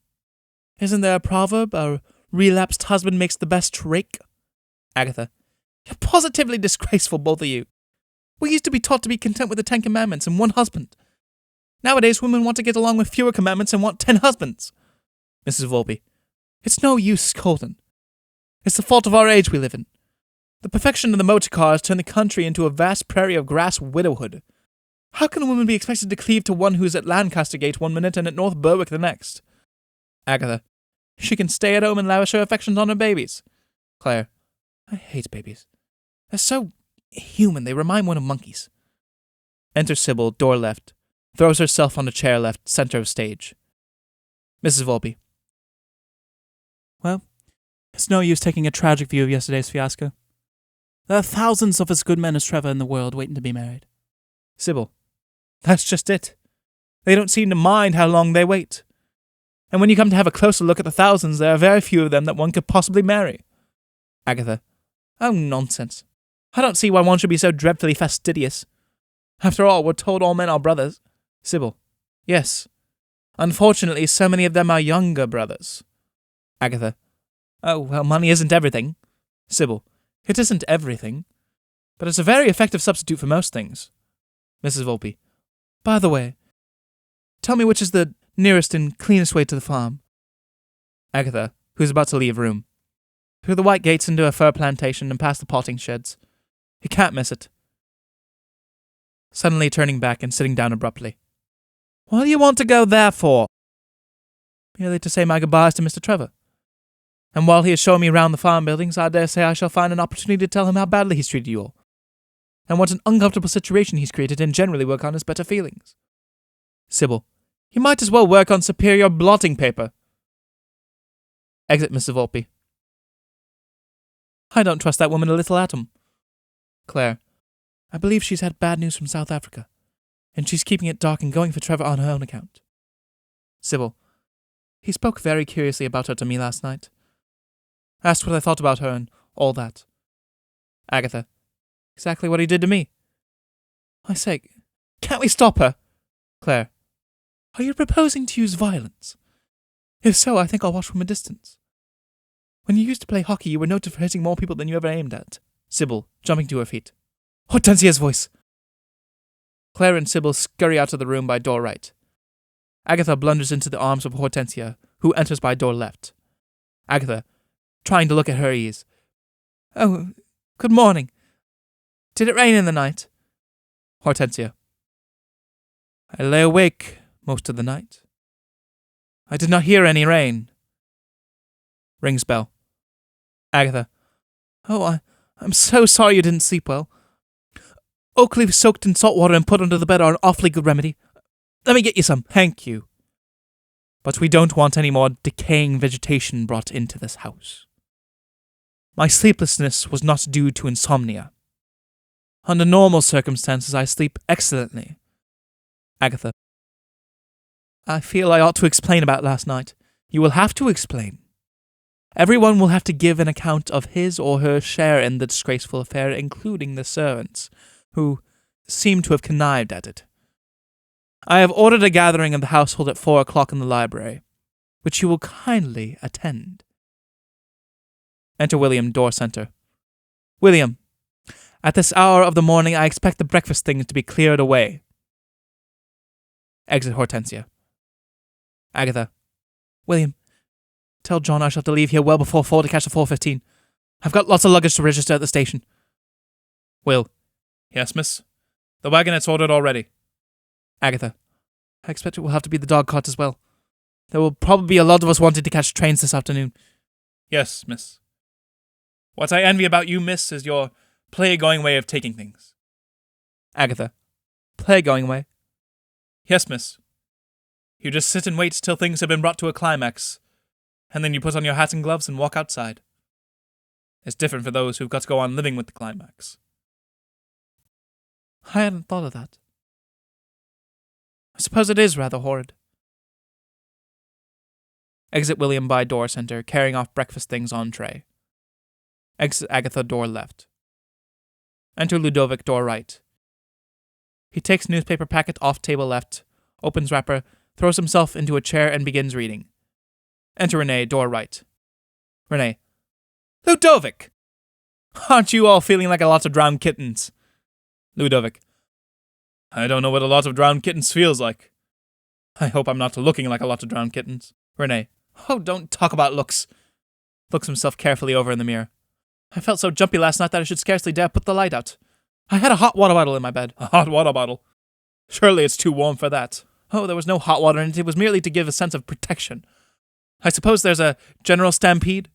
Isn't there a proverb, a relapsed husband makes the best rake? Agatha. You're positively disgraceful, both of you. We used to be taught to be content with the 10 commandments and one husband. Nowadays, women want to get along with fewer commandments and want 10 husbands. Mrs. Volpe. It's no use scolding. It's the fault of our age we live in. The perfection of the motor car has turned the country into a vast prairie of grass widowhood. How can a woman be expected to cleave to one who is at Lancaster Gate one minute and at North Berwick the next? Agatha. She can stay at home and lavish her affections on her babies. Claire. I hate babies. They're so human, they remind one of monkeys. Enter Sybil, door left. Throws herself on a chair left, center of stage. Mrs. Volpe. Well, it's no use taking a tragic view of yesterday's fiasco. There are thousands of as good men as Trevor in the world waiting to be married. Sybil. That's just it. They don't seem to mind how long they wait. And when you come to have a closer look at the thousands, there are very few of them that one could possibly marry. Agatha. Oh, nonsense. I don't see why one should be so dreadfully fastidious. After all, we're told all men are brothers. Sybil. Yes. Unfortunately, so many of them are younger brothers. Agatha. Oh, well, money isn't everything. Sybil. It isn't everything. But it's a very effective substitute for most things. Mrs. Volpe. By the way, tell me which is the nearest and cleanest way to the farm. Agatha, who's about to leave room. Through the white gates into a fir plantation and past the potting sheds. You can't miss it. Suddenly turning back and sitting down abruptly. What do you want to go there for? Merely to say my goodbyes to Mr. Trevor. And while he is showing me round the farm buildings, I dare say I shall find an opportunity to tell him how badly he's treated you all. And what an uncomfortable situation he's created and generally work on his better feelings. Sybil. You might as well work on superior blotting paper. Exit Mr. Volpe. I don't trust that woman a little atom. Claire. I believe she's had bad news from South Africa, and she's keeping it dark and going for Trevor on her own account. Sybil. He spoke very curiously about her to me last night. Asked what I thought about her and all that. Agatha. Exactly what he did to me. I say, can't we stop her? Claire. Are you proposing to use violence? If so, I think I'll watch from a distance. When you used to play hockey, you were noted for hitting more people than you ever aimed at. Sybil, jumping to her feet. Hortensia's voice! Claire and Sybil scurry out of the room by door right. Agatha blunders into the arms of Hortensia, who enters by door left. Agatha, trying to look at her ease. Oh, good morning. Did it rain in the night? Hortensia. I lay awake most of the night. I did not hear any rain. Rings bell. Agatha. Oh, I'm so sorry you didn't sleep well. Oak leaves soaked in salt water and put under the bed are an awfully good remedy. Let me get you some. Thank you. But we don't want any more decaying vegetation brought into this house. My sleeplessness was not due to insomnia. Under normal circumstances, I sleep excellently. Agatha. I feel I ought to explain about last night. You will have to explain. Everyone will have to give an account of his or her share in the disgraceful affair, including the servants, who seem to have connived at it. I have ordered a gathering of the household at 4 o'clock in the library, which you will kindly attend. Enter William, door center. William, at this hour of the morning I expect the breakfast things to be cleared away. Exit Hortensia. Agatha. William, tell John I shall have to leave here well before 4 to catch the 4:15. I've got lots of luggage to register at the station. Will. Yes, miss? The wagonette's ordered already. Agatha. I expect it will have to be the dog cart as well. There will probably be a lot of us wanting to catch trains this afternoon. Yes, miss. What I envy about you, miss, is your play-going way of taking things. Agatha. Play-going way? Yes, miss. You just sit and wait till things have been brought to a climax, and then you put on your hat and gloves and walk outside. It's different for those who've got to go on living with the climax. I hadn't thought of that. I suppose it is rather horrid. Exit William by door center, carrying off breakfast things on tray. Exit Agatha, door left. Enter Ludovic, door right. He takes newspaper packet off table left, opens wrapper, throws himself into a chair and begins reading. Enter Renee, door right. Renee. Ludovic! Aren't you all feeling like a lot of drowned kittens? Ludovic. I don't know what a lot of drowned kittens feels like. I hope I'm not looking like a lot of drowned kittens. Renee. Oh, don't talk about looks. Looks himself carefully over in the mirror. I felt so jumpy last night that I should scarcely dare put the light out. I had a hot water bottle in my bed. A hot water bottle? Surely it's too warm for that. Oh, there was no hot water in it. It was merely to give a sense of protection. I suppose there's a general stampede?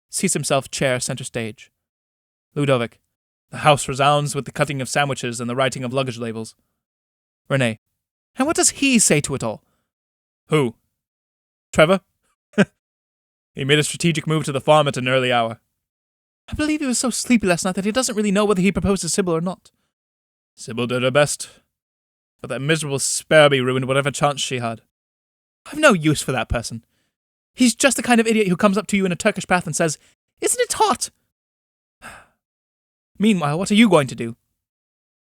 Seats himself, chair, center stage. Ludovic. The house resounds with the cutting of sandwiches and the writing of luggage labels. Renee. And what does he say to it all? Who? Trevor? He made a strategic move to the farm at an early hour. I believe he was so sleepy last night that he doesn't really know whether he proposed to Sybil or not. Sybil did her best, but that miserable Sparby ruined whatever chance she had. I've no use for that person. He's just the kind of idiot who comes up to you in a Turkish bath and says, "Isn't it hot?" Meanwhile, what are you going to do?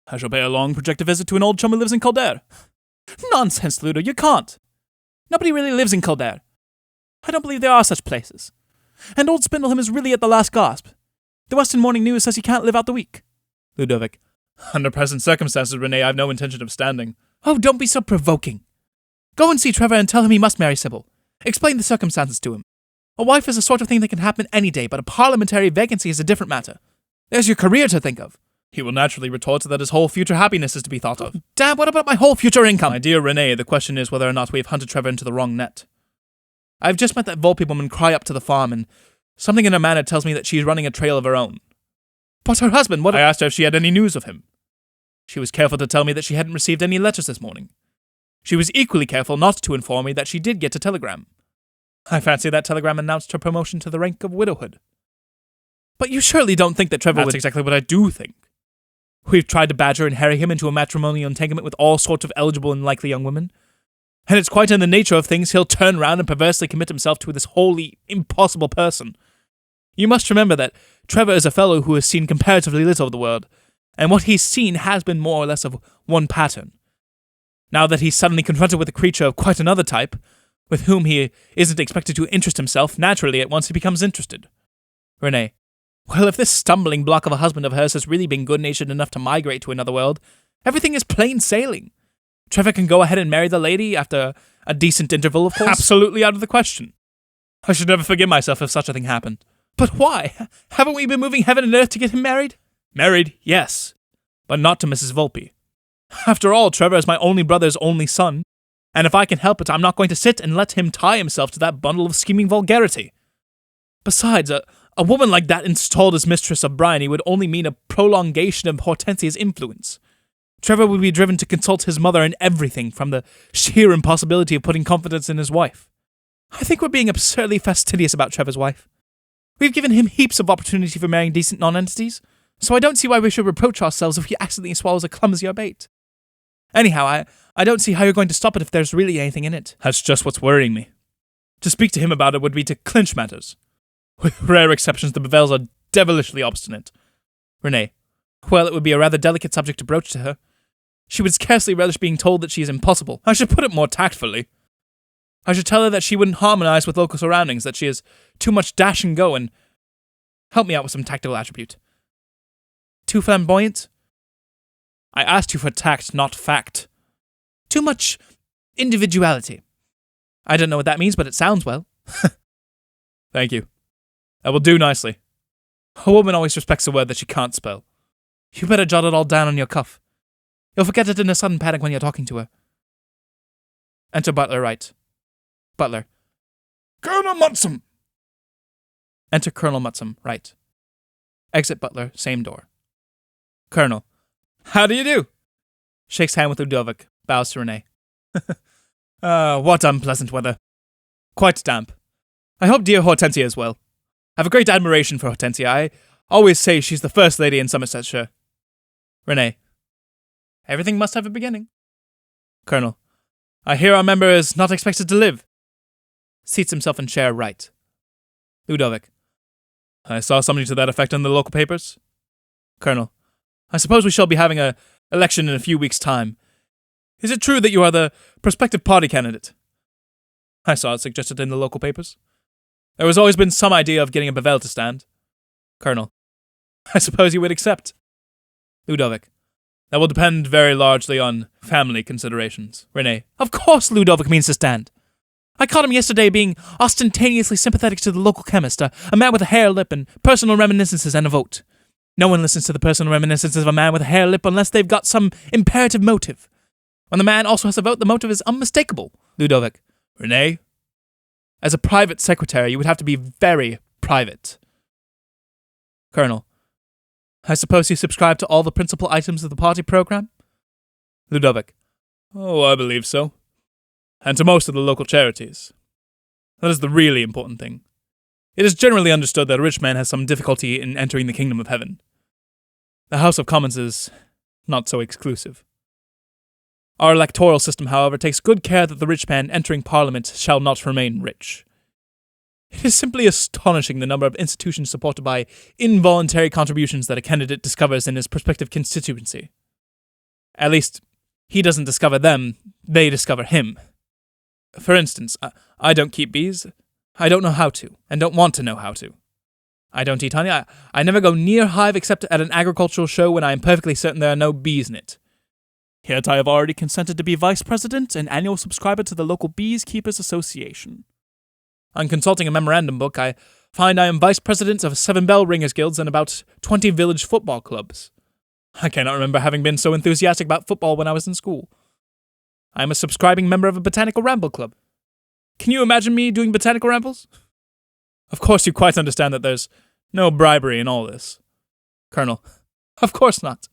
I shall pay a long projected visit to an old chum who lives in Kildare. Nonsense, Ludo, you can't. Nobody really lives in Kildare. I don't believe there are such places. And old Spindleham is really at the last gasp. The Western Morning News says he can't live out the week. Ludovic. Under present circumstances, Renee, I've no intention of standing. Oh, don't be so provoking. Go and see Trevor and tell him he must marry Sybil. Explain the circumstances to him. A wife is the sort of thing that can happen any day, but a parliamentary vacancy is a different matter. There's your career to think of. He will naturally retort that his whole future happiness is to be thought of. Damn, what about my whole future income? My dear Renee, the question is whether or not we have hunted Trevor into the wrong net. I've just met that Volpe woman cry up to the farm, and something in her manner tells me that she's running a trail of her own. But her husband, what... I asked her if she had any news of him. She was careful to tell me that she hadn't received any letters this morning. She was equally careful not to inform me that she did get a telegram. I fancy that telegram announced her promotion to the rank of widowhood. But you surely don't think that Trevor would... That's exactly what I do think. We've tried to badger and harry him into a matrimonial entanglement with all sorts of eligible and likely young women. And it's quite in the nature of things he'll turn round and perversely commit himself to this wholly impossible person. You must remember that Trevor is a fellow who has seen comparatively little of the world, and what he's seen has been more or less of one pattern. Now that he's suddenly confronted with a creature of quite another type, with whom he isn't expected to interest himself, naturally at once he becomes interested. Renee. Well, if this stumbling block of a husband of hers has really been good-natured enough to migrate to another world, everything is plain sailing. Trevor can go ahead and marry the lady after a decent interval, of course. Absolutely out of the question. I should never forgive myself if such a thing happened. But why? Haven't we been moving heaven and earth to get him married? Married, yes, but not to Mrs. Volpe. After all, Trevor is my only brother's only son, and if I can help it, I'm not going to sit and let him tie himself to that bundle of scheming vulgarity. Besides, a woman like that installed as mistress of Briony would only mean a prolongation of Hortensia's influence. Trevor would be driven to consult his mother in everything, from the sheer impossibility of putting confidence in his wife. I think we're being absurdly fastidious about Trevor's wife. We've given him heaps of opportunity for marrying decent non-entities, so I don't see why we should reproach ourselves if he accidentally swallows a clumsier bait. Anyhow, I don't see how you're going to stop it if there's really anything in it. That's just what's worrying me. To speak to him about it would be to clinch matters. With rare exceptions, the Bavels are devilishly obstinate. Renee. Well, it would be a rather delicate subject to broach to her. She would scarcely relish being told that she is impossible. I should put it more tactfully. I should tell her that she wouldn't harmonize with local surroundings, that she has too much dash and go, and help me out with some tactical attribute. Too flamboyant? I asked you for tact, not fact. Too much individuality. I don't know what that means, but it sounds well. Thank you. That will do nicely. A woman always respects a word that she can't spell. You better jot it all down on your cuff. You'll forget it in a sudden panic when you're talking to her. Enter Butler right. Butler. Colonel Mutsum! Enter Colonel Mutsum right. Exit Butler, same door. Colonel. How do you do? Shakes hand with Ludovic, bows to Renee. What unpleasant weather. Quite damp. I hope dear Hortensia is well. I have a great admiration for Hortensia. I always say she's the first lady in Somersetshire. Renee. Everything must have a beginning. Colonel. I hear our member is not expected to live. Seats himself in chair right. Ludovic. I saw something to that effect in the local papers. Colonel. I suppose we shall be having an election in a few weeks' time. Is it true that you are the prospective party candidate? I saw it suggested in the local papers. There has always been some idea of getting a Bavvel to stand. Colonel. I suppose you would accept. Ludovic. That will depend very largely on family considerations. Renee. Of course Ludovic means to stand. I caught him yesterday being ostentatiously sympathetic to the local chemist, a man with a hare lip and personal reminiscences and a vote. No one listens to the personal reminiscences of a man with a hare lip unless they've got some imperative motive. When the man also has a vote, the motive is unmistakable. Ludovic. Renee? As a private secretary, you would have to be very private. Colonel. I suppose you subscribe to all the principal items of the party program? Ludovic. Oh, I believe so. And to most of the local charities. That is the really important thing. It is generally understood that a rich man has some difficulty in entering the kingdom of heaven. The House of Commons is not so exclusive. Our electoral system, however, takes good care that the rich man entering Parliament shall not remain rich. It is simply astonishing the number of institutions supported by involuntary contributions that a candidate discovers in his prospective constituency. At least, he doesn't discover them, they discover him. For instance, I don't keep bees. I don't know how to, and don't want to know how to. I don't eat honey. I never go near a hive except at an agricultural show when I am perfectly certain there are no bees in it. Yet I have already consented to be vice president and annual subscriber to the local Bees Keepers Association. On consulting a memorandum book, I find I am vice president of 7 bell ringers guilds and about 20 village football clubs. I cannot remember having been so enthusiastic about football when I was in school. I am a subscribing member of a botanical ramble club. Can you imagine me doing botanical rambles? Of course you quite understand that there's no bribery in all this. Colonel. Of course not.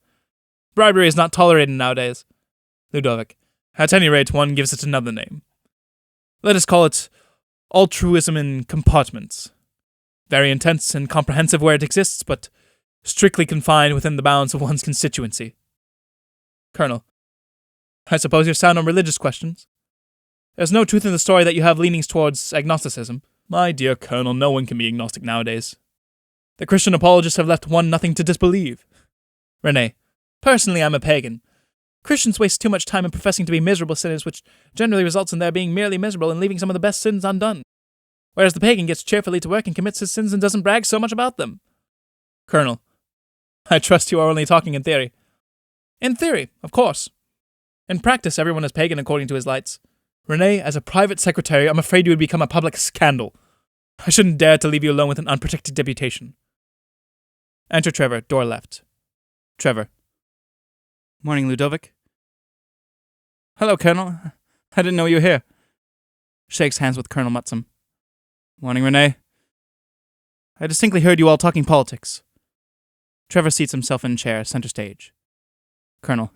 Bribery is not tolerated nowadays. Ludovic. At any rate, one gives it another name. Let us call it altruism in compartments. Very intense and comprehensive where it exists, but strictly confined within the bounds of one's constituency. Colonel. I suppose you're sound on religious questions? There's no truth in the story that you have leanings towards agnosticism. My dear Colonel, no one can be agnostic nowadays. The Christian apologists have left one nothing to disbelieve. Renee. Personally, I'm a pagan. Christians waste too much time in professing to be miserable sinners, which generally results in their being merely miserable and leaving some of the best sins undone. Whereas the pagan gets cheerfully to work and commits his sins and doesn't brag so much about them. Colonel. I trust you are only talking in theory. In theory, of course. In practice, everyone is pagan according to his lights. Renee, as a private secretary, I'm afraid you would become a public scandal. I shouldn't dare to leave you alone with an unprotected deputation. Enter Trevor, door left. Trevor. Morning, Ludovic. Hello, Colonel. I didn't know you were here. Shakes hands with Colonel Mutsum. Morning, Renee. I distinctly heard you all talking politics. Trevor seats himself in a chair, center stage. Colonel.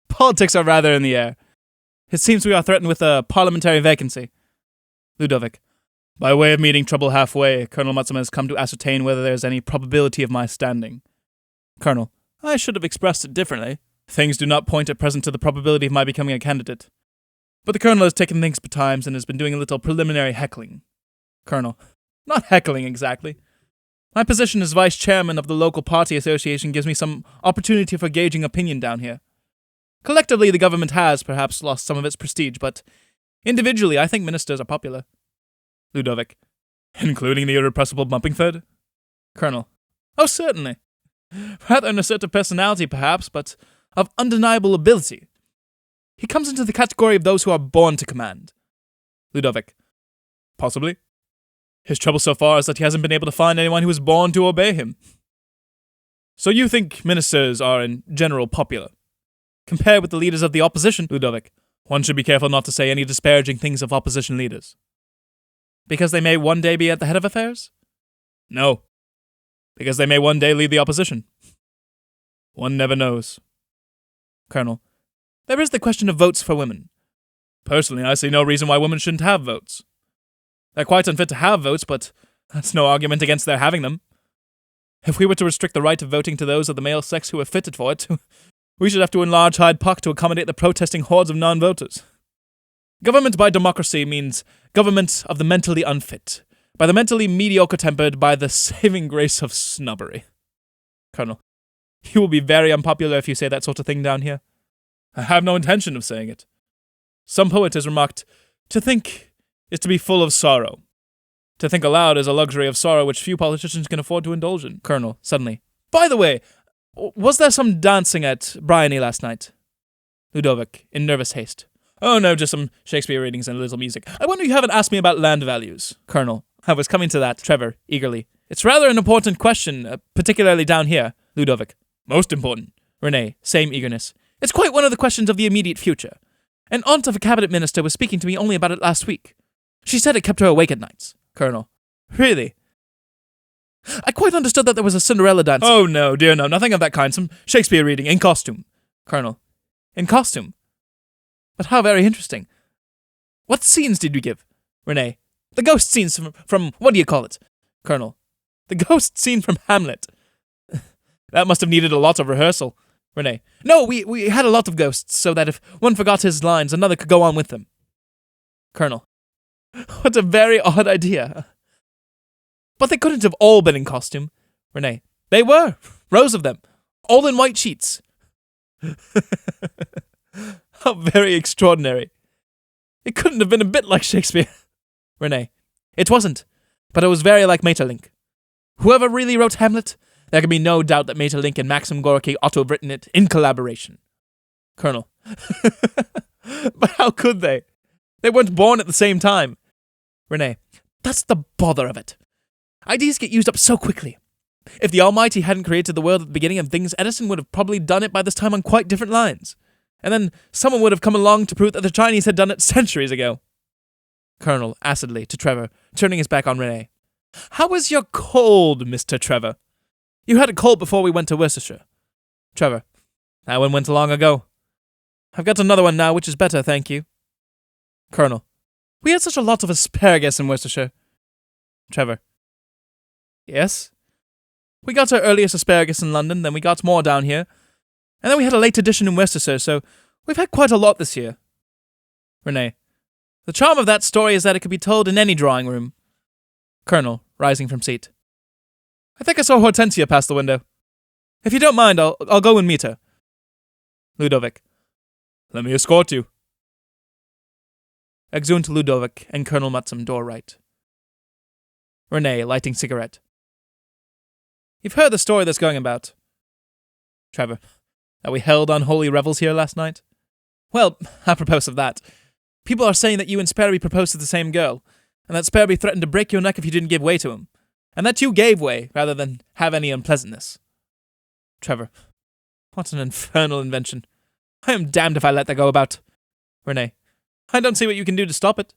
Politics are rather in the air. It seems we are threatened with a parliamentary vacancy. Ludovic. By way of meeting trouble halfway, Colonel Mutsum has come to ascertain whether there is any probability of my standing. Colonel. I should have expressed it differently. Things do not point at present to the probability of my becoming a candidate. But the Colonel has taken things betimes and has been doing a little preliminary heckling. Colonel. Not heckling exactly. My position as vice chairman of the local party association gives me some opportunity for gauging opinion down here. Collectively, the government has perhaps lost some of its prestige, but individually, I think ministers are popular. Ludovic. Including the irrepressible Bumpingford? Colonel. Oh, certainly. Rather an assertive personality, perhaps, but of undeniable ability. He comes into the category of those who are born to command. Ludovic. Possibly. His trouble so far is that he hasn't been able to find anyone who was born to obey him. So you think ministers are in general popular? Compared with the leaders of the opposition, Ludovic. One should be careful not to say any disparaging things of opposition leaders. Because they may one day be at the head of affairs? No. Because they may one day lead the opposition. One never knows. Colonel. There is the question of votes for women. Personally, I see no reason why women shouldn't have votes. They're quite unfit to have votes, but that's no argument against their having them. If we were to restrict the right of voting to those of the male sex who are fitted for it, we should have to enlarge Hyde Park to accommodate the protesting hordes of non-voters. Government by democracy means government of the mentally unfit, by the mentally mediocre-tempered, by the saving grace of snobbery. Colonel. You will be very unpopular if you say that sort of thing down here. I have no intention of saying it. Some poet has remarked, to think is to be full of sorrow. To think aloud is a luxury of sorrow which few politicians can afford to indulge in. Colonel, suddenly. By the way, was there some dancing at Briony last night? Ludovic, in nervous haste. Oh no, just some Shakespeare readings and a little music. I wonder you haven't asked me about land values. Colonel, I was coming to that. Trevor, eagerly. It's rather an important question, particularly down here. Ludovic, most important. Renee, same eagerness. It's quite one of the questions of the immediate future. An aunt of a cabinet minister was speaking to me only about it last week. She said it kept her awake at nights. Colonel. Really? I quite understood that there was a Cinderella dance. Oh no, dear no, nothing of that kind. Some Shakespeare reading in costume. Colonel. In costume? But how very interesting. What scenes did you give? Renee. The ghost scenes from what do you call it? Colonel. The ghost scene from Hamlet. That must have needed a lot of rehearsal. Renee. No, we had a lot of ghosts, so that if one forgot his lines, another could go on with them. Colonel. What a very odd idea. But they couldn't have all been in costume. Renee. They were. Rows of them. All in white sheets. How very extraordinary. It couldn't have been a bit like Shakespeare. Renee. It wasn't, but it was very like Maeterlinck. Whoever really wrote Hamlet, there can be no doubt that Maeterlinck and Maxim Gorky ought to have written it in collaboration. Colonel. But how could they? They weren't born at the same time. Renee. That's the bother of it. Ideas get used up so quickly. If the Almighty hadn't created the world at the beginning of things, Edison would have probably done it by this time on quite different lines. And then someone would have come along to prove that the Chinese had done it centuries ago. Colonel, acidly, to Trevor, turning his back on Renee. How is your cold, Mr. Trevor? You had a cold before we went to Worcestershire. Trevor. That one went long ago. I've got another one now, which is better, thank you. Colonel. We had such a lot of asparagus in Worcestershire. Trevor. Yes? We got our earliest asparagus in London, then we got more down here, and then we had a late edition in Worcestershire, so we've had quite a lot this year. Renee. The charm of that story is that it could be told in any drawing room. Colonel, rising from seat. I think I saw Hortensia pass the window. If you don't mind, I'll go and meet her. Ludovic. Let me escort you. Exeunt Ludovic and Colonel Mutsum, door right. Renee, lighting cigarette. You've heard the story that's going about. Trevor. That we held unholy revels here last night? Well, apropos of that, people are saying that you and Sparrowby proposed to the same girl, and that Sparrowby threatened to break your neck if you didn't give way to him, and that you gave way rather than have any unpleasantness. Trevor. What an infernal invention. I am damned if I let that go about. Renee. I don't see what you can do to stop it.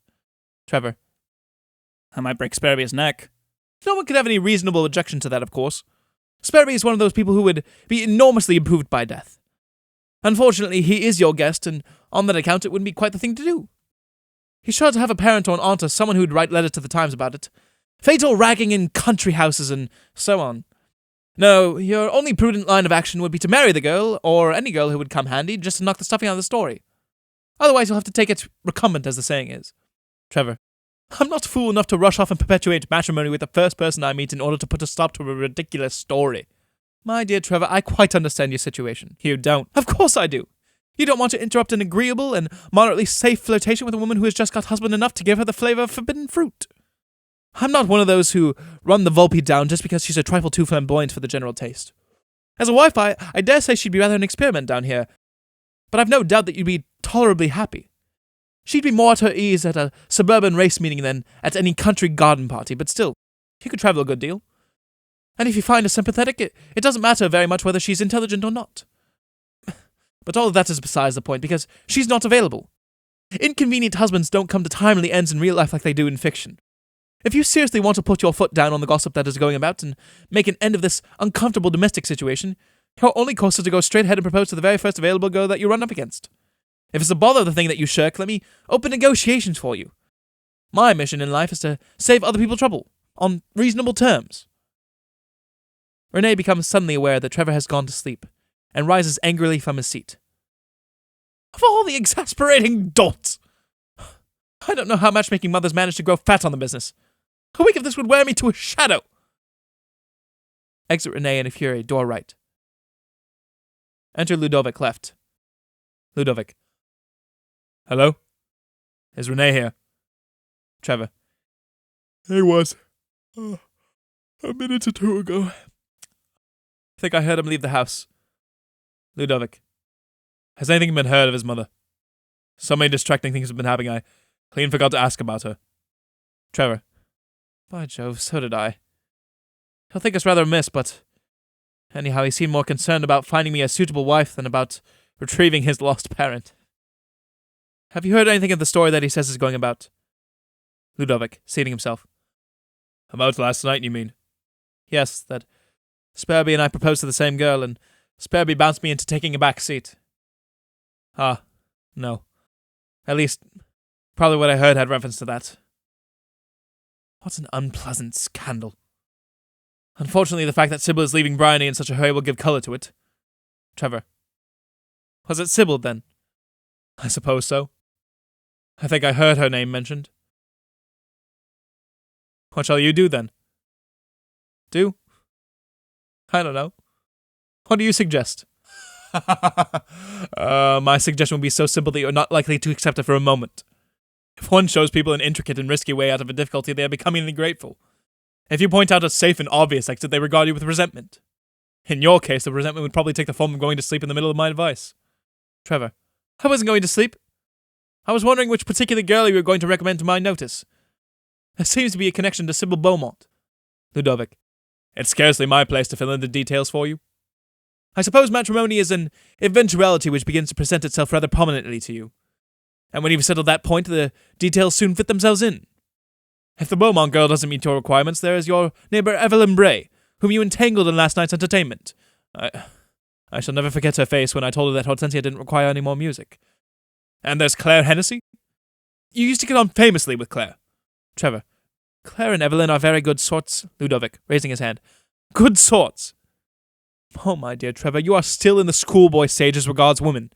Trevor. I might break Sparrowby's neck. No one could have any reasonable objection to that, of course. Sparrowby is one of those people who would be enormously improved by death. Unfortunately, he is your guest, and on that account it wouldn't be quite the thing to do. He's sure to have a parent or an aunt or someone who'd write letters to the Times about it. Fatal ragging in country houses and so on. No, your only prudent line of action would be to marry the girl, or any girl who would come handy, just to knock the stuffing out of the story. Otherwise you'll have to take it recumbent, as the saying is. Trevor. I'm not fool enough to rush off and perpetuate matrimony with the first person I meet in order to put a stop to a ridiculous story. My dear Trevor, I quite understand your situation. You don't. Of course I do. You don't want to interrupt an agreeable and moderately safe flirtation with a woman who has just got husband enough to give her the flavour of forbidden fruit. I'm not one of those who run the Volpe down just because she's a trifle too flamboyant for the general taste. As a wife, I dare say she'd be rather an experiment down here, but I've no doubt that you'd be tolerably happy. She'd be more at her ease at a suburban race meeting than at any country garden party, but still, you could travel a good deal. And if you find her sympathetic, it doesn't matter very much whether she's intelligent or not. But all of that is besides the point, because she's not available. Inconvenient husbands don't come to timely ends in real life like they do in fiction. If you seriously want to put your foot down on the gossip that is going about and make an end of this uncomfortable domestic situation, your only course is to go straight ahead and propose to the very first available girl that you run up against. If it's a bother the thing that you shirk, let me open negotiations for you. My mission in life is to save other people trouble, on reasonable terms. Renee becomes suddenly aware that Trevor has gone to sleep, and rises angrily from his seat. Of all the exasperating dolts! I don't know how matchmaking mothers manage to grow fat on the business. A week of this would wear me to a shadow. Exit Renee in a fury, door right. Enter Ludovic left. Ludovic. Hello? Is Renee here? Trevor. He was. A minute or two ago. I think I heard him leave the house. Ludovic. Has anything been heard of his mother? So many distracting things have been happening, I clean forgot to ask about her. Trevor. By Jove, so did I. He'll think us rather amiss, but anyhow, he seemed more concerned about finding me a suitable wife than about retrieving his lost parent. Have you heard anything of the story that he says is going about? Ludovic, seating himself. About last night, you mean? Yes, that Sparby and I proposed to the same girl, and Sparby bounced me into taking a back seat. Ah, no. At least, probably what I heard had reference to that. What an unpleasant scandal. Unfortunately, the fact that Sybil is leaving Briony in such a hurry will give colour to it. Trevor. Was it Sybil, then? I suppose so. I think I heard her name mentioned. What shall you do, then? Do? I don't know. What do you suggest? My suggestion would be so simple that you're not likely to accept it for a moment. If one shows people an intricate and risky way out of a difficulty, they are becomingly grateful. If you point out a safe and obvious exit, they regard you with resentment. In your case, the resentment would probably take the form of going to sleep in the middle of my advice. Trevor. I wasn't going to sleep. I was wondering which particular girl you were going to recommend to my notice. There seems to be a connection to Sybil Beaumont. Ludovic. It's scarcely my place to fill in the details for you. I suppose matrimony is an eventuality which begins to present itself rather prominently to you. And when you've settled that point, the details soon fit themselves in. If the Beaumont girl doesn't meet your requirements, there is your neighbour Evelyn Bray, whom you entangled in last night's entertainment. I shall never forget her face when I told her that Hortensia didn't require any more music. And there's Claire Hennessy? You used to get on famously with Claire. Trevor. Claire and Evelyn are very good sorts. Ludovic, raising his hand. Good sorts. Oh, my dear Trevor, you are still in the schoolboy stage as regards women.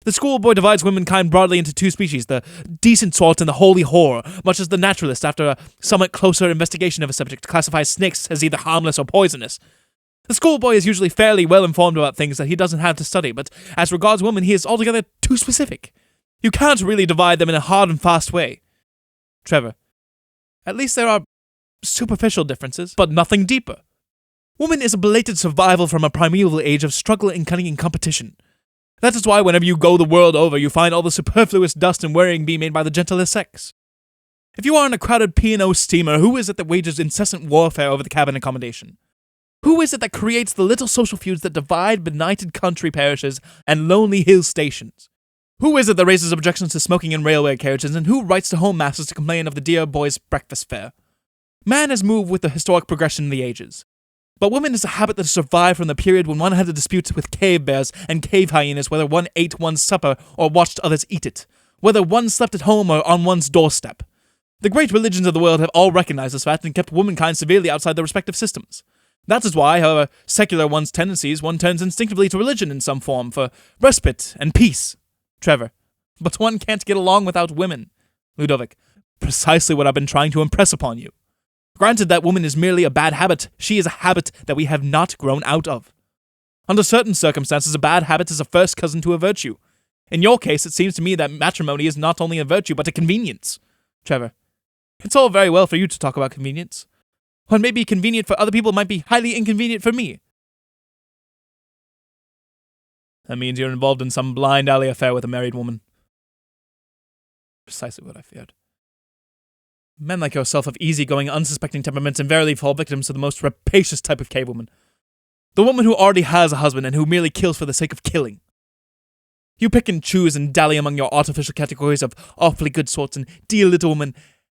The schoolboy divides womankind broadly into two species, the decent sort and the holy whore, much as the naturalist, after a somewhat closer investigation of a subject, classifies snakes as either harmless or poisonous. The schoolboy is usually fairly well informed about things that he doesn't have to study, but as regards women, he is altogether too specific. You can't really divide them in a hard and fast way. Trevor. At least there are superficial differences, but nothing deeper. Woman is a belated survival from a primeval age of struggle and cunning and competition. That is why whenever you go the world over, you find all the superfluous dust and worrying being made by the gentler sex. If you are on a crowded P&O steamer, who is it that wages incessant warfare over the cabin accommodation? Who is it that creates the little social feuds that divide benighted country parishes and lonely hill stations? Who is it that raises objections to smoking in railway carriages, and who writes to home masters to complain of the dear boy's breakfast fare? Man has moved with the historic progression of the ages. But woman is a habit that has survived from the period when one had a dispute with cave bears and cave hyenas whether one ate one's supper or watched others eat it, whether one slept at home or on one's doorstep. The great religions of the world have all recognized this fact and kept womankind severely outside their respective systems. That is why, however secular one's tendencies, one turns instinctively to religion in some form for respite and peace. Trevor. But one can't get along without women. Ludovic. Precisely what I've been trying to impress upon you. Granted that woman is merely a bad habit, she is a habit that we have not grown out of. Under certain circumstances, a bad habit is a first cousin to a virtue. In your case, it seems to me that matrimony is not only a virtue, but a convenience. Trevor. It's all very well for you to talk about convenience. What may be convenient for other people might be highly inconvenient for me. That means you're involved in some blind alley affair with a married woman. Precisely what I feared. Men like yourself have easygoing, unsuspecting temperaments and verily fall victims to the most rapacious type of cavewoman. The woman who already has a husband and who merely kills for the sake of killing. You pick and choose and dally among your artificial categories of awfully good sorts and dear little woman,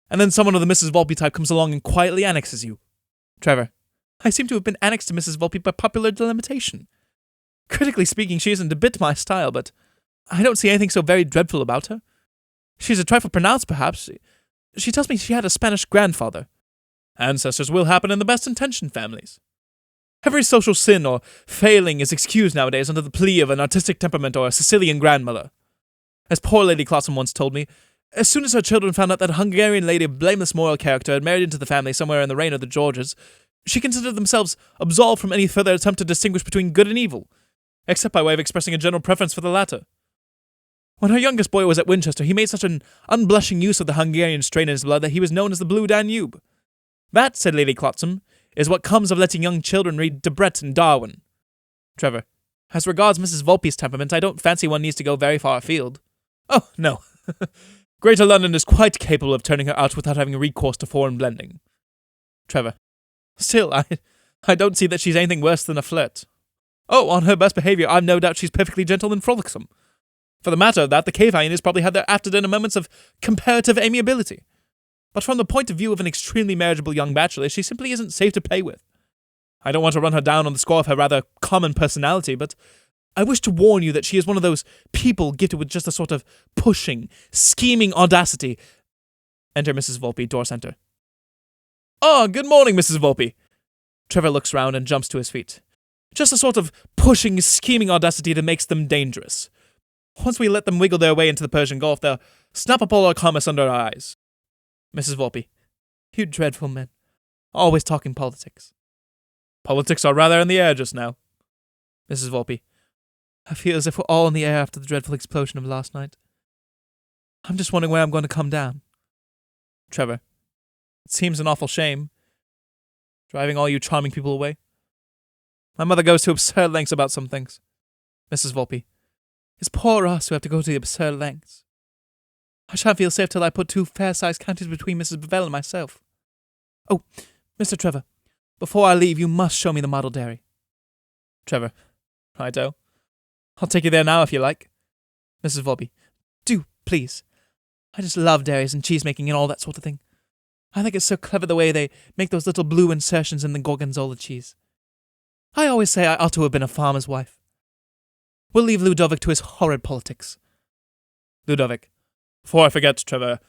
and then someone of the Mrs. Volpe type comes along and quietly annexes you. Trevor. I seem to have been annexed to Mrs. Volpe by popular delimitation. Critically speaking, she isn't a bit my style, but I don't see anything so very dreadful about her. She's a trifle pronounced, perhaps. She tells me she had a Spanish grandfather. Ancestors will happen in the best-intentioned families. Every social sin or failing is excused nowadays under the plea of an artistic temperament or a Sicilian grandmother. As poor Lady Clossum once told me, as soon as her children found out that a Hungarian lady of blameless moral character had married into the family somewhere in the reign of the Georges, she considered themselves absolved from any further attempt to distinguish between good and evil, except by way of expressing a general preference for the latter. When her youngest boy was at Winchester, he made such an unblushing use of the Hungarian strain in his blood that he was known as the Blue Danube. That, said Lady Clotsam, is what comes of letting young children read Debrett and Darwin. Trevor. As regards Mrs. Volpe's temperament, I don't fancy one needs to go very far afield. Oh, no. Greater London is quite capable of turning her out without having recourse to foreign blending. Trevor. Still, I don't see that she's anything worse than a flirt. Oh, on her best behaviour, I've no doubt she's perfectly gentle and frolicsome. For the matter of that, the cave hyenas probably had their after-dinner moments of comparative amiability. But from the point of view of an extremely marriageable young bachelor, she simply isn't safe to play with. I don't want to run her down on the score of her rather common personality, but I wish to warn you that she is one of those people gifted with just a sort of pushing, scheming audacity. Enter Mrs. Volpe, door center. Oh, good morning, Mrs. Volpe. Trevor looks round and jumps to his feet. Just a sort of pushing, scheming audacity that makes them dangerous. Once we let them wiggle their way into the Persian Gulf, they'll snap up all our commerce under our eyes. Mrs. Volpe. You dreadful men. Always talking politics. Politics are rather in the air just now. Mrs. Volpe. I feel as if we're all in the air after the dreadful explosion of last night. I'm just wondering where I'm going to come down. Trevor. It seems an awful shame. Driving all you charming people away. My mother goes to absurd lengths about some things. Mrs. Volpe. It's poor us who have to go to the absurd lengths. I shan't feel safe till I put two fair-sized counties between Mrs. Bavvel and myself. Oh, Mr. Trevor, before I leave, you must show me the model dairy. Trevor. Righto. I'll take you there now if you like. Mrs. Volpe. Do, please. I just love dairies and cheese-making and all that sort of thing. I think it's so clever the way they make those little blue insertions in the gorgonzola cheese. I always say I ought to have been a farmer's wife. We'll leave Ludovic to his horrid politics. Ludovic. Before I forget, Trevor,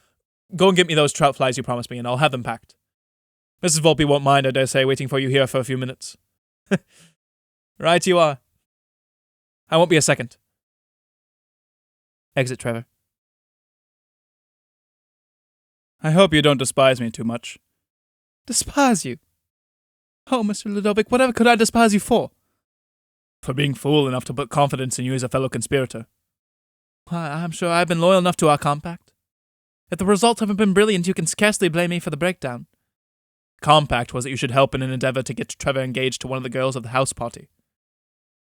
go and get me those trout flies you promised me, and I'll have them packed. Mrs. Volpe won't mind, I dare say, waiting for you here for a few minutes. Right you are. I won't be a second. Exit Trevor. I hope you don't despise me too much. Despise you? Oh, Mr. Ludovic, whatever could I despise you for? For being fool enough to put confidence in you as a fellow conspirator. Why, I'm sure I've been loyal enough to our compact. If the results haven't been brilliant, you can scarcely blame me for the breakdown. Compact was that you should help in an endeavour to get Trevor engaged to one of the girls of the house party.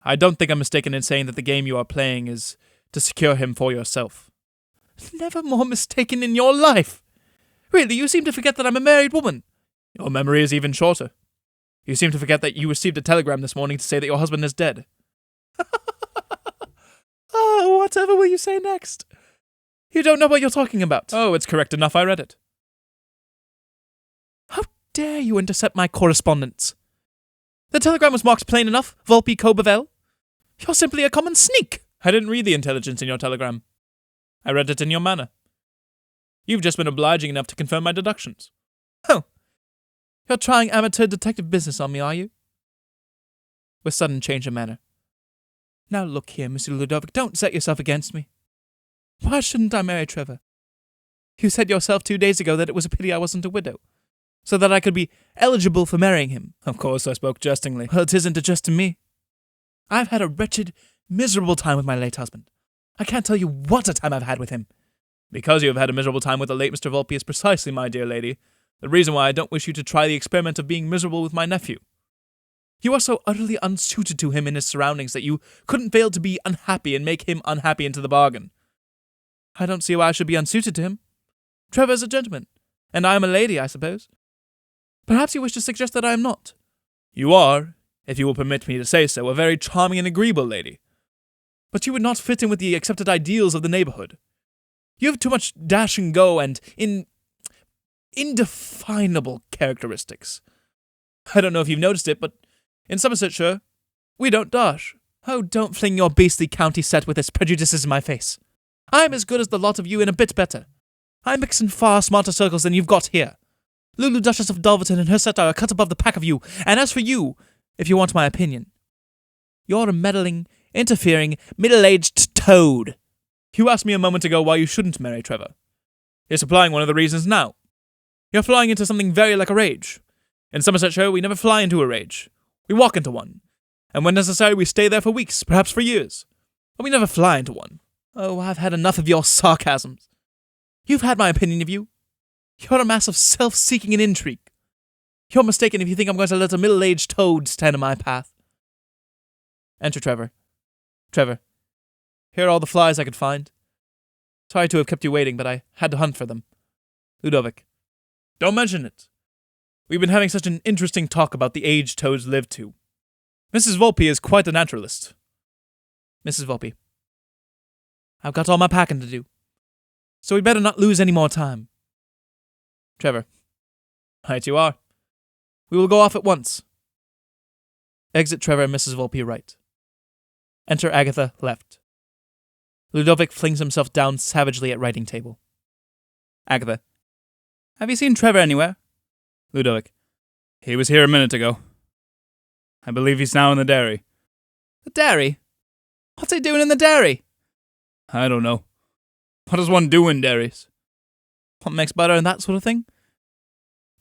I don't think I'm mistaken in saying that the game you are playing is to secure him for yourself. Never more mistaken in your life! Really, you seem to forget that I'm a married woman. Your memory is even shorter. You seem to forget that you received a telegram this morning to say that your husband is dead. Oh, whatever will you say next? You don't know what you're talking about. Oh, it's correct enough, I read it. How dare you intercept my correspondence? The telegram was marked plain enough, Volpe co Bavvel. You're simply a common sneak. I didn't read the intelligence in your telegram. I read it in your manner. You've just been obliging enough to confirm my deductions. Oh, you're trying amateur detective business on me, are you? With sudden change of manner. Now look here, Mr. Ludovic, don't set yourself against me. Why shouldn't I marry Trevor? You said yourself 2 days ago that it was a pity I wasn't a widow, so that I could be eligible for marrying him. Of course, I spoke jestingly. Well, it isn't a jest to me. I've had a wretched, miserable time with my late husband. I can't tell you what a time I've had with him. Because you have had a miserable time with the late Mr. Volpe is precisely, my dear lady, the reason why I don't wish you to try the experiment of being miserable with my nephew. You are so utterly unsuited to him in his surroundings that you couldn't fail to be unhappy and make him unhappy into the bargain. I don't see why I should be unsuited to him. Trevor is a gentleman, and I am a lady, I suppose. Perhaps you wish to suggest that I am not. You are, if you will permit me to say so, a very charming and agreeable lady. But you would not fit in with the accepted ideals of the neighbourhood. You have too much dash and go and indefinable characteristics. I don't know if you've noticed it, but in Somersetshire, we don't dash. Oh, don't fling your beastly county set with its prejudices in my face. I'm as good as the lot of you and a bit better. I mix in far smarter circles than you've got here. Lulu Duchess of Dulverton and her set are a cut above the pack of you, and as for you, if you want my opinion, you're a meddling, interfering, middle-aged toad. You asked me a moment ago why you shouldn't marry Trevor. You're supplying one of the reasons now. You're flying into something very like a rage. In Somersetshire, we never fly into a rage. We walk into one. And when necessary, we stay there for weeks, perhaps for years. But we never fly into one. Oh, I've had enough of your sarcasms. You've had my opinion of you. You're a mass of self-seeking and intrigue. You're mistaken if you think I'm going to let a middle-aged toad stand in my path. Enter Trevor. Trevor, here are all the flies I could find. Sorry to have kept you waiting, but I had to hunt for them. Ludovic. Don't mention it. We've been having such an interesting talk about the age toads live to. Mrs. Volpe is quite a naturalist. Mrs. Volpe. I've got all my packing to do, so we'd better not lose any more time. Trevor. Right you are. We will go off at once. Exit Trevor and Mrs. Volpe right. Enter Agatha left. Ludovic flings himself down savagely at writing table. Agatha. Have you seen Trevor anywhere? Ludovic. He was here a minute ago. I believe he's now in the dairy. The dairy? What's he doing in the dairy? I don't know. What does one do in dairies? What makes butter and that sort of thing?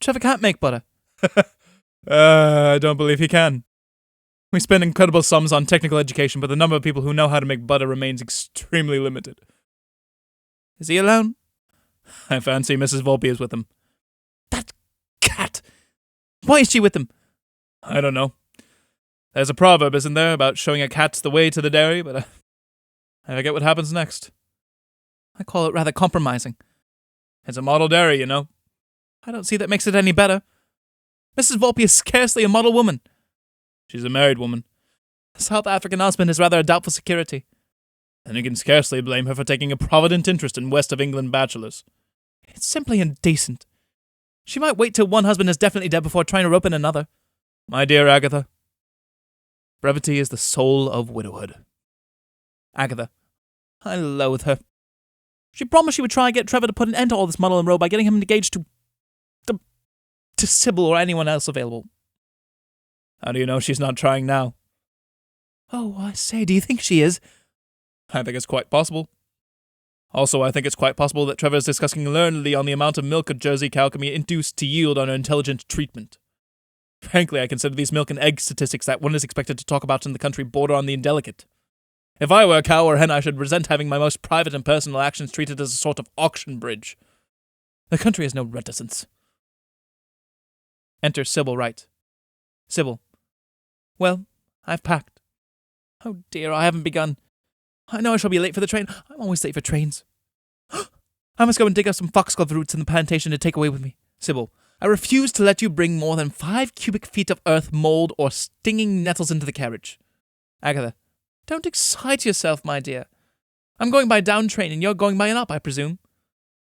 Trevor can't make butter. I don't believe he can. We spend incredible sums on technical education, but the number of people who know how to make butter remains extremely limited. Is he alone? I fancy Mrs. Volpe is with him. That cat! Why is she with him? I don't know. There's a proverb, isn't there, about showing a cat the way to the dairy, but I forget what happens next. I call it rather compromising. It's a model dairy, you know. I don't see that makes it any better. Mrs. Volpe is scarcely a model woman. She's a married woman. A South African husband is rather a doubtful security. And you can scarcely blame her for taking a provident interest in West of England bachelors. It's simply indecent. She might wait till one husband is definitely dead before trying to rope in another. My dear Agatha, brevity is the soul of widowhood. Agatha. I loathe her. She promised she would try and get Trevor to put an end to all this muddle and row by getting him engaged to Sybil or anyone else available. How do you know she's not trying now? Oh, I say, do you think she is? I think it's quite possible. Also, I think it's quite possible that Trevor is discussing learnedly on the amount of milk a Jersey cow can be induced to yield under intelligent treatment. Frankly, I consider these milk and egg statistics that one is expected to talk about in the country border on the indelicate. If I were a cow or hen, I should resent having my most private and personal actions treated as a sort of auction bridge. The country has no reticence. Enter Sybil Wright. Sybil. Well, I've packed. Oh dear, I haven't begun. I know I shall be late for the train. I'm always late for trains. I must go and dig up some foxglove roots in the plantation to take away with me. Sybil. I refuse to let you bring more than 5 cubic feet of earth, mould, or stinging nettles into the carriage. Agatha. Don't excite yourself, my dear. I'm going by down train, and you're going by an up, I presume.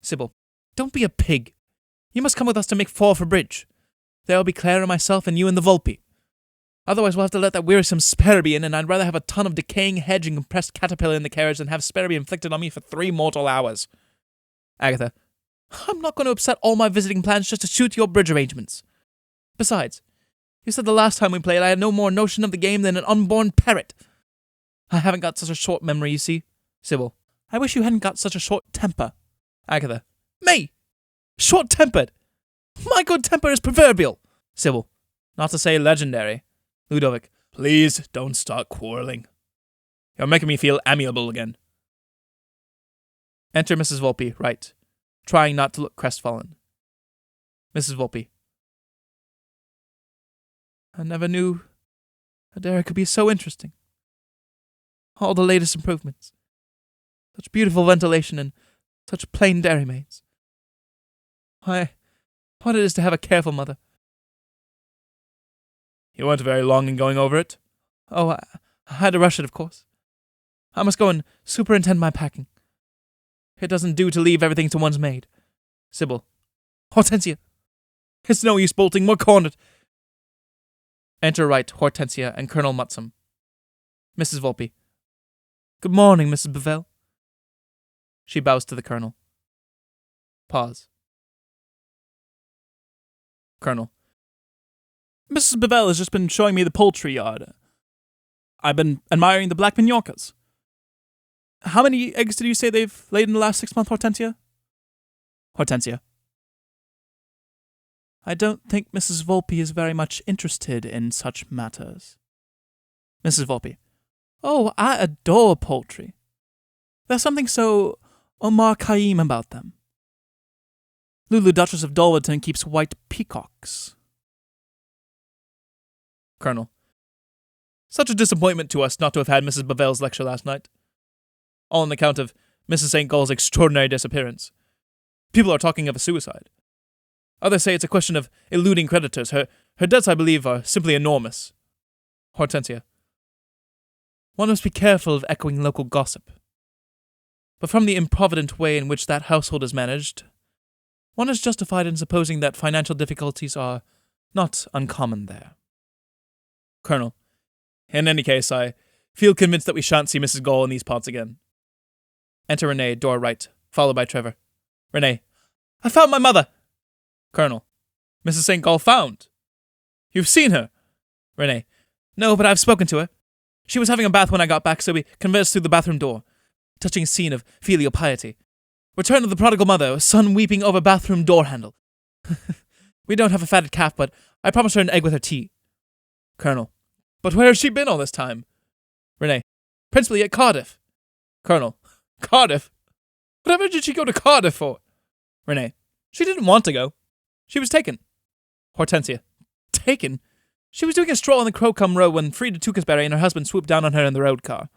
Sybil. Don't be a pig. You must come with us to make 4 for bridge. There will be Claire and myself, and you and the Volpe. Otherwise we'll have to let that wearisome Sparrowby in, and I'd rather have a ton of decaying hedge and compressed caterpillar in the carriage than have Sparrowby inflicted on me for 3 mortal hours. Agatha. I'm not going to upset all my visiting plans just to suit your bridge arrangements. Besides, you said the last time we played I had no more notion of the game than an unborn parrot. I haven't got such a short memory, you see. Sybil. I wish you hadn't got such a short temper. Agatha. Me! Short-tempered! My good temper is proverbial. Sybil. Not to say legendary. Ludovic. Please don't start quarrelling. You're making me feel amiable again. Enter Mrs. Volpe, right, trying not to look crestfallen. Mrs. Volpe. I never knew a dairy could be so interesting. All the latest improvements. Such beautiful ventilation and such plain dairymaids. Why, what it is to have a careful mother. You weren't very long in going over it? Oh, I had to rush it, of course. I must go and superintend my packing. It doesn't do to leave everything to one's maid. Sybil. Hortensia. It's no use bolting, we're cornered. Enter Wright, Hortensia, and Colonel Mutsum. Mrs. Volpe. Good morning, Mrs. Bavvel. She bows to the Colonel. Pause. Colonel. Mrs. Bavvel has just been showing me the poultry yard. I've been admiring the black Minorcas. How many eggs did you say they've laid in the last 6 months, Hortensia? Hortensia. I don't think Mrs. Volpe is very much interested in such matters. Mrs. Volpe. Oh, I adore poultry. There's something so Omar Khayyam about them. Lulu, Duchess of Dolwarton, keeps white peacocks. Colonel. Such a disappointment to us not to have had Mrs. Bavvel's lecture last night. All on account of Mrs. St. Gal's extraordinary disappearance. People are talking of a suicide. Others say it's a question of eluding creditors. Her debts, I believe, are simply enormous. Hortensia. One must be careful of echoing local gossip. But from the improvident way in which that household is managed, one is justified in supposing that financial difficulties are not uncommon there. Colonel. In any case, I feel convinced that we shan't see Mrs. Gall in these parts again. Enter Renee, door right, followed by Trevor. Renee. I found my mother! Colonel. Mrs. St. Gall found? You've seen her? Renee. No, but I've spoken to her. She was having a bath when I got back, so we conversed through the bathroom door. Touching scene of filial piety. Return of the prodigal mother, son weeping over bathroom door handle. We don't have a fatted calf, but I promised her an egg with her tea. Colonel. But where has she been all this time? Renee. Principally at Cardiff. Colonel. Cardiff? Whatever did she go to Cardiff for? Renee. She didn't want to go. She was taken. Hortensia. Taken? She was doing a stroll on the Crowcombe Road when Frida Tewkesbury and her husband swooped down on her in the road car.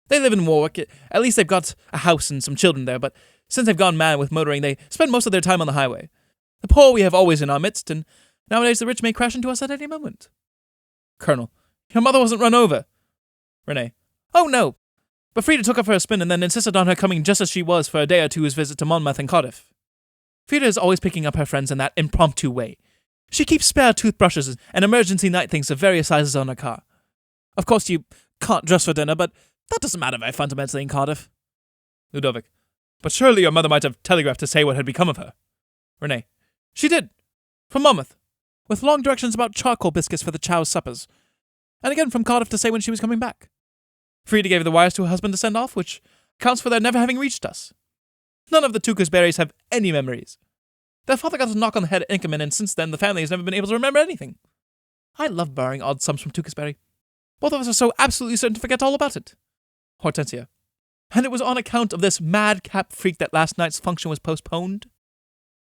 They live in Warwick. At least they've got a house and some children there, but since they've gone mad with motoring, they spend most of their time on the highway. The poor we have always in our midst, and nowadays the rich may crash into us at any moment. Colonel. Your mother wasn't run over. Renee. Oh, no. But Frida took her for a spin and then insisted on her coming just as she was for a day or two's visit to Monmouth and Cardiff. Frida is always picking up her friends in that impromptu way. She keeps spare toothbrushes and emergency night things of various sizes on her car. Of course, you can't dress for dinner, but that doesn't matter very fundamentally in Cardiff. Ludovic. But surely your mother might have telegraphed to say what had become of her. Renee. She did. From Monmouth. With long directions about charcoal biscuits for the chow's suppers. And again from Cardiff to say when she was coming back. Frida gave the wires to her husband to send off, which accounts for their never having reached us. None of the Tewkesburys have any memories. Their father got a knock on the head at Inkerman, and since then the family has never been able to remember anything. I love borrowing odd sums from Tewkesbury. Both of us are so absolutely certain to forget all about it. Hortensia. And it was on account of this madcap freak that last night's function was postponed?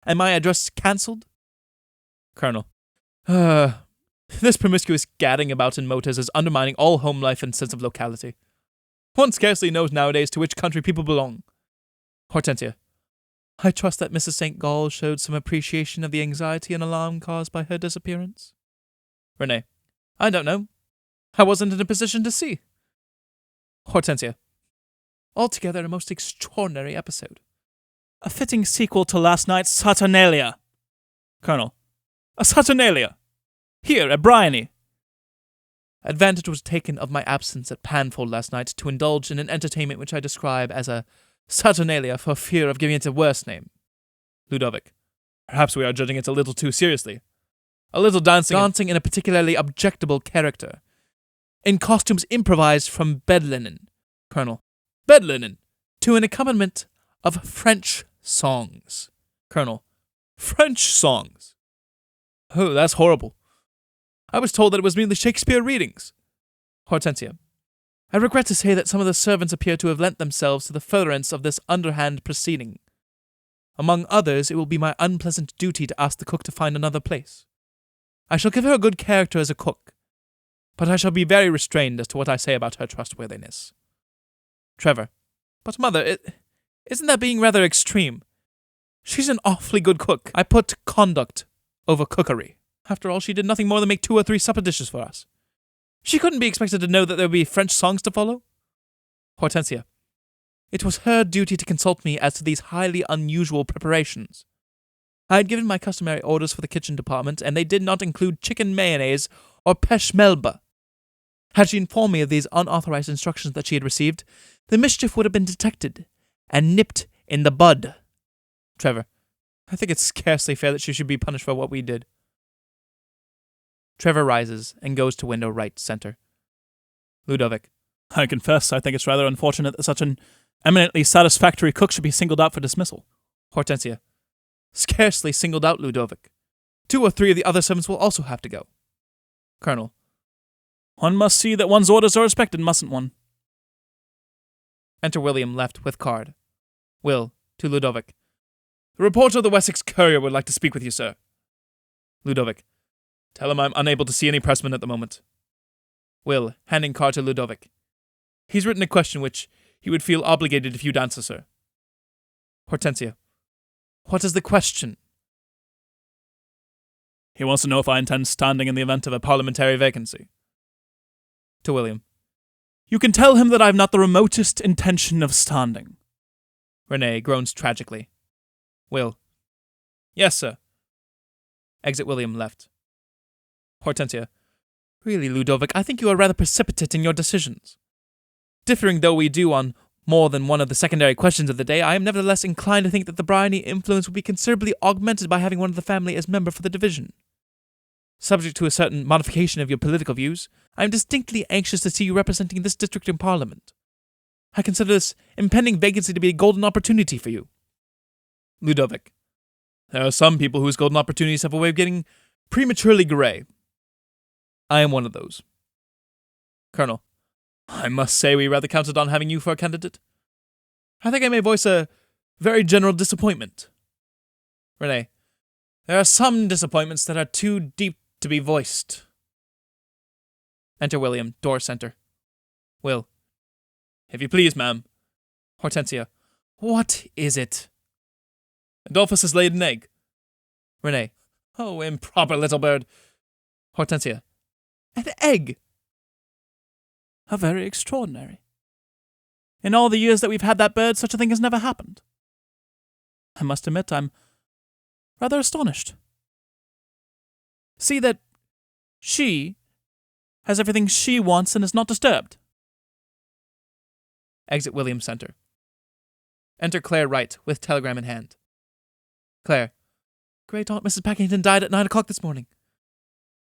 And my address cancelled? Colonel. This promiscuous gadding about in motors is undermining all home life and sense of locality. One scarcely knows nowadays to which country people belong. Hortensia. I trust that Mrs. St. Gall showed some appreciation of the anxiety and alarm caused by her disappearance. Renee. I don't know. I wasn't in a position to see. Hortensia. Altogether a most extraordinary episode. A fitting sequel to last night's Saturnalia. Colonel. A Saturnalia. Here at Briony. Advantage was taken of my absence at Panfold last night to indulge in an entertainment which I describe as a Saturnalia for fear of giving it a worse name. Ludovic. Perhaps we are judging it a little too seriously. A little dancing in a particularly objectable character. In costumes improvised from bed linen. Colonel. Bed linen. To an accompaniment of French songs. Colonel. French songs. Oh, that's horrible. I was told that it was merely Shakespeare readings. Hortensia. I regret to say that some of the servants appear to have lent themselves to the furtherance of this underhand proceeding. Among others, it will be my unpleasant duty to ask the cook to find another place. I shall give her a good character as a cook, but I shall be very restrained as to what I say about her trustworthiness. Trevor. But mother, isn't that being rather extreme? She's an awfully good cook. I put conduct over cookery. After all, she did nothing more than make 2 or 3 supper dishes for us. She couldn't be expected to know that there would be French songs to follow. Hortensia. It was her duty to consult me as to these highly unusual preparations. I had given my customary orders for the kitchen department, and they did not include chicken mayonnaise or peshmelba. Had she informed me of these unauthorized instructions that she had received, the mischief would have been detected and nipped in the bud. Trevor. I think it's scarcely fair that she should be punished for what we did. Trevor rises and goes to window right center. Ludovic. I confess, I think it's rather unfortunate that such an eminently satisfactory cook should be singled out for dismissal. Hortensia. Scarcely singled out, Ludovic. 2 or 3 of the other servants will also have to go. Colonel. One must see that one's orders are respected, mustn't one? Enter William left with card. Will, to Ludovic. The reporter of the Wessex Courier would like to speak with you, sir. Ludovic. Tell him I'm unable to see any pressman at the moment. Will, handing card to Ludovic. He's written a question which he would feel obligated if you'd answer, sir. Hortensia. What is the question? He wants to know if I intend standing in the event of a parliamentary vacancy. To William. You can tell him that I have not the remotest intention of standing. Renee groans tragically. Will. Yes, sir. Exit William left. Hortensia. Really, Ludovic, I think you are rather precipitate in your decisions. Differing though we do on more than one of the secondary questions of the day, I am nevertheless inclined to think that the Briony influence would be considerably augmented by having one of the family as member for the division. Subject to a certain modification of your political views, I am distinctly anxious to see you representing this district in Parliament. I consider this impending vacancy to be a golden opportunity for you. Ludovic. There are some people whose golden opportunities have a way of getting prematurely grey. I am one of those. Colonel. I must say we rather counted on having you for a candidate. I think I may voice a very general disappointment. Renee. There are some disappointments that are too deep to be voiced. Enter William, door center. Will. If you please, ma'am. Hortensia. What is it? Adolphus has laid an egg. Renee. Oh, improper little bird. Hortensia. An egg? How very extraordinary. In all the years that we've had that bird, such a thing has never happened. I must admit, I'm rather astonished. See that she has everything she wants and is not disturbed. Exit William Center. Enter Claire Wright, with telegram in hand. Claire. Great Aunt Mrs. Packington died at 9 o'clock this morning.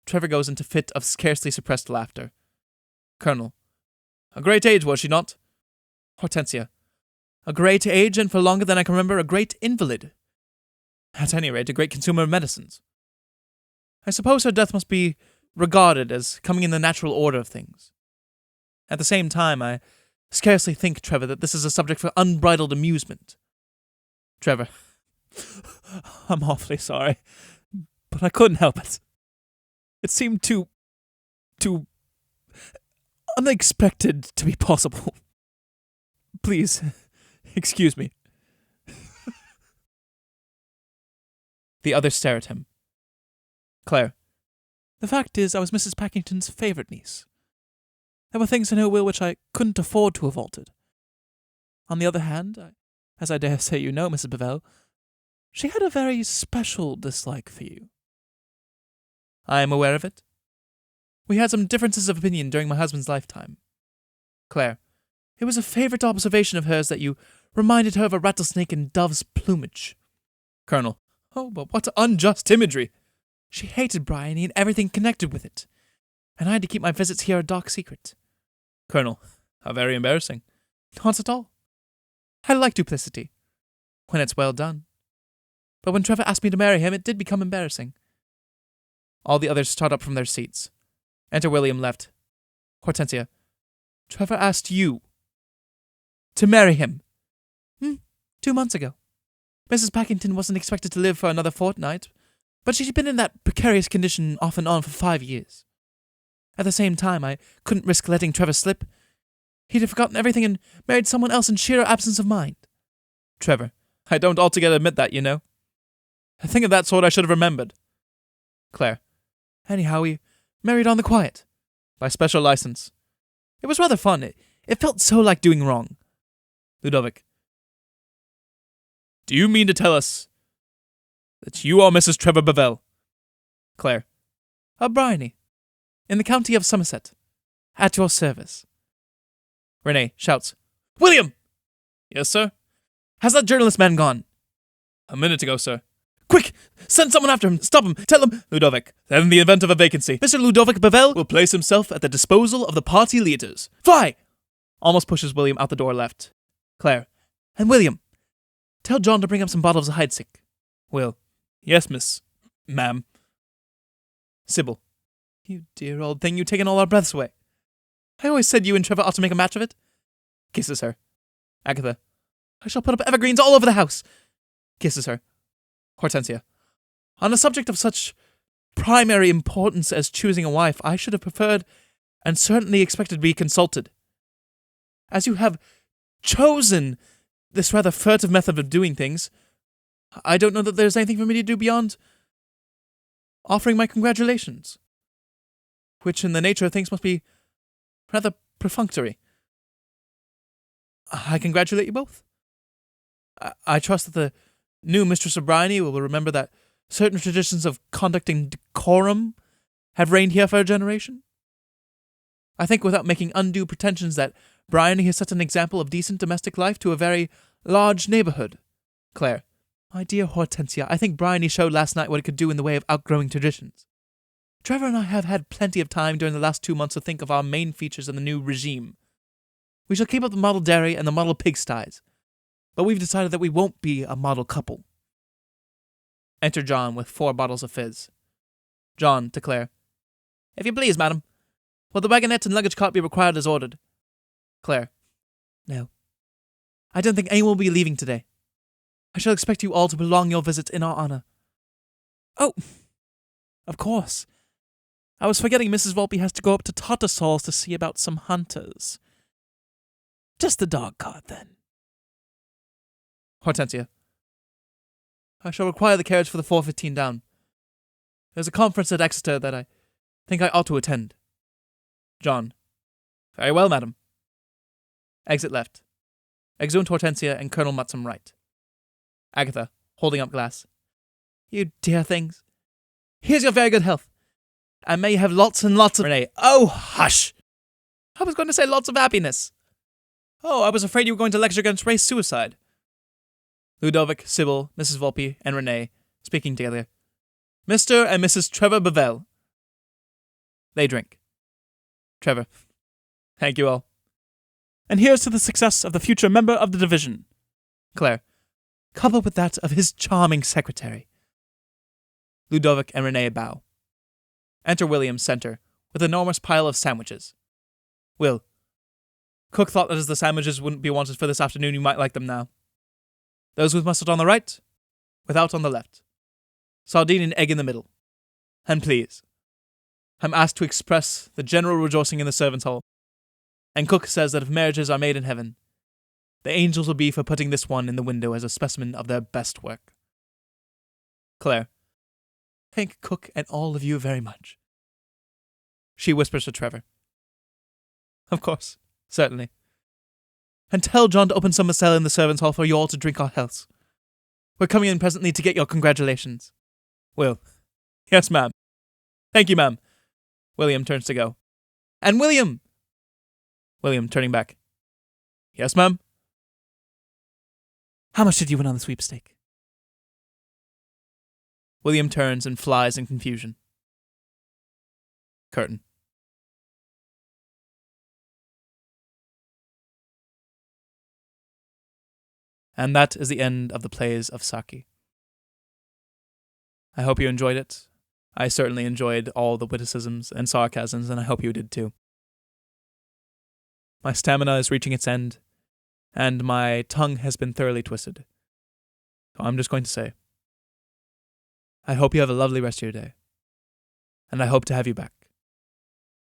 Trevor goes into fit of scarcely suppressed laughter. Colonel. A great age, was she not? Hortensia. A great age, and for longer than I can remember, a great invalid. At any rate, a great consumer of medicines. I suppose her death must be regarded as coming in the natural order of things. At the same time, I scarcely think, Trevor, that this is a subject for unbridled amusement. Trevor. I'm awfully sorry, but I couldn't help it. It seemed too unexpected to be possible. Please, excuse me. The others stare at him. Claire. The fact is, I was Mrs. Packington's favourite niece. There were things in her will which I couldn't afford to have altered. On the other hand, as I dare say you know, Mrs. Bavvel, she had a very special dislike for you. I am aware of it. We had some differences of opinion during my husband's lifetime. Claire. It was a favourite observation of hers that you reminded her of a rattlesnake in dove's plumage. Colonel. Oh, but what unjust imagery! She hated Briony and everything connected with it, and I had to keep my visits here a dark secret. Colonel. How very embarrassing. Not at all. I like duplicity, when it's well done. But when Trevor asked me to marry him, it did become embarrassing. All the others start up from their seats. Enter William left. Hortensia. Trevor asked you to marry him. 2 months ago. Mrs. Packington wasn't expected to live for another fortnight, but she'd been in that precarious condition off and on for 5 years. At the same time, I couldn't risk letting Trevor slip. He'd have forgotten everything and married someone else in sheer absence of mind. Trevor, I don't altogether admit that, you know. A thing of that sort I should have remembered. Claire, anyhow, we married on the quiet. By special license. It was rather fun. It felt so like doing wrong. Ludovic, do you mean to tell us that you are Mrs. Trevor Bavvel? Claire, of Briony, in the county of Somerset, at your service. Renee shouts, William! Yes, sir? Has that journalist man gone? A minute ago, sir. Quick! Send someone after him! Stop him! Tell him! Ludovic, that in the event of a vacancy, Mr. Ludovic Bavvel will place himself at the disposal of the party leaders. Fly! Almost pushes William out the door left. Claire, and William, tell John to bring up some bottles of Heidsick. Will, yes, ma'am. Sybil, you dear old thing, you've taken all our breaths away. I always said you and Trevor ought to make a match of it. Kisses her. Agatha, I shall put up evergreens all over the house. Kisses her. Hortensia, on a subject of such primary importance as choosing a wife, I should have preferred and certainly expected to be consulted. As you have chosen this rather furtive method of doing things, I don't know that there's anything for me to do beyond offering my congratulations, which in the nature of things must be rather perfunctory. I congratulate you both. I trust that the new mistress of Briony will remember that certain traditions of conduct and decorum have reigned here for a generation. I think without making undue pretensions that Briony has set an example of decent domestic life to a very large neighbourhood. Claire, my dear Hortensia, I think Briony showed last night what it could do in the way of outgrowing traditions. Trevor and I have had plenty of time during the last 2 months to think of our main features in the new regime. We shall keep up the model dairy and the model pigsties, but we've decided that we won't be a model couple. Enter John with 4 bottles of fizz. John to Claire, if you please, madam, will the wagonette and luggage cart be required as ordered? Claire, no. I don't think anyone will be leaving today. I shall expect you all to prolong your visit in our honour. Oh, of course. I was forgetting Mrs. Volpe has to go up to Tattersall's to see about some hunters. Just the dog cart, then. Hortensia, I shall require the carriage for the 4:15 down. There's a conference at Exeter that I think I ought to attend. John, very well, madam. Exit left. Exeunt Hortensia and Colonel Mutsum right. Agatha, holding up glass. You dear things. Here's your very good health. And may you have lots and lots of... Renee, oh, hush! I was going to say lots of happiness. Oh, I was afraid you were going to lecture against race suicide. Ludovic, Sybil, Mrs. Volpe, and Renee, speaking together. Mr. and Mrs. Trevor Bavvel. They drink. Trevor, thank you all. And here's to the success of the future member of the division. Claire, coupled with that of his charming secretary. Ludovic and Renee bow. Enter William, centre, with an enormous pile of sandwiches. Will, cook thought that as the sandwiches wouldn't be wanted for this afternoon, you might like them now. Those with mustard on the right, without on the left. Sardine and egg in the middle. And please, I'm asked to express the general rejoicing in the servants' hall. And cook says that if marriages are made in heaven, the angels will be for putting this one in the window as a specimen of their best work. Claire, thank cook and all of you very much. She whispers to Trevor. Of course, certainly. And tell John to open some cell in the servants' hall for you all to drink our healths. We're coming in presently to get your congratulations. Will, yes, ma'am. Thank you, ma'am. William turns to go. And William! William, turning back. Yes, ma'am? How much did you win on the sweepstake? William turns and flies in confusion. Curtain. And that is the end of the plays of Saki. I hope you enjoyed it. I certainly enjoyed all the witticisms and sarcasms, and I hope you did too. My stamina is reaching its end, and my tongue has been thoroughly twisted. So I'm just going to say, I hope you have a lovely rest of your day, and I hope to have you back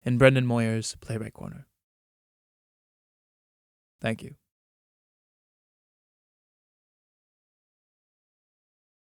in Brendan Moyer's Playwright Corner. Thank you.